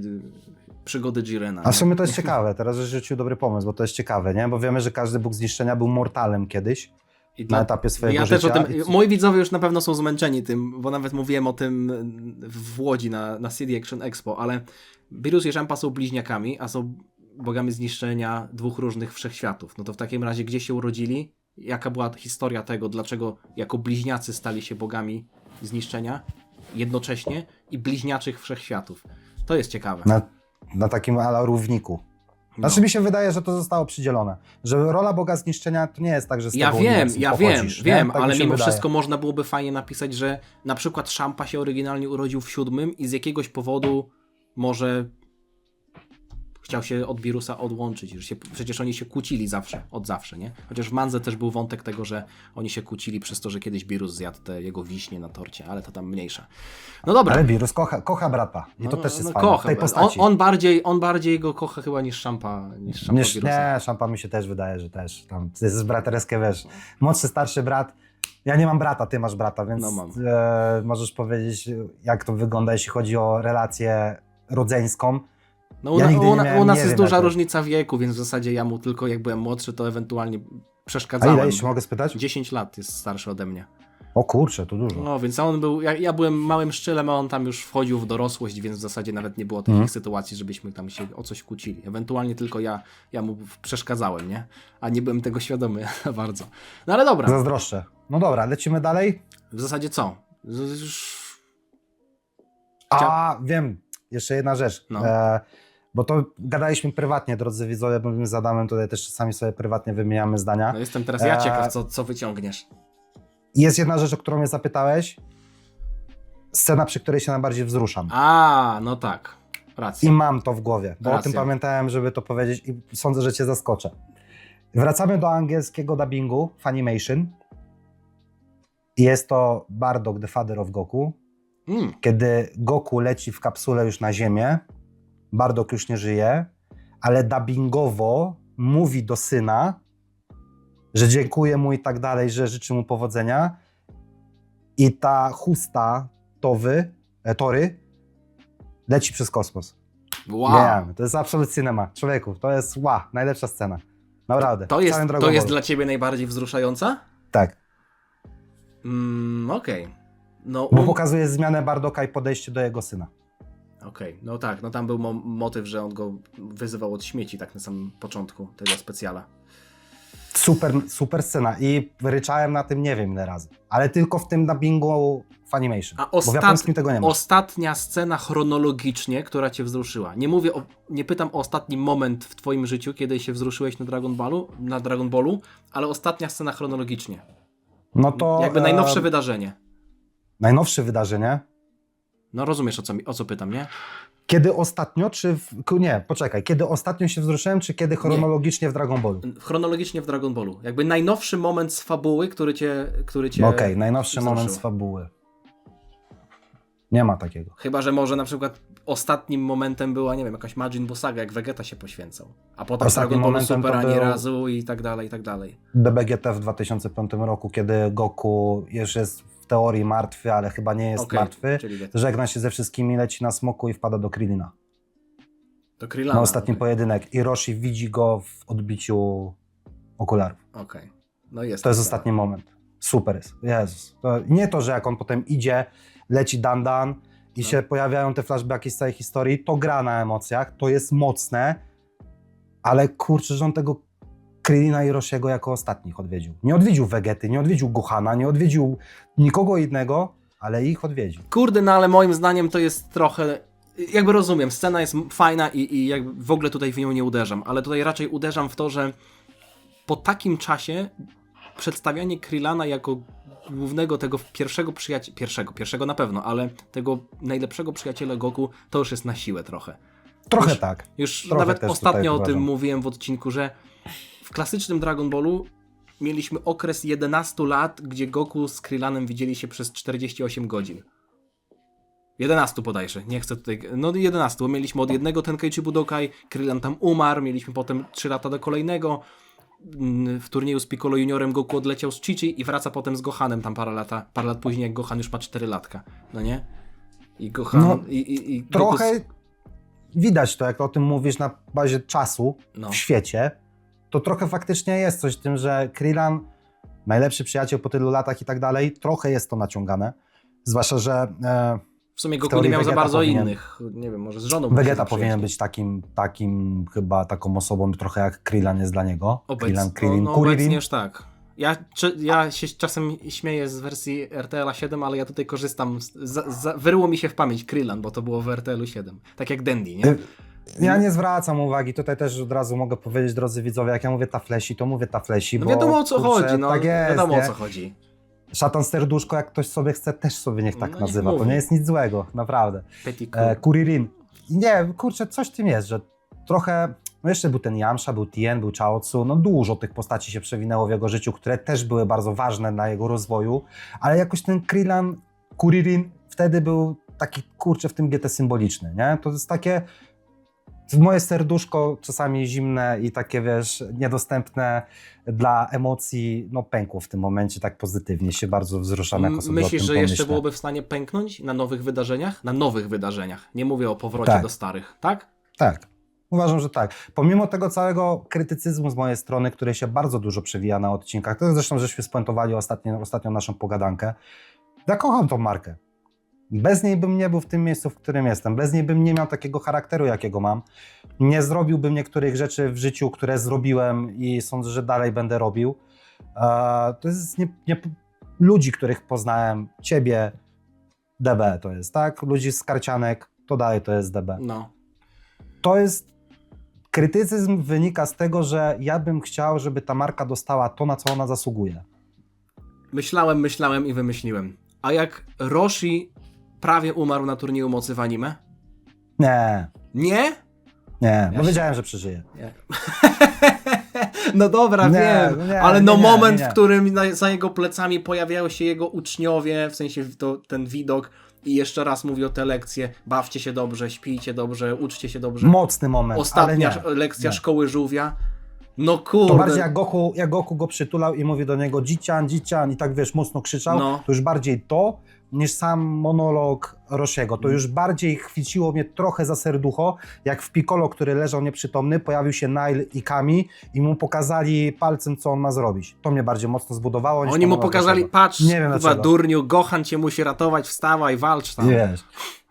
Speaker 1: przygody Jirena.
Speaker 2: A w sumie to jest ciekawe, teraz rzucił dobry pomysł, bo to jest ciekawe, nie? Bo wiemy, że każdy Bóg Zniszczenia był mortalem kiedyś,
Speaker 1: I
Speaker 2: na etapie swojego
Speaker 1: ja
Speaker 2: życia.
Speaker 1: też o tym, moi widzowie już na pewno są zmęczeni tym, bo nawet mówiłem o tym w Łodzi na CD Action Expo, ale Birus i Champa są bliźniakami, a są bogami zniszczenia 2 różnych wszechświatów. No to w takim razie gdzie się urodzili? Jaka była historia tego, dlaczego jako bliźniacy stali się bogami zniszczenia jednocześnie i bliźniaczych wszechświatów? To jest ciekawe.
Speaker 2: Na takim ala równiku. Znaczy mi się wydaje, że to zostało przydzielone. Że rola Boga Zniszczenia to nie jest tak, że z tego uniwersum pochodzisz, nie?
Speaker 1: wiem,
Speaker 2: Tak mi
Speaker 1: ale
Speaker 2: się
Speaker 1: mimo
Speaker 2: wydaje.
Speaker 1: wszystko można byłoby fajnie napisać, że na przykład Champa się oryginalnie urodził w 7 i z jakiegoś powodu może chciał się od Birusa odłączyć. Przecież oni się kłócili od zawsze, nie? Chociaż w Mandze też był wątek tego, że oni się kłócili przez to, że kiedyś Birus zjadł te jego wiśnie na torcie, ale to tam mniejsza. No dobra.
Speaker 2: Ale Birus kocha brata i to też jest fajne
Speaker 1: kocha.
Speaker 2: w tej postaci.
Speaker 1: On bardziej go kocha chyba niż Champa Birusa.
Speaker 2: Nie, Champa mi się też wydaje, że też. Tam, to jest braterskie, wiesz, młodszy, starszy brat. Ja nie mam brata, ty masz brata, więc
Speaker 1: No mam.
Speaker 2: możesz powiedzieć, jak to wygląda, jeśli chodzi o relację rodzeńską.
Speaker 1: No
Speaker 2: Ja nigdy nie
Speaker 1: u
Speaker 2: miałem,
Speaker 1: nas
Speaker 2: nie
Speaker 1: jest
Speaker 2: wiem,
Speaker 1: duża
Speaker 2: jak to-
Speaker 1: różnica wieku, więc w zasadzie ja mu tylko jak byłem młodszy, to ewentualnie
Speaker 2: A
Speaker 1: przeszkadzałem.
Speaker 2: ile, jeśli mogę spytać?
Speaker 1: 10 lat jest starszy ode mnie.
Speaker 2: O kurczę, to dużo.
Speaker 1: No, więc on był, ja byłem małym szczylem, a on tam już wchodził w dorosłość, więc w zasadzie nawet nie było takich sytuacji, żebyśmy tam się o coś kłócili. Ewentualnie tylko ja mu przeszkadzałem, nie? A nie byłem tego świadomy bardzo. No ale dobra,
Speaker 2: Zazdroszczę. No dobra, lecimy dalej.
Speaker 1: w zasadzie co? Już...
Speaker 2: A, wiem, jeszcze jedna rzecz.
Speaker 1: No.
Speaker 2: Bo to gadaliśmy prywatnie, drodzy widzowie, bo my z Adamem tutaj też czasami sobie prywatnie wymieniamy zdania.
Speaker 1: No jestem teraz ja ciekaw, co wyciągniesz.
Speaker 2: Jest jedna rzecz, o którą mnie zapytałeś. Scena, przy której się najbardziej wzruszam.
Speaker 1: A, no tak. Racja.
Speaker 2: I mam to w głowie, bo o tym
Speaker 1: Racja.
Speaker 2: pamiętałem, żeby to powiedzieć i sądzę, że cię zaskoczę. Wracamy do angielskiego dubbingu, Funimation. Jest to Bardock, The Father of Goku. Kiedy Goku leci w kapsule już na ziemię, Bardock już nie żyje, ale dubbingowo mówi do syna, że dziękuję mu i tak dalej, że życzy mu powodzenia. I ta chusta Tory leci przez kosmos.
Speaker 1: Wow.
Speaker 2: Nie, to jest absolut cinema. Człowieku, to jest najlepsza scena. Naprawdę.
Speaker 1: To
Speaker 2: W
Speaker 1: jest,
Speaker 2: całym Dragon
Speaker 1: to jest
Speaker 2: Ballu.
Speaker 1: dla ciebie najbardziej wzruszająca?
Speaker 2: Tak,
Speaker 1: Okej. No,
Speaker 2: bo pokazuje zmianę Bardocka i podejście do jego syna.
Speaker 1: Okej, no tak, no tam był motyw, że on go wyzywał od śmieci tak na samym początku tego specjala.
Speaker 2: Super scena i ryczałem na tym nie wiem ile razy, ale tylko w tym dubbingu Funimation,
Speaker 1: A
Speaker 2: bo w japońskim tego nie ma.
Speaker 1: ostatnia scena chronologicznie, która cię wzruszyła. Nie pytam o ostatni moment w twoim życiu, kiedy się wzruszyłeś na Dragon Ballu, ale ostatnia scena chronologicznie.
Speaker 2: No to
Speaker 1: Jakby najnowsze wydarzenie.
Speaker 2: najnowsze wydarzenie.
Speaker 1: No rozumiesz o co pytam, nie?
Speaker 2: Kiedy ostatnio, nie, poczekaj, kiedy ostatnio się wzruszyłem, czy kiedy chronologicznie w Dragon Ballu?
Speaker 1: Chronologicznie w Dragon Ballu. Jakby najnowszy moment z fabuły, który cię
Speaker 2: No okej, najnowszy
Speaker 1: wzruszył.
Speaker 2: moment z fabuły. Nie ma takiego.
Speaker 1: Chyba, że może na przykład ostatnim momentem była, nie wiem, jakaś Majin Buu saga, jak Vegeta się poświęcał. A potem
Speaker 2: Ostatnim
Speaker 1: Dragon Ballu
Speaker 2: momentem
Speaker 1: Super,
Speaker 2: to
Speaker 1: ani
Speaker 2: był-
Speaker 1: razu i tak dalej, i tak dalej.
Speaker 2: DBGT w 2005 roku, kiedy Goku już jest w teorii martwy, ale chyba nie jest
Speaker 1: Okej,
Speaker 2: martwy.
Speaker 1: czyli
Speaker 2: Żegna się ze wszystkimi, leci na smoku i wpada do Krillina.
Speaker 1: to Krillana.
Speaker 2: Na ostatni
Speaker 1: okej.
Speaker 2: pojedynek. I Roshi widzi go w odbiciu okularów.
Speaker 1: Okej. No jest.
Speaker 2: To jest
Speaker 1: tak.
Speaker 2: ostatni moment. Super jest. Jezus. To nie to, że jak on potem idzie, leci Dan i
Speaker 1: No.
Speaker 2: się pojawiają te flashbacki z całej historii, to gra na emocjach, to jest mocne, ale kurczę, że on tego Krillina i Roshiego jako ostatnich odwiedził. Nie odwiedził Vegety, nie odwiedził Gohana, nie odwiedził nikogo innego, ale ich odwiedził.
Speaker 1: Kurde, no ale moim zdaniem to jest trochę... Jakby rozumiem, scena jest fajna i jakby w ogóle tutaj w nią nie uderzam, ale tutaj raczej uderzam w to, że po takim czasie przedstawianie Krillana jako głównego tego pierwszego przyjaciela, pierwszego na pewno, ale tego najlepszego przyjaciela Goku, to już jest na siłę trochę.
Speaker 2: Trochę
Speaker 1: Już-
Speaker 2: tak.
Speaker 1: Już
Speaker 2: Trochę
Speaker 1: nawet
Speaker 2: też
Speaker 1: ostatnio
Speaker 2: tutaj
Speaker 1: o tym
Speaker 2: uważam.
Speaker 1: mówiłem w odcinku, że w klasycznym Dragon Ballu mieliśmy okres 11 lat, gdzie Goku z Krillanem widzieli się przez 48 godzin. 11 bodajże, nie chcę tutaj... No 11, bo mieliśmy od jednego Tenkaichi Budokai, Krillan tam umarł, mieliśmy potem 3 lata do kolejnego. W turnieju z Piccolo Juniorem Goku odleciał z Chi-Chi i wraca potem z Gohanem tam parę lat później, jak Gohan już ma 4 latka. No nie? I Gohan...
Speaker 2: No,
Speaker 1: i
Speaker 2: Trochę
Speaker 1: Goku
Speaker 2: widać to, jak o tym mówisz na bazie czasu
Speaker 1: No.
Speaker 2: w świecie, to trochę faktycznie jest coś w tym, że Krillan, najlepszy przyjaciel po tylu latach i tak dalej, trochę jest to naciągane. Zwłaszcza, że
Speaker 1: W sumie Goku
Speaker 2: teorii
Speaker 1: nie miał za
Speaker 2: Vegeta
Speaker 1: bardzo
Speaker 2: powinien-
Speaker 1: innych. Nie wiem, może z żoną. był się
Speaker 2: Vegeta powinien
Speaker 1: zaprzyjaźnił.
Speaker 2: być takim chyba taką osobą trochę jak Krillan jest dla niego. Krillin,
Speaker 1: No, obecnie już tak. Ja się czasem śmieję z wersji RTL 7, ale ja tutaj korzystam. Wyryło mi się w pamięć Krillan, bo to było w RTL 7. Tak jak Dandy, nie?
Speaker 2: Ja nie zwracam uwagi, tutaj też od razu mogę powiedzieć, drodzy widzowie, jak ja mówię taflesi, to mówię taflesi,
Speaker 1: No
Speaker 2: bo
Speaker 1: wiadomo o co
Speaker 2: kurczę,
Speaker 1: chodzi. No,
Speaker 2: tak jest,
Speaker 1: wiadomo
Speaker 2: nie?
Speaker 1: o co chodzi.
Speaker 2: Szatan serduszko, jak ktoś sobie chce, też sobie niech tak
Speaker 1: No niech
Speaker 2: nazywa, to
Speaker 1: mówi.
Speaker 2: nie jest nic złego, naprawdę.
Speaker 1: Petit
Speaker 2: Kuririn. Nie, kurczę, coś w tym jest, że trochę, no jeszcze był ten Yamcha, był Tien, był Chaozu, no dużo tych postaci się przewinęło w jego życiu, które też były bardzo ważne dla jego rozwoju, ale jakoś ten Krillan, Kuririn wtedy był taki, kurczę, w tym GT symboliczny, nie? To jest takie moje serduszko, czasami zimne i takie, wiesz, niedostępne dla emocji, no pękło w tym momencie tak pozytywnie, się bardzo wzruszam, jak sobie o
Speaker 1: Myślisz,
Speaker 2: tym
Speaker 1: że jeszcze
Speaker 2: pomyślę.
Speaker 1: byłoby w stanie pęknąć na nowych wydarzeniach? Na nowych wydarzeniach. Nie mówię o powrocie
Speaker 2: Tak.
Speaker 1: do starych, tak?
Speaker 2: Tak, uważam, że tak. Pomimo tego całego krytycyzmu z mojej strony, który się bardzo dużo przewija na odcinkach, to zresztą żeśmy spuentowali ostatnią naszą pogadankę, ja kocham tą markę. Bez niej bym nie był w tym miejscu, w którym jestem. Bez niej bym nie miał takiego charakteru, jakiego mam. Nie zrobiłbym niektórych rzeczy w życiu, które zrobiłem i sądzę, że dalej będę robił. To jest ludzi, których poznałem, ciebie, DB to jest, tak? Ludzi z karcianek, to dalej to jest DB.
Speaker 1: No.
Speaker 2: To jest... Krytycyzm wynika z tego, że ja bym chciał, żeby ta marka dostała to, na co ona zasługuje.
Speaker 1: Myślałem i wymyśliłem. A jak Roshi prawie umarł na turnieju mocy w anime?
Speaker 2: Nie,
Speaker 1: Nie?
Speaker 2: bo wiedziałem, że przeżyje.
Speaker 1: Nie. No dobra,
Speaker 2: Nie,
Speaker 1: wiem,
Speaker 2: nie,
Speaker 1: ale
Speaker 2: nie,
Speaker 1: no
Speaker 2: nie,
Speaker 1: moment,
Speaker 2: nie.
Speaker 1: w którym za jego plecami pojawiają się jego uczniowie, w sensie ten widok i jeszcze raz mówi o te lekcje, bawcie się dobrze, śpijcie dobrze, uczcie się dobrze.
Speaker 2: Mocny moment,
Speaker 1: Ostatnia
Speaker 2: ale nie,
Speaker 1: lekcja
Speaker 2: nie.
Speaker 1: szkoły żółwia. No kurde.
Speaker 2: To bardziej jak Goku go przytulał i mówi do niego dziecian, dziecian i tak wiesz, mocno krzyczał,
Speaker 1: No.
Speaker 2: to już bardziej to niż sam monolog Roshiego. To już bardziej chwyciło mnie trochę za serducho, jak w Piccolo, który leżał nieprzytomny, pojawił się Nile i Kami i mu pokazali palcem, co on ma zrobić. To mnie bardziej mocno zbudowało. niż
Speaker 1: Oni mu
Speaker 2: monolog
Speaker 1: pokazali,
Speaker 2: Roshiego.
Speaker 1: patrz,
Speaker 2: Nie wiem
Speaker 1: chyba
Speaker 2: dlaczego.
Speaker 1: durniu, Gohan cię musi ratować, wstawaj, walcz tam.
Speaker 2: Wiesz.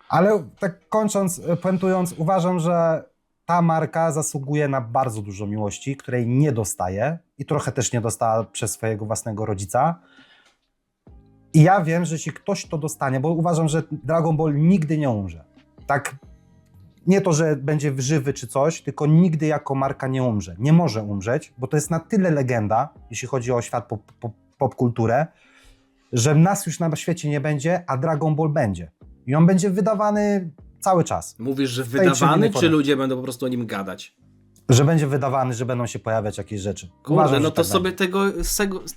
Speaker 2: Ale tak kończąc, puentując, uważam, że ta marka zasługuje na bardzo dużo miłości, której nie dostaje i trochę też nie dostała przez swojego własnego rodzica. I ja wiem, że jeśli ktoś to dostanie, bo uważam, że Dragon Ball nigdy nie umrze. Tak, nie to, że będzie żywy czy coś, tylko nigdy jako marka nie umrze. Nie może umrzeć, bo to jest na tyle legenda, jeśli chodzi o świat popkulturę, że nas już na świecie nie będzie, a Dragon Ball będzie. I on będzie wydawany cały czas.
Speaker 1: Mówisz, że
Speaker 2: W tej czy
Speaker 1: wydawany,
Speaker 2: innej
Speaker 1: czy
Speaker 2: formie.
Speaker 1: ludzie będą po prostu o nim gadać?
Speaker 2: Że będzie wydawany, że będą się pojawiać jakieś rzeczy.
Speaker 1: Kurde,
Speaker 2: Uważam,
Speaker 1: no
Speaker 2: że
Speaker 1: to
Speaker 2: tak
Speaker 1: sobie
Speaker 2: będzie.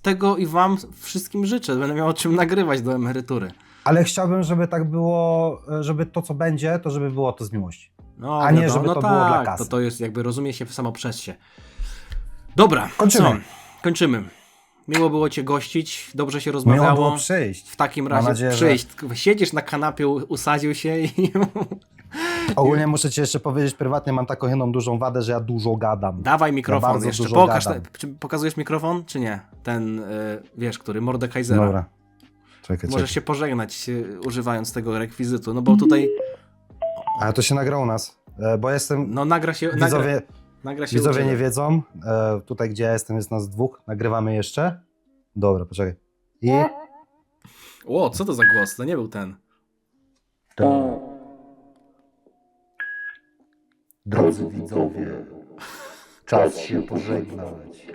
Speaker 1: tego i wam wszystkim życzę. Będę miał o czym nagrywać do emerytury.
Speaker 2: Ale chciałbym, żeby tak było, żeby to, co będzie, to żeby było to z miłości.
Speaker 1: No,
Speaker 2: A nie,
Speaker 1: wiadomo,
Speaker 2: żeby
Speaker 1: no
Speaker 2: to
Speaker 1: tak,
Speaker 2: było dla kasy.
Speaker 1: To jest jakby rozumie się samo przez się. Dobra,
Speaker 2: Kończymy.
Speaker 1: co? Kończymy. Miło było cię gościć, dobrze się
Speaker 2: Miło
Speaker 1: rozmawiało.
Speaker 2: było przyjść.
Speaker 1: W takim
Speaker 2: Mam
Speaker 1: razie
Speaker 2: nadzieję, że-
Speaker 1: przyjść. Siedzisz na kanapie, usadził się i
Speaker 2: Ogólnie muszę ci jeszcze powiedzieć prywatnie, mam taką jedną dużą wadę, że ja dużo gadam.
Speaker 1: dawaj mikrofon
Speaker 2: bardzo
Speaker 1: jeszcze.
Speaker 2: dużo
Speaker 1: Pokaż,
Speaker 2: gadam.
Speaker 1: czy pokazujesz mikrofon, czy nie? Ten, wiesz, który, Mordekaisera.
Speaker 2: Dobra. Czekaj.
Speaker 1: Możesz się pożegnać używając tego rekwizytu, no bo tutaj
Speaker 2: Ale to się nagra u nas, bo jestem...
Speaker 1: no nagra się nagra się u
Speaker 2: Widzowie
Speaker 1: ciebie.
Speaker 2: nie wiedzą, tutaj gdzie ja jestem jest nas dwóch, nagrywamy jeszcze. Dobra, poczekaj. I...
Speaker 1: O, co to za głos? To nie był ten.
Speaker 2: Drodzy widzowie, czas się pożegnać.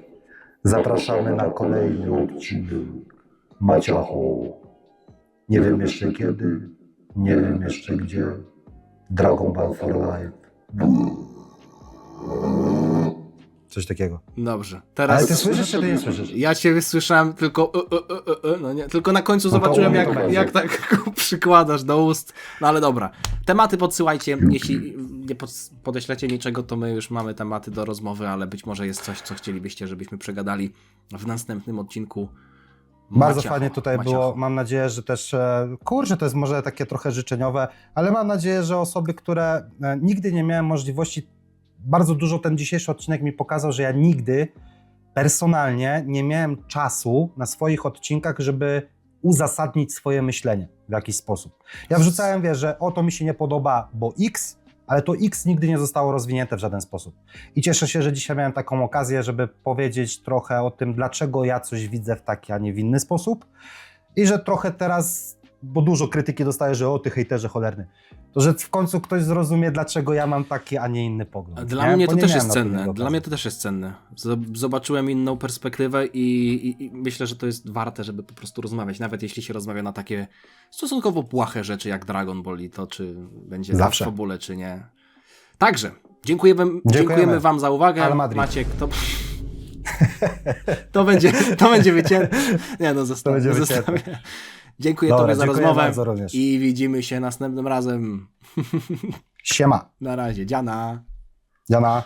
Speaker 2: Zapraszamy na kolejny odcinek. Maciacho. Nie wiem jeszcze kiedy, nie wiem jeszcze gdzie. Dragon Ball for Life. Coś takiego.
Speaker 1: Dobrze. Teraz
Speaker 2: Ale ty słyszysz, czy ty nie słyszysz?
Speaker 1: ja cię wysłyszałem tylko no nie, tylko na końcu
Speaker 2: No to
Speaker 1: zobaczyłem
Speaker 2: u mnie to będzie.
Speaker 1: jak tak go przykładasz do ust. No ale dobra. Tematy podsyłajcie. Jeśli nie podeślecie niczego, to my już mamy tematy do rozmowy, ale być może jest coś, co chcielibyście, żebyśmy przegadali w następnym odcinku.
Speaker 2: Bardzo
Speaker 1: Maciacho,
Speaker 2: fajnie tutaj
Speaker 1: Maciacho.
Speaker 2: było. Mam nadzieję, że też, kurczę, to jest może takie trochę życzeniowe, ale mam nadzieję, że osoby, które nigdy nie miałem możliwości, bardzo dużo ten dzisiejszy odcinek mi pokazał, że ja nigdy personalnie nie miałem czasu na swoich odcinkach, żeby uzasadnić swoje myślenie w jakiś sposób. Ja wrzucałem, wiesz, że o to mi się nie podoba, bo X, ale to X nigdy nie zostało rozwinięte w żaden sposób. I cieszę się, że dzisiaj miałem taką okazję, żeby powiedzieć trochę o tym, dlaczego ja coś widzę w taki, a nie w inny sposób. I że trochę teraz, bo dużo krytyki dostaję, że o ty hejterze cholerny, to że w końcu ktoś zrozumie, dlaczego ja mam taki, a nie inny pogląd.
Speaker 1: Dla
Speaker 2: nie?
Speaker 1: mnie
Speaker 2: Bo
Speaker 1: to
Speaker 2: nie
Speaker 1: też
Speaker 2: miałem
Speaker 1: jest
Speaker 2: na to
Speaker 1: cenne.
Speaker 2: innego
Speaker 1: Dla mnie to też jest cenne. Zobaczyłem inną perspektywę i myślę, że to jest warte, żeby po prostu rozmawiać. Nawet jeśli się rozmawia na takie stosunkowo błahe rzeczy jak Dragon Ball i to, czy będzie
Speaker 2: Zawsze.
Speaker 1: w fabule, czy nie. Także, dziękujemy wam za uwagę.
Speaker 2: Al Madrid.
Speaker 1: Maciek, to będzie wycięte. Nie no,
Speaker 2: To będzie
Speaker 1: zostawię.
Speaker 2: wycięte.
Speaker 1: Dziękuję
Speaker 2: Dobra,
Speaker 1: tobie za
Speaker 2: dziękuję
Speaker 1: rozmowę
Speaker 2: bardzo również.
Speaker 1: i widzimy się następnym razem.
Speaker 2: Siema.
Speaker 1: Na razie, dziana.
Speaker 2: Jana.